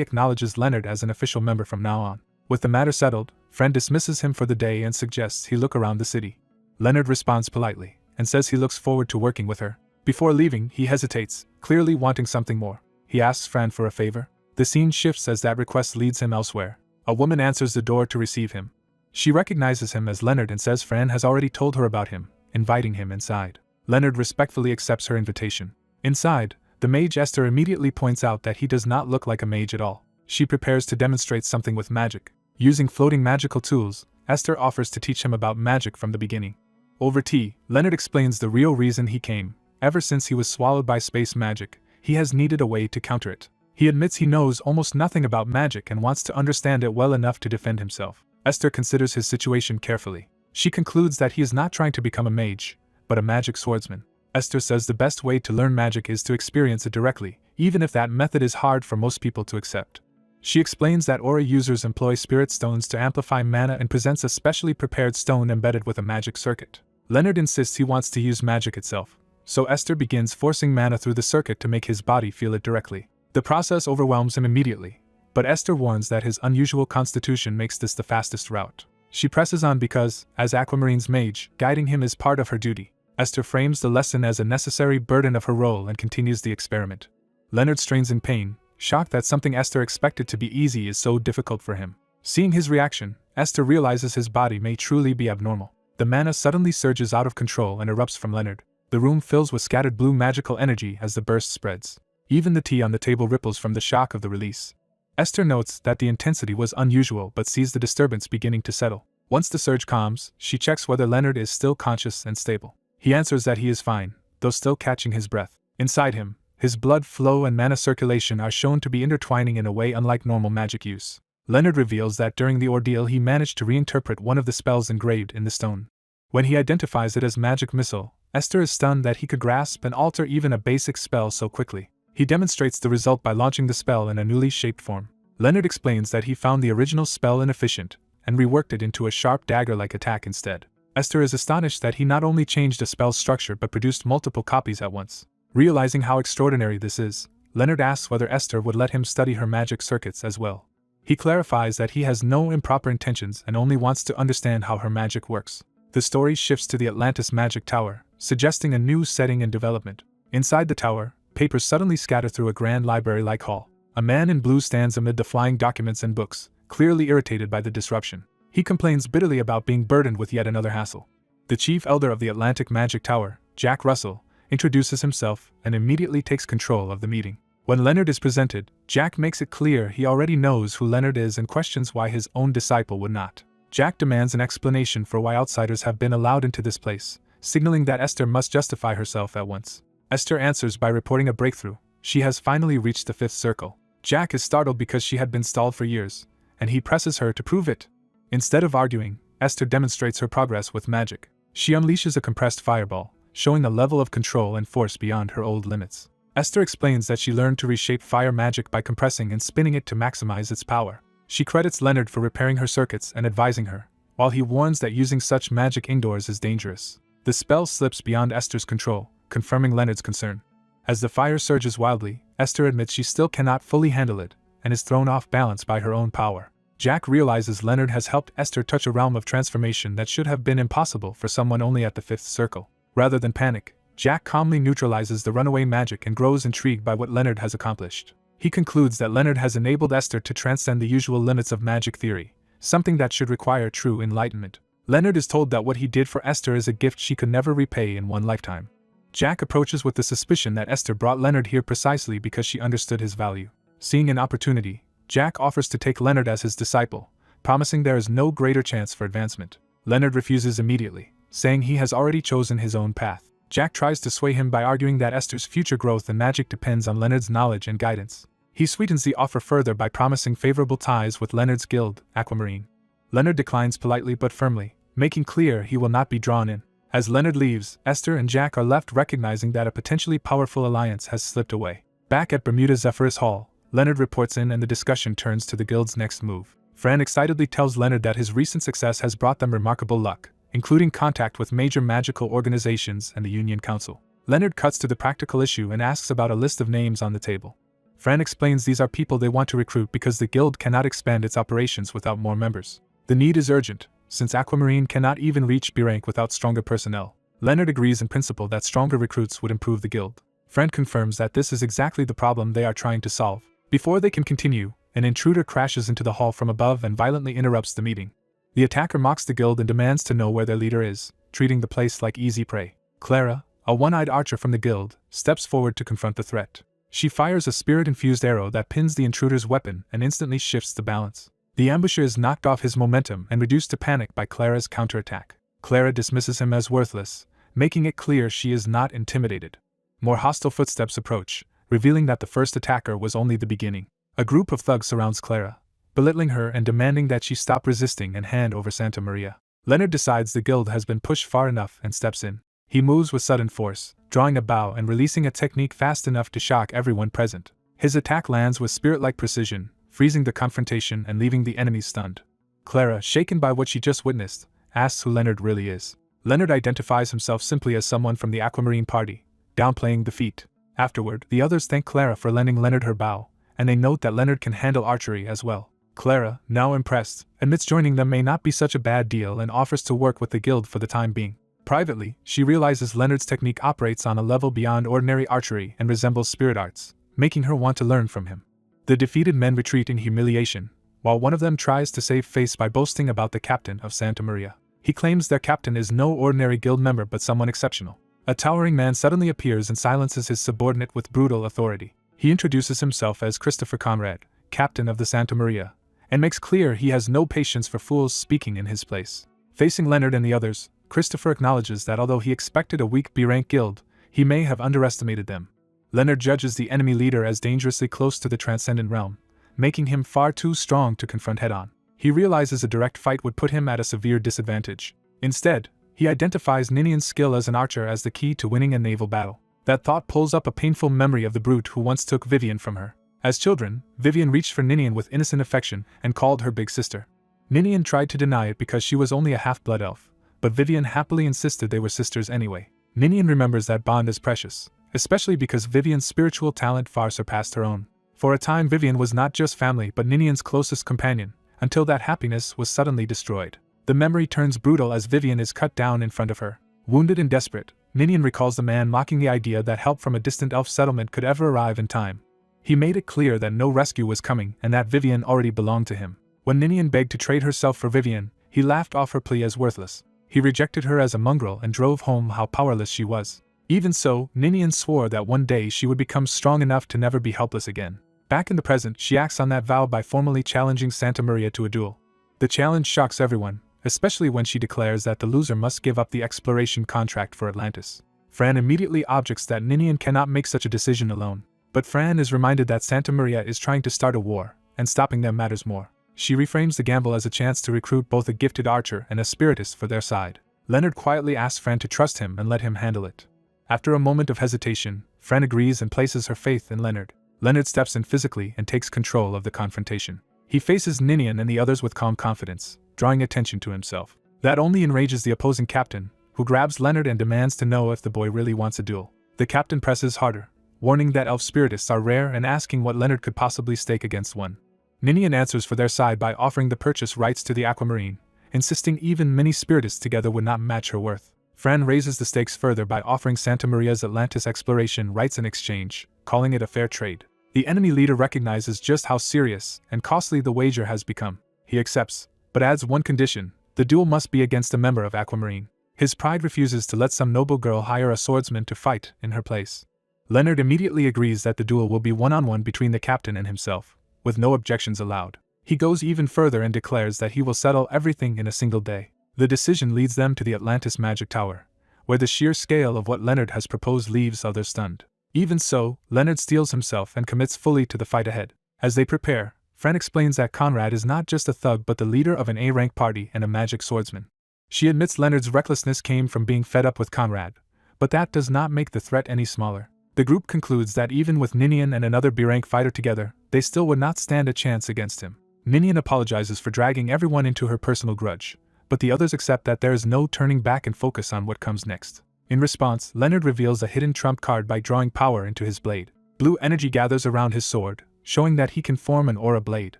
acknowledges Leonard as an official member from now on. With the matter settled, Fran dismisses him for the day and suggests he look around the city. Leonard responds politely and says he looks forward to working with her. Before leaving, he hesitates, clearly wanting something more. He asks Fran for a favor. The scene shifts as that request leads him elsewhere. A woman answers the door to receive him. She recognizes him as Leonard and says Fran has already told her about him, inviting him inside. Leonard respectfully accepts her invitation. Inside, the mage Esther immediately points out that he does not look like a mage at all. She prepares to demonstrate something with magic. Using floating magical tools, Esther offers to teach him about magic from the beginning. Over tea, Leonard explains the real reason he came. Ever since he was swallowed by space magic, he has needed a way to counter it. He admits he knows almost nothing about magic and wants to understand it well enough to defend himself. Esther considers his situation carefully. She concludes that he is not trying to become a mage, but a magic swordsman. Esther says the best way to learn magic is to experience it directly, even if that method is hard for most people to accept. She explains that Aura users employ spirit stones to amplify mana and presents a specially prepared stone embedded with a magic circuit. Leonard insists he wants to use magic itself, so Esther begins forcing mana through the circuit to make his body feel it directly. The process overwhelms him immediately, but Esther warns that his unusual constitution makes this the fastest route. She presses on because, as Aquamarine's mage, guiding him is part of her duty. Esther frames the lesson as a necessary burden of her role and continues the experiment. Leonard strains in pain, shocked that something Esther expected to be easy is so difficult for him. Seeing his reaction, Esther realizes his body may truly be abnormal. The mana suddenly surges out of control and erupts from Leonard. The room fills with scattered blue magical energy as the burst spreads. Even the tea on the table ripples from the shock of the release. Esther notes that the intensity was unusual but sees the disturbance beginning to settle. Once the surge calms, she checks whether Leonard is still conscious and stable. He answers that he is fine, though still catching his breath. Inside him, his blood flow and mana circulation are shown to be intertwining in a way unlike normal magic use. Leonard reveals that during the ordeal he managed to reinterpret one of the spells engraved in the stone. When he identifies it as magic missile, Esther is stunned that he could grasp and alter even a basic spell so quickly. He demonstrates the result by launching the spell in a newly shaped form. Leonard explains that he found the original spell inefficient and reworked it into a sharp dagger-like attack instead. Esther is astonished that he not only changed a spell's structure but produced multiple copies at once. Realizing how extraordinary this is, Leonard asks whether Esther would let him study her magic circuits as well. He clarifies that he has no improper intentions and only wants to understand how her magic works. The story shifts to the Atlantis Magic Tower, suggesting a new setting and development. Inside the tower, papers suddenly scatter through a grand library-like hall. A man in blue stands amid the flying documents and books, clearly irritated by the disruption. He complains bitterly about being burdened with yet another hassle. The chief elder of the Atlantic Magic Tower, Jack Russell, introduces himself and immediately takes control of the meeting. When Leonard is presented, Jack makes it clear he already knows who Leonard is and questions why his own disciple would not. Jack demands an explanation for why outsiders have been allowed into this place, signaling that Esther must justify herself at once. Esther answers by reporting a breakthrough. She has finally reached the fifth circle. Jack is startled because she had been stalled for years, and he presses her to prove it. Instead of arguing, Esther demonstrates her progress with magic. She unleashes a compressed fireball, showing a level of control and force beyond her old limits. Esther explains that she learned to reshape fire magic by compressing and spinning it to maximize its power. She credits Leonard for repairing her circuits and advising her, while he warns that using such magic indoors is dangerous. The spell slips beyond Esther's control, confirming Leonard's concern. As the fire surges wildly, Esther admits she still cannot fully handle it, and is thrown off balance by her own power. Jack realizes Leonard has helped Esther touch a realm of transformation that should have been impossible for someone only at the fifth circle. Rather than panic, Jack calmly neutralizes the runaway magic and grows intrigued by what Leonard has accomplished. He concludes that Leonard has enabled Esther to transcend the usual limits of magic theory, something that should require true enlightenment. Leonard is told that what he did for Esther is a gift she could never repay in one lifetime. Jack approaches with the suspicion that Esther brought Leonard here precisely because she understood his value. Seeing an opportunity, Jack offers to take Leonard as his disciple, promising there is no greater chance for advancement. Leonard refuses immediately, saying he has already chosen his own path. Jack tries to sway him by arguing that Esther's future growth in magic depends on Leonard's knowledge and guidance. He sweetens the offer further by promising favorable ties with Leonard's guild, Aquamarine. Leonard declines politely but firmly, making clear he will not be drawn in. As Leonard leaves, Esther and Jack are left recognizing that a potentially powerful alliance has slipped away. Back at Bermuda Zephyrus Hall, Leonard reports in and the discussion turns to the guild's next move. Fran excitedly tells Leonard that his recent success has brought them remarkable luck, including contact with major magical organizations and the Union Council. Leonard cuts to the practical issue and asks about a list of names on the table. Fran explains these are people they want to recruit because the guild cannot expand its operations without more members. The need is urgent, since Aquamarine cannot even reach B rank without stronger personnel. Leonard agrees in principle that stronger recruits would improve the guild. Fran confirms that this is exactly the problem they are trying to solve. Before they can continue, an intruder crashes into the hall from above and violently interrupts the meeting. The attacker mocks the guild and demands to know where their leader is, treating the place like easy prey. Clara, a one-eyed archer from the guild, steps forward to confront the threat. She fires a spirit-infused arrow that pins the intruder's weapon and instantly shifts the balance. The ambusher is knocked off his momentum and reduced to panic by Clara's counterattack. Clara dismisses him as worthless, making it clear she is not intimidated. More hostile footsteps approach, revealing that the first attacker was only the beginning. A group of thugs surrounds Clara, belittling her and demanding that she stop resisting and hand over Santa Maria. Leonard decides the guild has been pushed far enough and steps in. He moves with sudden force, drawing a bow and releasing a technique fast enough to shock everyone present. His attack lands with spirit-like precision, freezing the confrontation and leaving the enemies stunned. Clara, shaken by what she just witnessed, asks who Leonard really is. Leonard identifies himself simply as someone from the Aquamarine party, downplaying the feat. Afterward, the others thank Clara for lending Leonard her bow, and they note that Leonard can handle archery as well. Clara, now impressed, admits joining them may not be such a bad deal and offers to work with the guild for the time being. Privately, she realizes Leonard's technique operates on a level beyond ordinary archery and resembles spirit arts, making her want to learn from him. The defeated men retreat in humiliation, while one of them tries to save face by boasting about the captain of Santa Maria. He claims their captain is no ordinary guild member but someone exceptional. A towering man suddenly appears and silences his subordinate with brutal authority. He introduces himself as Christopher Conrad, captain of the Santa Maria, and makes clear he has no patience for fools speaking in his place. Facing Leonard and the others, Christopher acknowledges that although he expected a weak B-rank guild, he may have underestimated them. Leonard judges the enemy leader as dangerously close to the transcendent realm, making him far too strong to confront head-on. He realizes a direct fight would put him at a severe disadvantage. Instead, he identifies Ninian's skill as an archer as the key to winning a naval battle. That thought pulls up a painful memory of the brute who once took Vivian from her. As children, Vivian reached for Ninian with innocent affection and called her big sister. Ninian tried to deny it because she was only a half-blood elf, but Vivian happily insisted they were sisters anyway. Ninian remembers that bond as precious, especially because Vivian's spiritual talent far surpassed her own. For a time Vivian was not just family but Ninian's closest companion, until that happiness was suddenly destroyed. The memory turns brutal as Vivian is cut down in front of her. Wounded and desperate, Ninian recalls the man mocking the idea that help from a distant elf settlement could ever arrive in time. He made it clear that no rescue was coming and that Vivian already belonged to him. When Ninian begged to trade herself for Vivian, he laughed off her plea as worthless. He rejected her as a mongrel and drove home how powerless she was. Even so, Ninian swore that one day she would become strong enough to never be helpless again. Back in the present, she acts on that vow by formally challenging Santa Maria to a duel. The challenge shocks everyone, especially when she declares that the loser must give up the exploration contract for Atlantis. Fran immediately objects that Ninian cannot make such a decision alone. But Fran is reminded that Santa Maria is trying to start a war, and stopping them matters more. She reframes the gamble as a chance to recruit both a gifted archer and a spiritist for their side. Leonard quietly asks Fran to trust him and let him handle it. After a moment of hesitation, Fran agrees and places her faith in Leonard. Leonard steps in physically and takes control of the confrontation. He faces Ninian and the others with calm confidence, drawing attention to himself. That only enrages the opposing captain, who grabs Leonard and demands to know if the boy really wants a duel. The captain presses harder, warning that elf spiritists are rare and asking what Leonard could possibly stake against one. Ninian answers for their side by offering the purchase rights to the Aquamarine, insisting even many spiritists together would not match her worth. Fran raises the stakes further by offering Santa Maria's Atlantis exploration rights in exchange, calling it a fair trade. The enemy leader recognizes just how serious and costly the wager has become. He accepts, but adds one condition: the duel must be against a member of Aquamarine. His pride refuses to let some noble girl hire a swordsman to fight in her place. Leonard immediately agrees that the duel will be one-on-one between the captain and himself, with no objections allowed. He goes even further and declares that he will settle everything in a single day. The decision leads them to the Atlantis Magic Tower, where the sheer scale of what Leonard has proposed leaves others stunned. Even so, Leonard steels himself and commits fully to the fight ahead. As they prepare, Fran explains that Conrad is not just a thug but the leader of an A-rank party and a magic swordsman. She admits Leonard's recklessness came from being fed up with Conrad, but that does not make the threat any smaller. The group concludes that even with Ninian and another B-rank fighter together, they still would not stand a chance against him. Ninian apologizes for dragging everyone into her personal grudge, but the others accept that there is no turning back and focus on what comes next. In response, Leonard reveals a hidden trump card by drawing power into his blade. Blue energy gathers around his sword, showing that he can form an aura blade.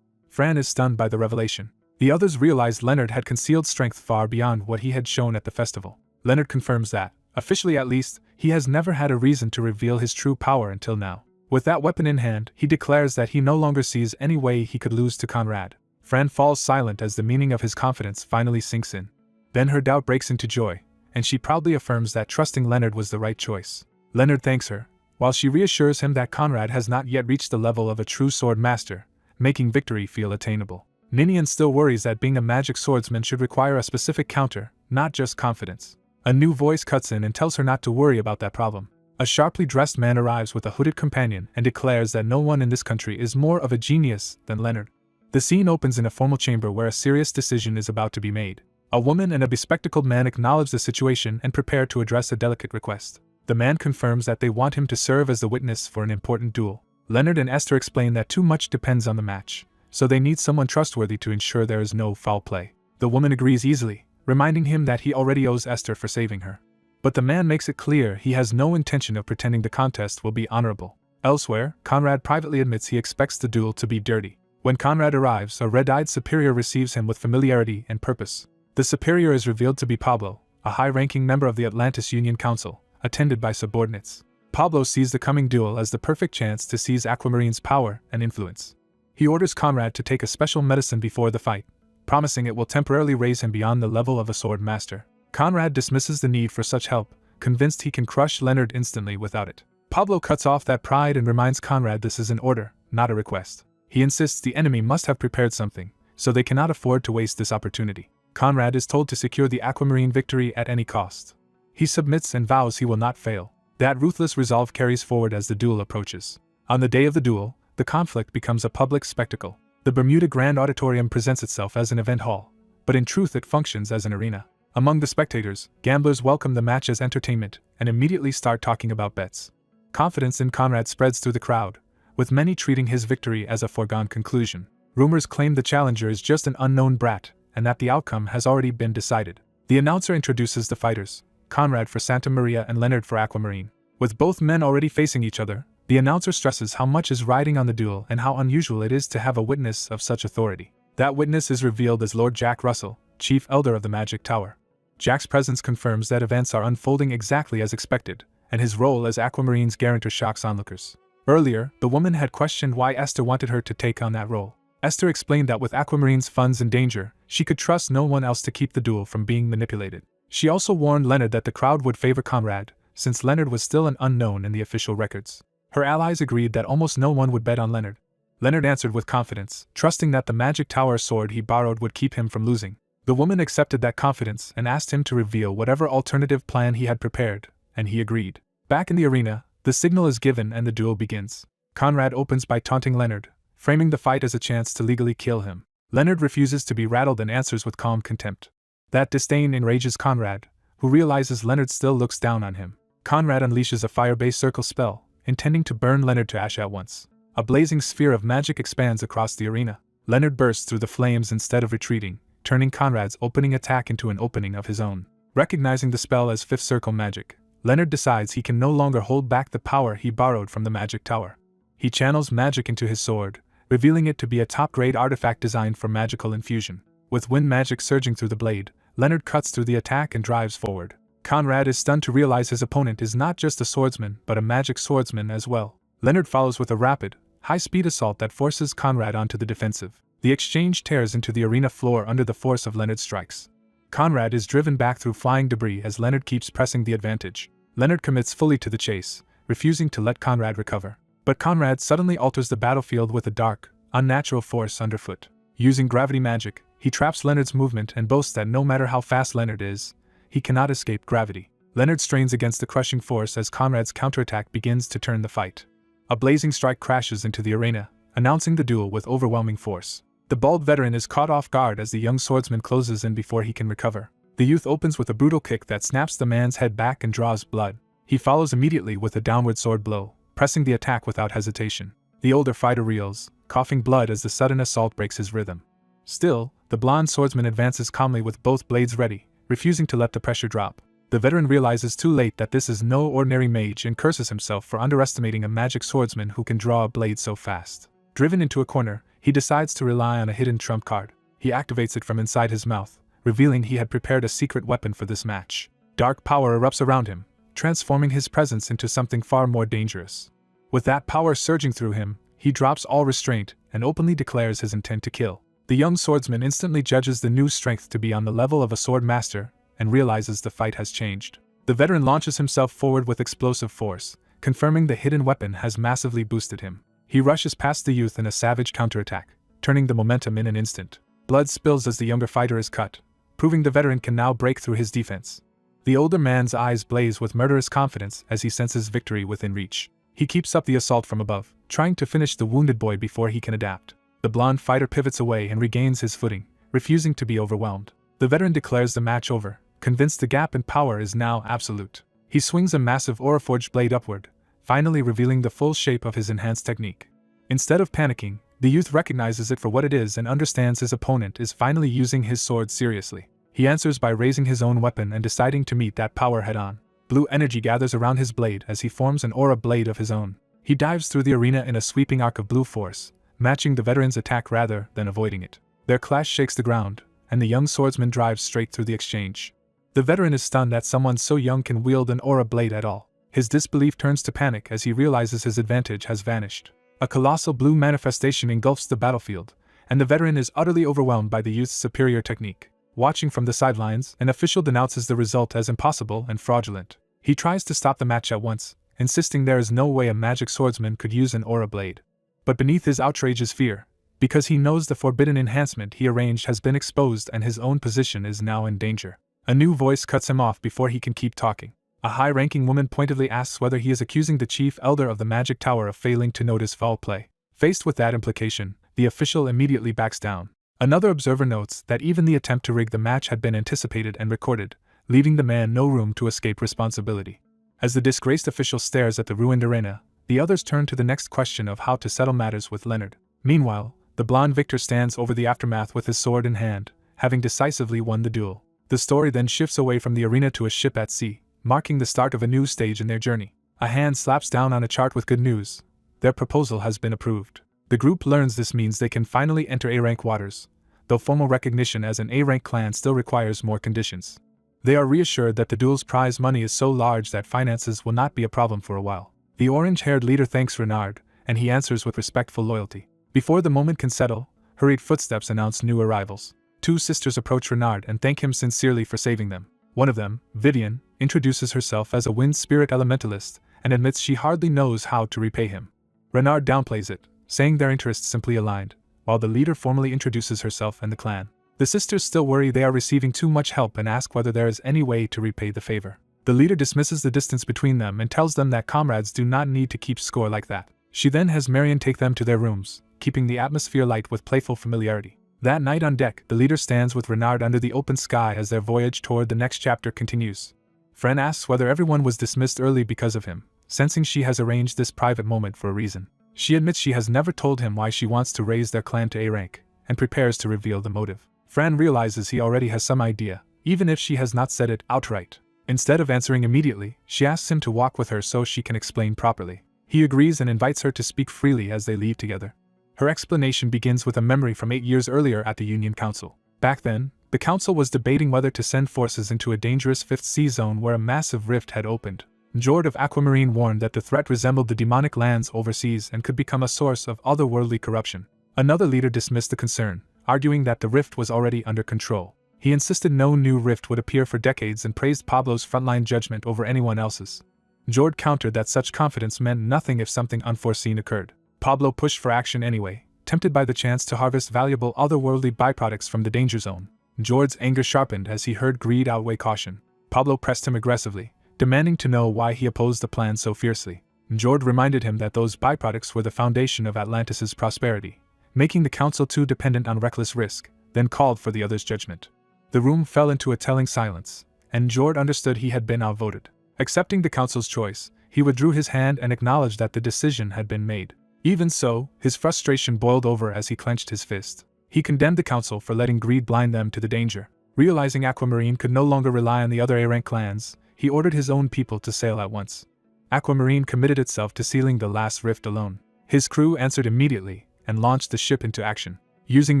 Fran is stunned by the revelation. The others realize Leonard had concealed strength far beyond what he had shown at the festival. Leonard confirms that, officially at least, he has never had a reason to reveal his true power until now. With that weapon in hand, he declares that he no longer sees any way he could lose to Conrad. Fran falls silent as the meaning of his confidence finally sinks in. Then her doubt breaks into joy, and she proudly affirms that trusting Leonard was the right choice. Leonard thanks her, while she reassures him that Conrad has not yet reached the level of a true sword master, making victory feel attainable. Ninian still worries that being a magic swordsman should require a specific counter, not just confidence. A new voice cuts in and tells her not to worry about that problem. A sharply dressed man arrives with a hooded companion and declares that no one in this country is more of a genius than Leonard. The scene opens in a formal chamber where a serious decision is about to be made. A woman and a bespectacled man acknowledge the situation and prepare to address a delicate request. The man confirms that they want him to serve as the witness for an important duel. Leonard and Esther explain that too much depends on the match, so they need someone trustworthy to ensure there is no foul play. The woman agrees easily, reminding him that he already owes Esther for saving her. But the man makes it clear he has no intention of pretending the contest will be honorable. Elsewhere, Conrad privately admits he expects the duel to be dirty. When Conrad arrives, a red-eyed superior receives him with familiarity and purpose. The superior is revealed to be Pablo, a high-ranking member of the Atlantis Union Council, attended by subordinates. Pablo sees the coming duel as the perfect chance to seize Aquamarine's power and influence. He orders Conrad to take a special medicine before the fight, promising it will temporarily raise him beyond the level of a sword master. Conrad dismisses the need for such help, convinced he can crush Leonard instantly without it. Pablo cuts off that pride and reminds Conrad this is an order, not a request. He insists the enemy must have prepared something, so they cannot afford to waste this opportunity. Conrad is told to secure the Aquamarine victory at any cost. He submits and vows he will not fail. That ruthless resolve carries forward as the duel approaches. On the day of the duel, the conflict becomes a public spectacle. The Bermuda Grand Auditorium presents itself as an event hall, but in truth it functions as an arena. Among the spectators, gamblers welcome the match as entertainment and immediately start talking about bets. Confidence in Conrad spreads through the crowd, with many treating his victory as a foregone conclusion. Rumors claim the challenger is just an unknown brat and that the outcome has already been decided. The announcer introduces the fighters, Conrad for Santa Maria and Leonard for Aquamarine. With both men already facing each other, the announcer stresses how much is riding on the duel and how unusual it is to have a witness of such authority. That witness is revealed as Lord Jack Russell, Chief Elder of the Magic Tower. Jack's presence confirms that events are unfolding exactly as expected, and his role as Aquamarine's guarantor shocks onlookers. Earlier, the woman had questioned why Esther wanted her to take on that role. Esther explained that with Aquamarine's funds in danger, she could trust no one else to keep the duel from being manipulated. She also warned Leonard that the crowd would favor Conrad, since Leonard was still an unknown in the official records. Her allies agreed that almost no one would bet on Leonard. Leonard answered with confidence, trusting that the Magic Tower sword he borrowed would keep him from losing. The woman accepted that confidence and asked him to reveal whatever alternative plan he had prepared, and he agreed. Back in the arena, the signal is given and the duel begins. Conrad opens by taunting Leonard, framing the fight as a chance to legally kill him. Leonard refuses to be rattled and answers with calm contempt. That disdain enrages Conrad, who realizes Leonard still looks down on him. Conrad unleashes a fire-based circle spell, intending to burn Leonard to ash at once. A blazing sphere of magic expands across the arena. Leonard bursts through the flames instead of retreating, turning Conrad's opening attack into an opening of his own. Recognizing the spell as fifth circle magic, Leonard decides he can no longer hold back the power he borrowed from the Magic Tower. He channels magic into his sword, revealing it to be a top-grade artifact designed for magical infusion. With wind magic surging through the blade, Leonard cuts through the attack and drives forward. Conrad is stunned to realize his opponent is not just a swordsman but a magic swordsman as well. Leonard follows with a rapid, high-speed assault that forces Conrad onto the defensive. The exchange tears into the arena floor under the force of Leonard's strikes. Conrad is driven back through flying debris as Leonard keeps pressing the advantage. Leonard commits fully to the chase, refusing to let Conrad recover. But Conrad suddenly alters the battlefield with a dark, unnatural force underfoot. Using gravity magic, he traps Leonard's movement and boasts that no matter how fast Leonard is, he cannot escape gravity. Leonard strains against the crushing force as Conrad's counterattack begins to turn the fight. A blazing strike crashes into the arena, announcing the duel with overwhelming force. The bald veteran is caught off guard as the young swordsman closes in before he can recover. The youth opens with a brutal kick that snaps the man's head back and draws blood. He follows immediately with a downward sword blow, pressing the attack without hesitation. The older fighter reels, coughing blood as the sudden assault breaks his rhythm. Still, the blonde swordsman advances calmly with both blades ready, refusing to let the pressure drop. The veteran realizes too late that this is no ordinary mage and curses himself for underestimating a magic swordsman who can draw a blade so fast. Driven into a corner, he decides to rely on a hidden trump card. He activates it from inside his mouth, revealing he had prepared a secret weapon for this match. Dark power erupts around him, transforming his presence into something far more dangerous. With that power surging through him, he drops all restraint and openly declares his intent to kill. The young swordsman instantly judges the new strength to be on the level of a sword master and realizes the fight has changed. The veteran launches himself forward with explosive force, confirming the hidden weapon has massively boosted him. He rushes past the youth in a savage counterattack, turning the momentum in an instant. Blood spills as the younger fighter is cut, proving the veteran can now break through his defense. The older man's eyes blaze with murderous confidence as he senses victory within reach. He keeps up the assault from above, trying to finish the wounded boy before he can adapt. The blonde fighter pivots away and regains his footing, refusing to be overwhelmed. The veteran declares the match over, convinced the gap in power is now absolute. He swings a massive aura-forged blade upward, finally revealing the full shape of his enhanced technique. Instead of panicking, the youth recognizes it for what it is and understands his opponent is finally using his sword seriously. He answers by raising his own weapon and deciding to meet that power head-on. Blue energy gathers around his blade as he forms an aura blade of his own. He dives through the arena in a sweeping arc of blue force, matching the veteran's attack rather than avoiding it. Their clash shakes the ground, and the young swordsman drives straight through the exchange. The veteran is stunned that someone so young can wield an aura blade at all. His disbelief turns to panic as he realizes his advantage has vanished. A colossal blue manifestation engulfs the battlefield, and the veteran is utterly overwhelmed by the youth's superior technique. Watching from the sidelines, an official denounces the result as impossible and fraudulent. He tries to stop the match at once, insisting there is no way a magic swordsman could use an aura blade. But beneath his outrage is fear, because he knows the forbidden enhancement he arranged has been exposed and his own position is now in danger. A new voice cuts him off before he can keep talking. A high-ranking woman pointedly asks whether he is accusing the chief elder of the magic tower of failing to notice foul play. Faced with that implication, the official immediately backs down. Another observer notes that even the attempt to rig the match had been anticipated and recorded, leaving the man no room to escape responsibility. As the disgraced official stares at the ruined arena, the others turn to the next question of how to settle matters with Leonard. Meanwhile, the blonde victor stands over the aftermath with his sword in hand, having decisively won the duel. The story then shifts away from the arena to a ship at sea, marking the start of a new stage in their journey. A hand slaps down on a chart with good news. Their proposal has been approved. The group learns this means they can finally enter A-rank waters, though formal recognition as an A-rank clan still requires more conditions. They are reassured that the duel's prize money is so large that finances will not be a problem for a while. The orange-haired leader thanks Renard, and he answers with respectful loyalty. Before the moment can settle, hurried footsteps announce new arrivals. Two sisters approach Renard and thank him sincerely for saving them. One of them, Vivian, introduces herself as a wind spirit elementalist and admits she hardly knows how to repay him. Renard downplays it, saying their interests simply aligned, while the leader formally introduces herself and the clan. The sisters still worry they are receiving too much help and ask whether there is any way to repay the favor. The leader dismisses the distance between them and tells them that comrades do not need to keep score like that. She then has Marion take them to their rooms, keeping the atmosphere light with playful familiarity. That night on deck, the leader stands with Renard under the open sky as their voyage toward the next chapter continues. Fren asks whether everyone was dismissed early because of him, sensing she has arranged this private moment for a reason. She admits she has never told him why she wants to raise their clan to A rank, and prepares to reveal the motive. Fran realizes he already has some idea, even if she has not said it outright. Instead of answering immediately, she asks him to walk with her so she can explain properly. He agrees and invites her to speak freely as they leave together. Her explanation begins with a memory from 8 years earlier at the Union Council. Back then, the Council was debating whether to send forces into a dangerous Fifth Sea Zone where a massive rift had opened. Jord of Aquamarine warned that the threat resembled the demonic lands overseas and could become a source of otherworldly corruption. Another leader dismissed the concern, arguing that the rift was already under control. He insisted no new rift would appear for decades and praised Pablo's frontline judgment over anyone else's. Jord countered that such confidence meant nothing if something unforeseen occurred. Pablo pushed for action anyway, tempted by the chance to harvest valuable otherworldly byproducts from the danger zone. Jord's anger sharpened as he heard greed outweigh caution. Pablo pressed him aggressively, demanding to know why he opposed the plan so fiercely. Jord reminded him that those byproducts were the foundation of Atlantis' prosperity, making the Council too dependent on reckless risk, then called for the other's judgment. The room fell into a telling silence, and Jord understood he had been outvoted. Accepting the council's choice, he withdrew his hand and acknowledged that the decision had been made. Even so, his frustration boiled over as he clenched his fist. He condemned the council for letting greed blind them to the danger. Realizing Aquamarine could no longer rely on the other A-rank clans, he ordered his own people to sail at once. Aquamarine committed itself to sealing the last rift alone. His crew answered immediately and launched the ship into action. Using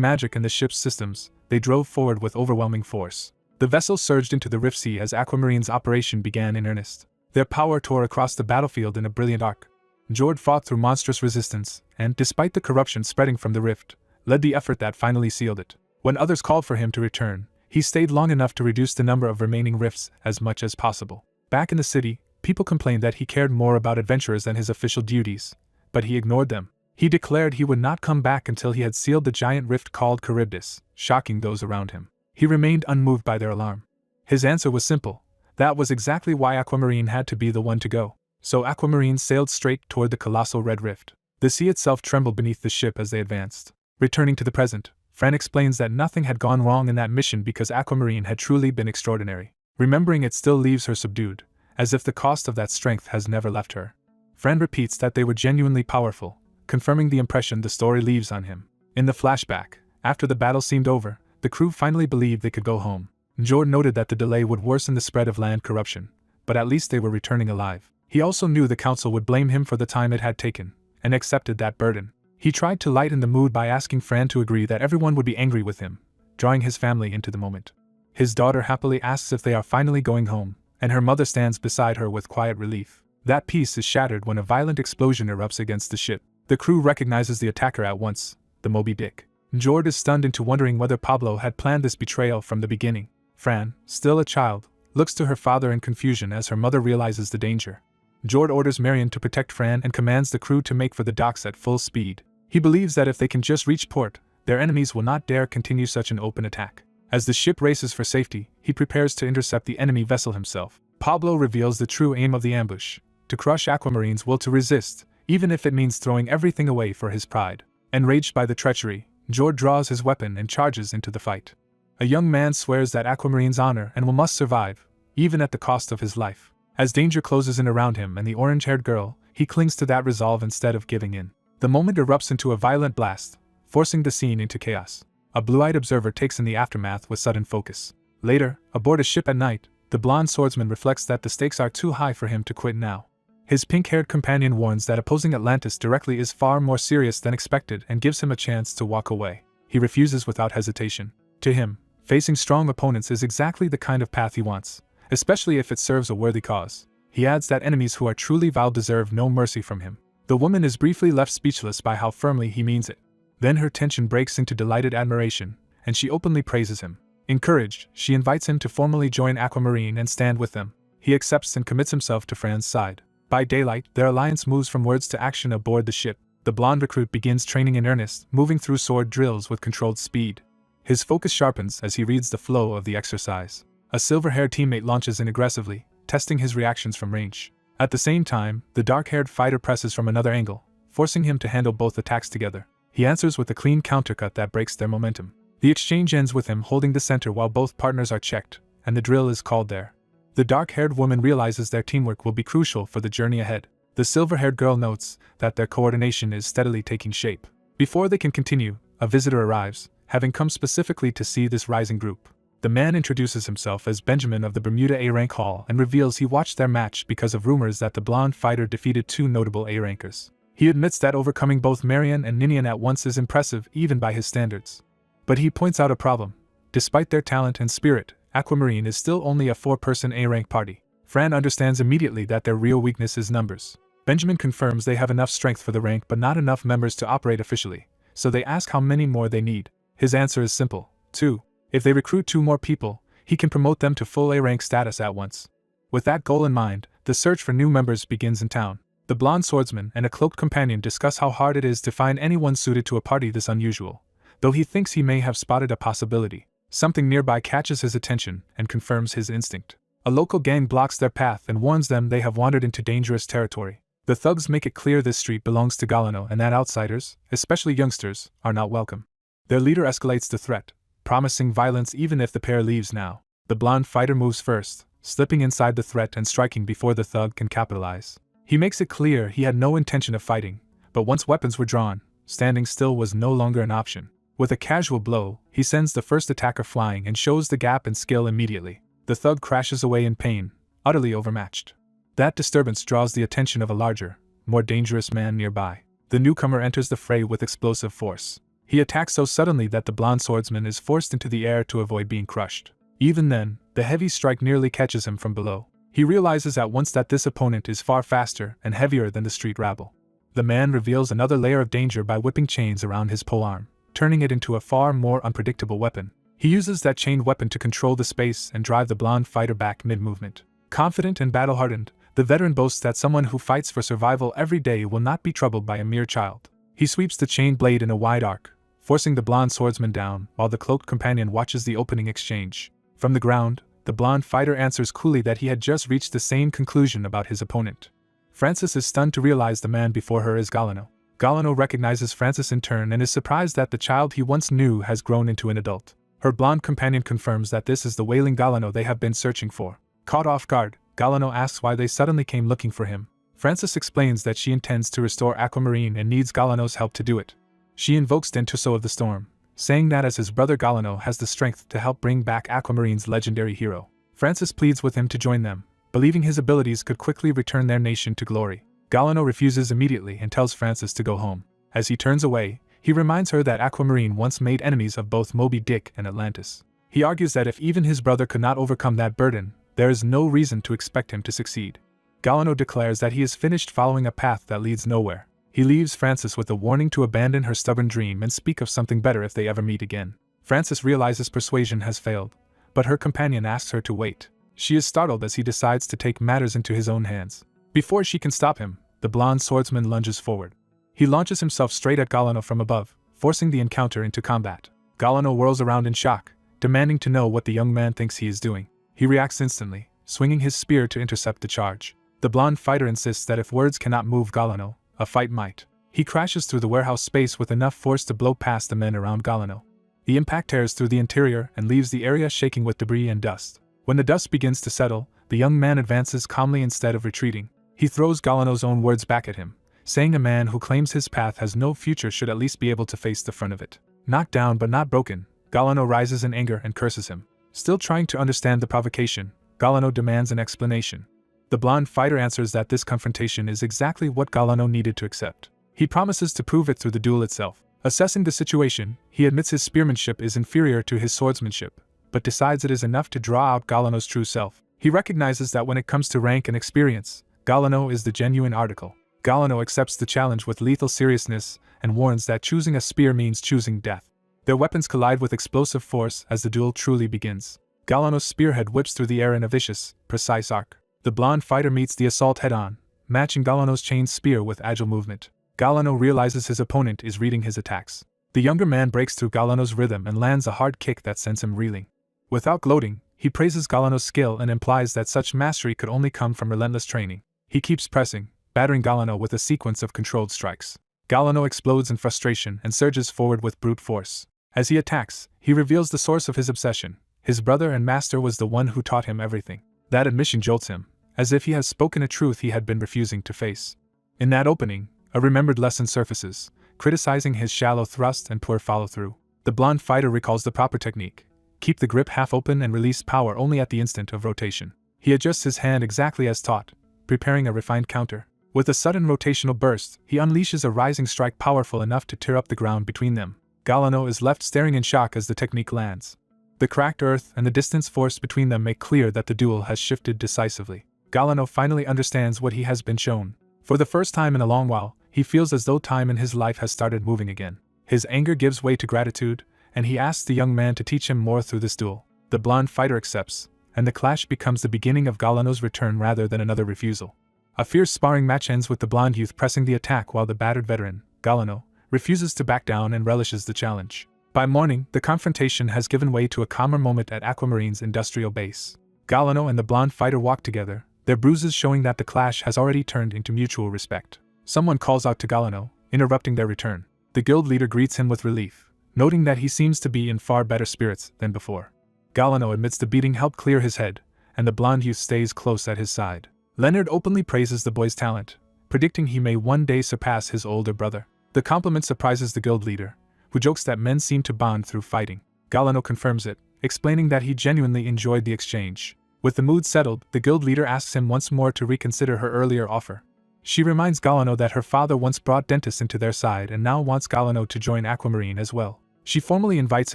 magic and the ship's systems, they drove forward with overwhelming force. The vessel surged into the Rift Sea as Aquamarine's operation began in earnest. Their power tore across the battlefield in a brilliant arc. Jord fought through monstrous resistance and, despite the corruption spreading from the rift, led the effort that finally sealed it. When others called for him to return, he stayed long enough to reduce the number of remaining rifts as much as possible. Back in the city, people complained that he cared more about adventurers than his official duties, but he ignored them. He declared he would not come back until he had sealed the giant rift called Charybdis, shocking those around him. He remained unmoved by their alarm. His answer was simple. That was exactly why Aquamarine had to be the one to go. So Aquamarine sailed straight toward the colossal red rift. The sea itself trembled beneath the ship as they advanced. Returning to the present, Fran explains that nothing had gone wrong in that mission because Aquamarine had truly been extraordinary. Remembering it still leaves her subdued, as if the cost of that strength has never left her. Fran repeats that they were genuinely powerful, confirming the impression the story leaves on him. In the flashback, after the battle seemed over, the crew finally believed they could go home. Jord noted that the delay would worsen the spread of land corruption, but at least they were returning alive. He also knew the council would blame him for the time it had taken, and accepted that burden. He tried to lighten the mood by asking Fran to agree that everyone would be angry with him, drawing his family into the moment. His daughter happily asks if they are finally going home, and her mother stands beside her with quiet relief. That peace is shattered when a violent explosion erupts against the ship. The crew recognizes the attacker at once, the Moby Dick. Jord is stunned into wondering whether Pablo had planned this betrayal from the beginning. Fran, still a child, looks to her father in confusion as her mother realizes the danger. Jord orders Marion to protect Fran and commands the crew to make for the docks at full speed. He believes that if they can just reach port, their enemies will not dare continue such an open attack. As the ship races for safety, he prepares to intercept the enemy vessel himself. Pablo reveals the true aim of the ambush: to crush Aquamarine's will to resist, even if it means throwing everything away for his pride. Enraged by the treachery, Jord draws his weapon and charges into the fight. A young man swears that Aquamarine's honor and will must survive, even at the cost of his life. As danger closes in around him and the orange-haired girl, he clings to that resolve instead of giving in. The moment erupts into a violent blast, forcing the scene into chaos. A blue-eyed observer takes in the aftermath with sudden focus. Later, aboard a ship at night, the blonde swordsman reflects that the stakes are too high for him to quit now. His pink-haired companion warns that opposing Atlantis directly is far more serious than expected and gives him a chance to walk away. He refuses without hesitation. To him, facing strong opponents is exactly the kind of path he wants, especially if it serves a worthy cause. He adds that enemies who are truly vile deserve no mercy from him. The woman is briefly left speechless by how firmly he means it. Then her tension breaks into delighted admiration, and she openly praises him. Encouraged, she invites him to formally join Aquamarine and stand with them. He accepts and commits himself to Fran's side. By daylight, their alliance moves from words to action aboard the ship. The blonde recruit begins training in earnest, moving through sword drills with controlled speed. His focus sharpens as he reads the flow of the exercise. A silver-haired teammate launches in aggressively, testing his reactions from range. At the same time, the dark-haired fighter presses from another angle, forcing him to handle both attacks together. He answers with a clean countercut that breaks their momentum. The exchange ends with him holding the center while both partners are checked, and the drill is called there. The dark-haired woman realizes their teamwork will be crucial for the journey ahead. The silver-haired girl notes that their coordination is steadily taking shape. Before they can continue, a visitor arrives, having come specifically to see this rising group. The man introduces himself as Benjamin of the Bermuda A-Rank Hall and reveals he watched their match because of rumors that the blonde fighter defeated two notable A-Rankers. He admits that overcoming both Marion and Ninian at once is impressive even by his standards. But he points out a problem. Despite their talent and spirit, Aquamarine is still only a 4-person A-Rank party. Fran understands immediately that their real weakness is numbers. Benjamin confirms they have enough strength for the rank but not enough members to operate officially, so they ask how many more they need. His answer is simple: 2. If they recruit 2 more people, he can promote them to full A-rank status at once. With that goal in mind, the search for new members begins in town. The blonde swordsman and a cloaked companion discuss how hard it is to find anyone suited to a party this unusual, though he thinks he may have spotted a possibility. Something nearby catches his attention and confirms his instinct. A local gang blocks their path and warns them they have wandered into dangerous territory. The thugs make it clear this street belongs to Galeno and that outsiders, especially youngsters, are not welcome. Their leader escalates the threat, promising violence even if the pair leaves now. The blonde fighter moves first, slipping inside the threat and striking before the thug can capitalize. He makes it clear he had no intention of fighting, but once weapons were drawn, standing still was no longer an option. With a casual blow, he sends the first attacker flying and shows the gap in skill immediately. The thug crashes away in pain, utterly overmatched. That disturbance draws the attention of a larger, more dangerous man nearby. The newcomer enters the fray with explosive force. He attacks so suddenly that the blonde swordsman is forced into the air to avoid being crushed. Even then, the heavy strike nearly catches him from below. He realizes at once that this opponent is far faster and heavier than the street rabble. The man reveals another layer of danger by whipping chains around his polearm, turning it into a far more unpredictable weapon. He uses that chained weapon to control the space and drive the blonde fighter back mid-movement. Confident and battle-hardened, the veteran boasts that someone who fights for survival every day will not be troubled by a mere child. He sweeps the chained blade in a wide arc, forcing the blonde swordsman down while the cloaked companion watches the opening exchange. From the ground, the blonde fighter answers coolly that he had just reached the same conclusion about his opponent. Francis is stunned to realize the man before her is Galeno. Galeno recognizes Francis in turn and is surprised that the child he once knew has grown into an adult. Her blonde companion confirms that this is the wailing Galeno they have been searching for. Caught off guard, Galeno asks why they suddenly came looking for him. Francis explains that she intends to restore Aquamarine and needs Galeno's help to do it. She invokes Dentuso of the Storm, saying that as his brother Galeno has the strength to help bring back Aquamarine's legendary hero. Francis pleads with him to join them, believing his abilities could quickly return their nation to glory. Galeno refuses immediately and tells Francis to go home. As he turns away, he reminds her that Aquamarine once made enemies of both Moby Dick and Atlantis. He argues that if even his brother could not overcome that burden, there is no reason to expect him to succeed. Galeno declares that he is finished following a path that leads nowhere. He leaves Francis with a warning to abandon her stubborn dream and speak of something better if they ever meet again. Francis realizes persuasion has failed, but her companion asks her to wait. She is startled as he decides to take matters into his own hands. Before she can stop him, the blonde swordsman lunges forward. He launches himself straight at Galeno from above, forcing the encounter into combat. Galeno whirls around in shock, demanding to know what the young man thinks he is doing. He reacts instantly, swinging his spear to intercept the charge. The blonde fighter insists that if words cannot move Galeno, a fight might. He crashes through the warehouse space with enough force to blow past the men around Galeno. The impact tears through the interior and leaves the area shaking with debris and dust. When the dust begins to settle, the young man advances calmly instead of retreating. He throws Galeno's own words back at him, saying a man who claims his path has no future should at least be able to face the front of it. Knocked down but not broken, Galeno rises in anger and curses him. Still trying to understand the provocation, Galeno demands an explanation. The blonde fighter answers that this confrontation is exactly what Galeno needed to accept. He promises to prove it through the duel itself. Assessing the situation, he admits his spearmanship is inferior to his swordsmanship, but decides it is enough to draw out Galeno's true self. He recognizes that when it comes to rank and experience, Galeno is the genuine article. Galeno accepts the challenge with lethal seriousness and warns that choosing a spear means choosing death. Their weapons collide with explosive force as the duel truly begins. Galeno's spearhead whips through the air in a vicious, precise arc. The blonde fighter meets the assault head-on, matching Galeno's chained spear with agile movement. Galeno realizes his opponent is reading his attacks. The younger man breaks through Galeno's rhythm and lands a hard kick that sends him reeling. Without gloating, he praises Galeno's skill and implies that such mastery could only come from relentless training. He keeps pressing, battering Galeno with a sequence of controlled strikes. Galeno explodes in frustration and surges forward with brute force. As he attacks, he reveals the source of his obsession. His brother and master was the one who taught him everything. That admission jolts him, as if he has spoken a truth he had been refusing to face. In that opening, a remembered lesson surfaces, criticizing his shallow thrust and poor follow-through. The blonde fighter recalls the proper technique: keep the grip half open and release power only at the instant of rotation. He adjusts his hand exactly as taught, preparing a refined counter. With a sudden rotational burst, he unleashes a rising strike powerful enough to tear up the ground between them. Galeno is left staring in shock as the technique lands. The cracked earth and the distance force between them make clear that the duel has shifted decisively. Galeno finally understands what he has been shown. For the first time in a long while, he feels as though time in his life has started moving again. His anger gives way to gratitude, and he asks the young man to teach him more through this duel. The blonde fighter accepts, and the clash becomes the beginning of Galeno's return rather than another refusal. A fierce sparring match ends with the blonde youth pressing the attack while the battered veteran, Galeno, refuses to back down and relishes the challenge. By morning, the confrontation has given way to a calmer moment at Aquamarine's industrial base. Galeno and the blonde fighter walk together, their bruises showing that the clash has already turned into mutual respect. Someone calls out to Galeno, interrupting their return. The guild leader greets him with relief, noting that he seems to be in far better spirits than before. Galano admits the beating helped clear his head, and the blonde youth stays close at his side. Leonard openly praises the boy's talent, predicting he may one day surpass his older brother. The compliment surprises the guild leader, who jokes that men seem to bond through fighting. Galano confirms it, explaining that he genuinely enjoyed the exchange. With the mood settled, the guild leader asks him once more to reconsider her earlier offer. She reminds Galano that her father once brought dentists into their side and now wants Galano to join Aquamarine as well. She formally invites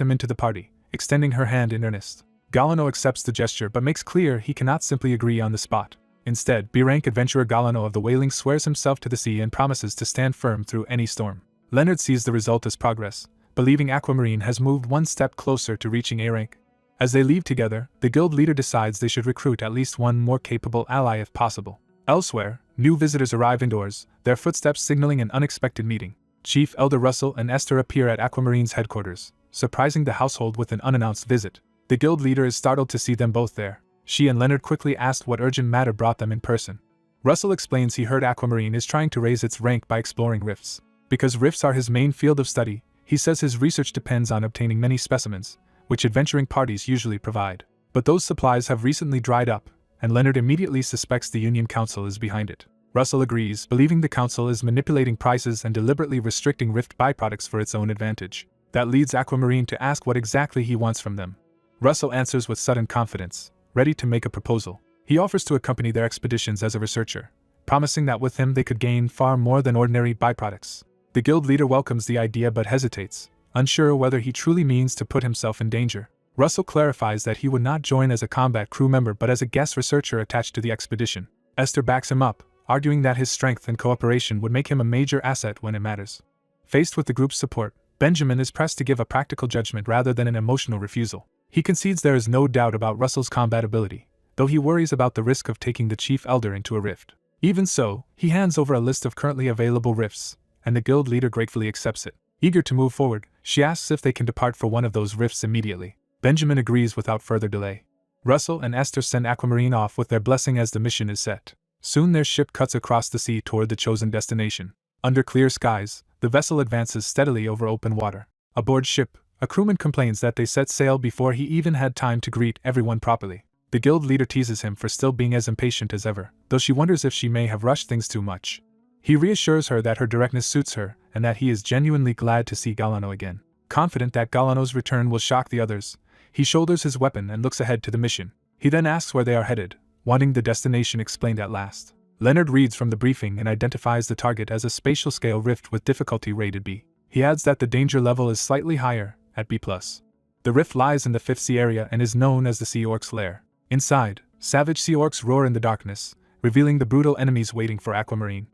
him into the party, extending her hand in earnest. Galano accepts the gesture but makes clear he cannot simply agree on the spot. Instead, B-rank adventurer Galano of the Wailing swears himself to the sea and promises to stand firm through any storm. Leonard sees the result as progress, believing Aquamarine has moved one step closer to reaching A rank. As they leave together, the guild leader decides they should recruit at least one more capable ally if possible. Elsewhere, new visitors arrive indoors, their footsteps signaling an unexpected meeting. Chief Elder Russell and Esther appear at Aquamarine's headquarters, surprising the household with an unannounced visit. The guild leader is startled to see them both there. She and Leonard quickly asked what urgent matter brought them in person. Russell explains he heard Aquamarine is trying to raise its rank by exploring rifts. Because rifts are his main field of study, he says his research depends on obtaining many specimens, which adventuring parties usually provide. But those supplies have recently dried up, and Leonard immediately suspects the Union Council is behind it. Russell agrees, believing the Council is manipulating prices and deliberately restricting rift byproducts for its own advantage. That leads Aquamarine to ask what exactly he wants from them. Russell answers with sudden confidence, ready to make a proposal. He offers to accompany their expeditions as a researcher, promising that with him they could gain far more than ordinary byproducts. The guild leader welcomes the idea but hesitates, unsure whether he truly means to put himself in danger. Russell clarifies that he would not join as a combat crew member but as a guest researcher attached to the expedition. Esther backs him up, arguing that his strength and cooperation would make him a major asset when it matters. Faced with the group's support, Benjamin is pressed to give a practical judgment rather than an emotional refusal. He concedes there is no doubt about Russell's combat ability, though he worries about the risk of taking the chief elder into a rift. Even so, he hands over a list of currently available rifts, and the guild leader gratefully accepts it. Eager to move forward, she asks if they can depart for one of those rifts immediately. Benjamin agrees without further delay. Russell and Esther send Aquamarine off with their blessing as the mission is set. Soon their ship cuts across the sea toward the chosen destination. Under clear skies, the vessel advances steadily over open water. Aboard ship, a crewman complains that they set sail before he even had time to greet everyone properly. The guild leader teases him for still being as impatient as ever, though she wonders if she may have rushed things too much. He reassures her that her directness suits her, and that he is genuinely glad to see Galano again. Confident that Galano's return will shock the others, he shoulders his weapon and looks ahead to the mission. He then asks where they are headed, wanting the destination explained at last. Leonard reads from the briefing and identifies the target as a spatial scale rift with difficulty rated B. He adds that the danger level is slightly higher, at B+. The rift lies in the 5th sea area and is known as the Sea Orc's lair. Inside, savage sea orcs roar in the darkness, revealing the brutal enemies waiting for Aquamarine.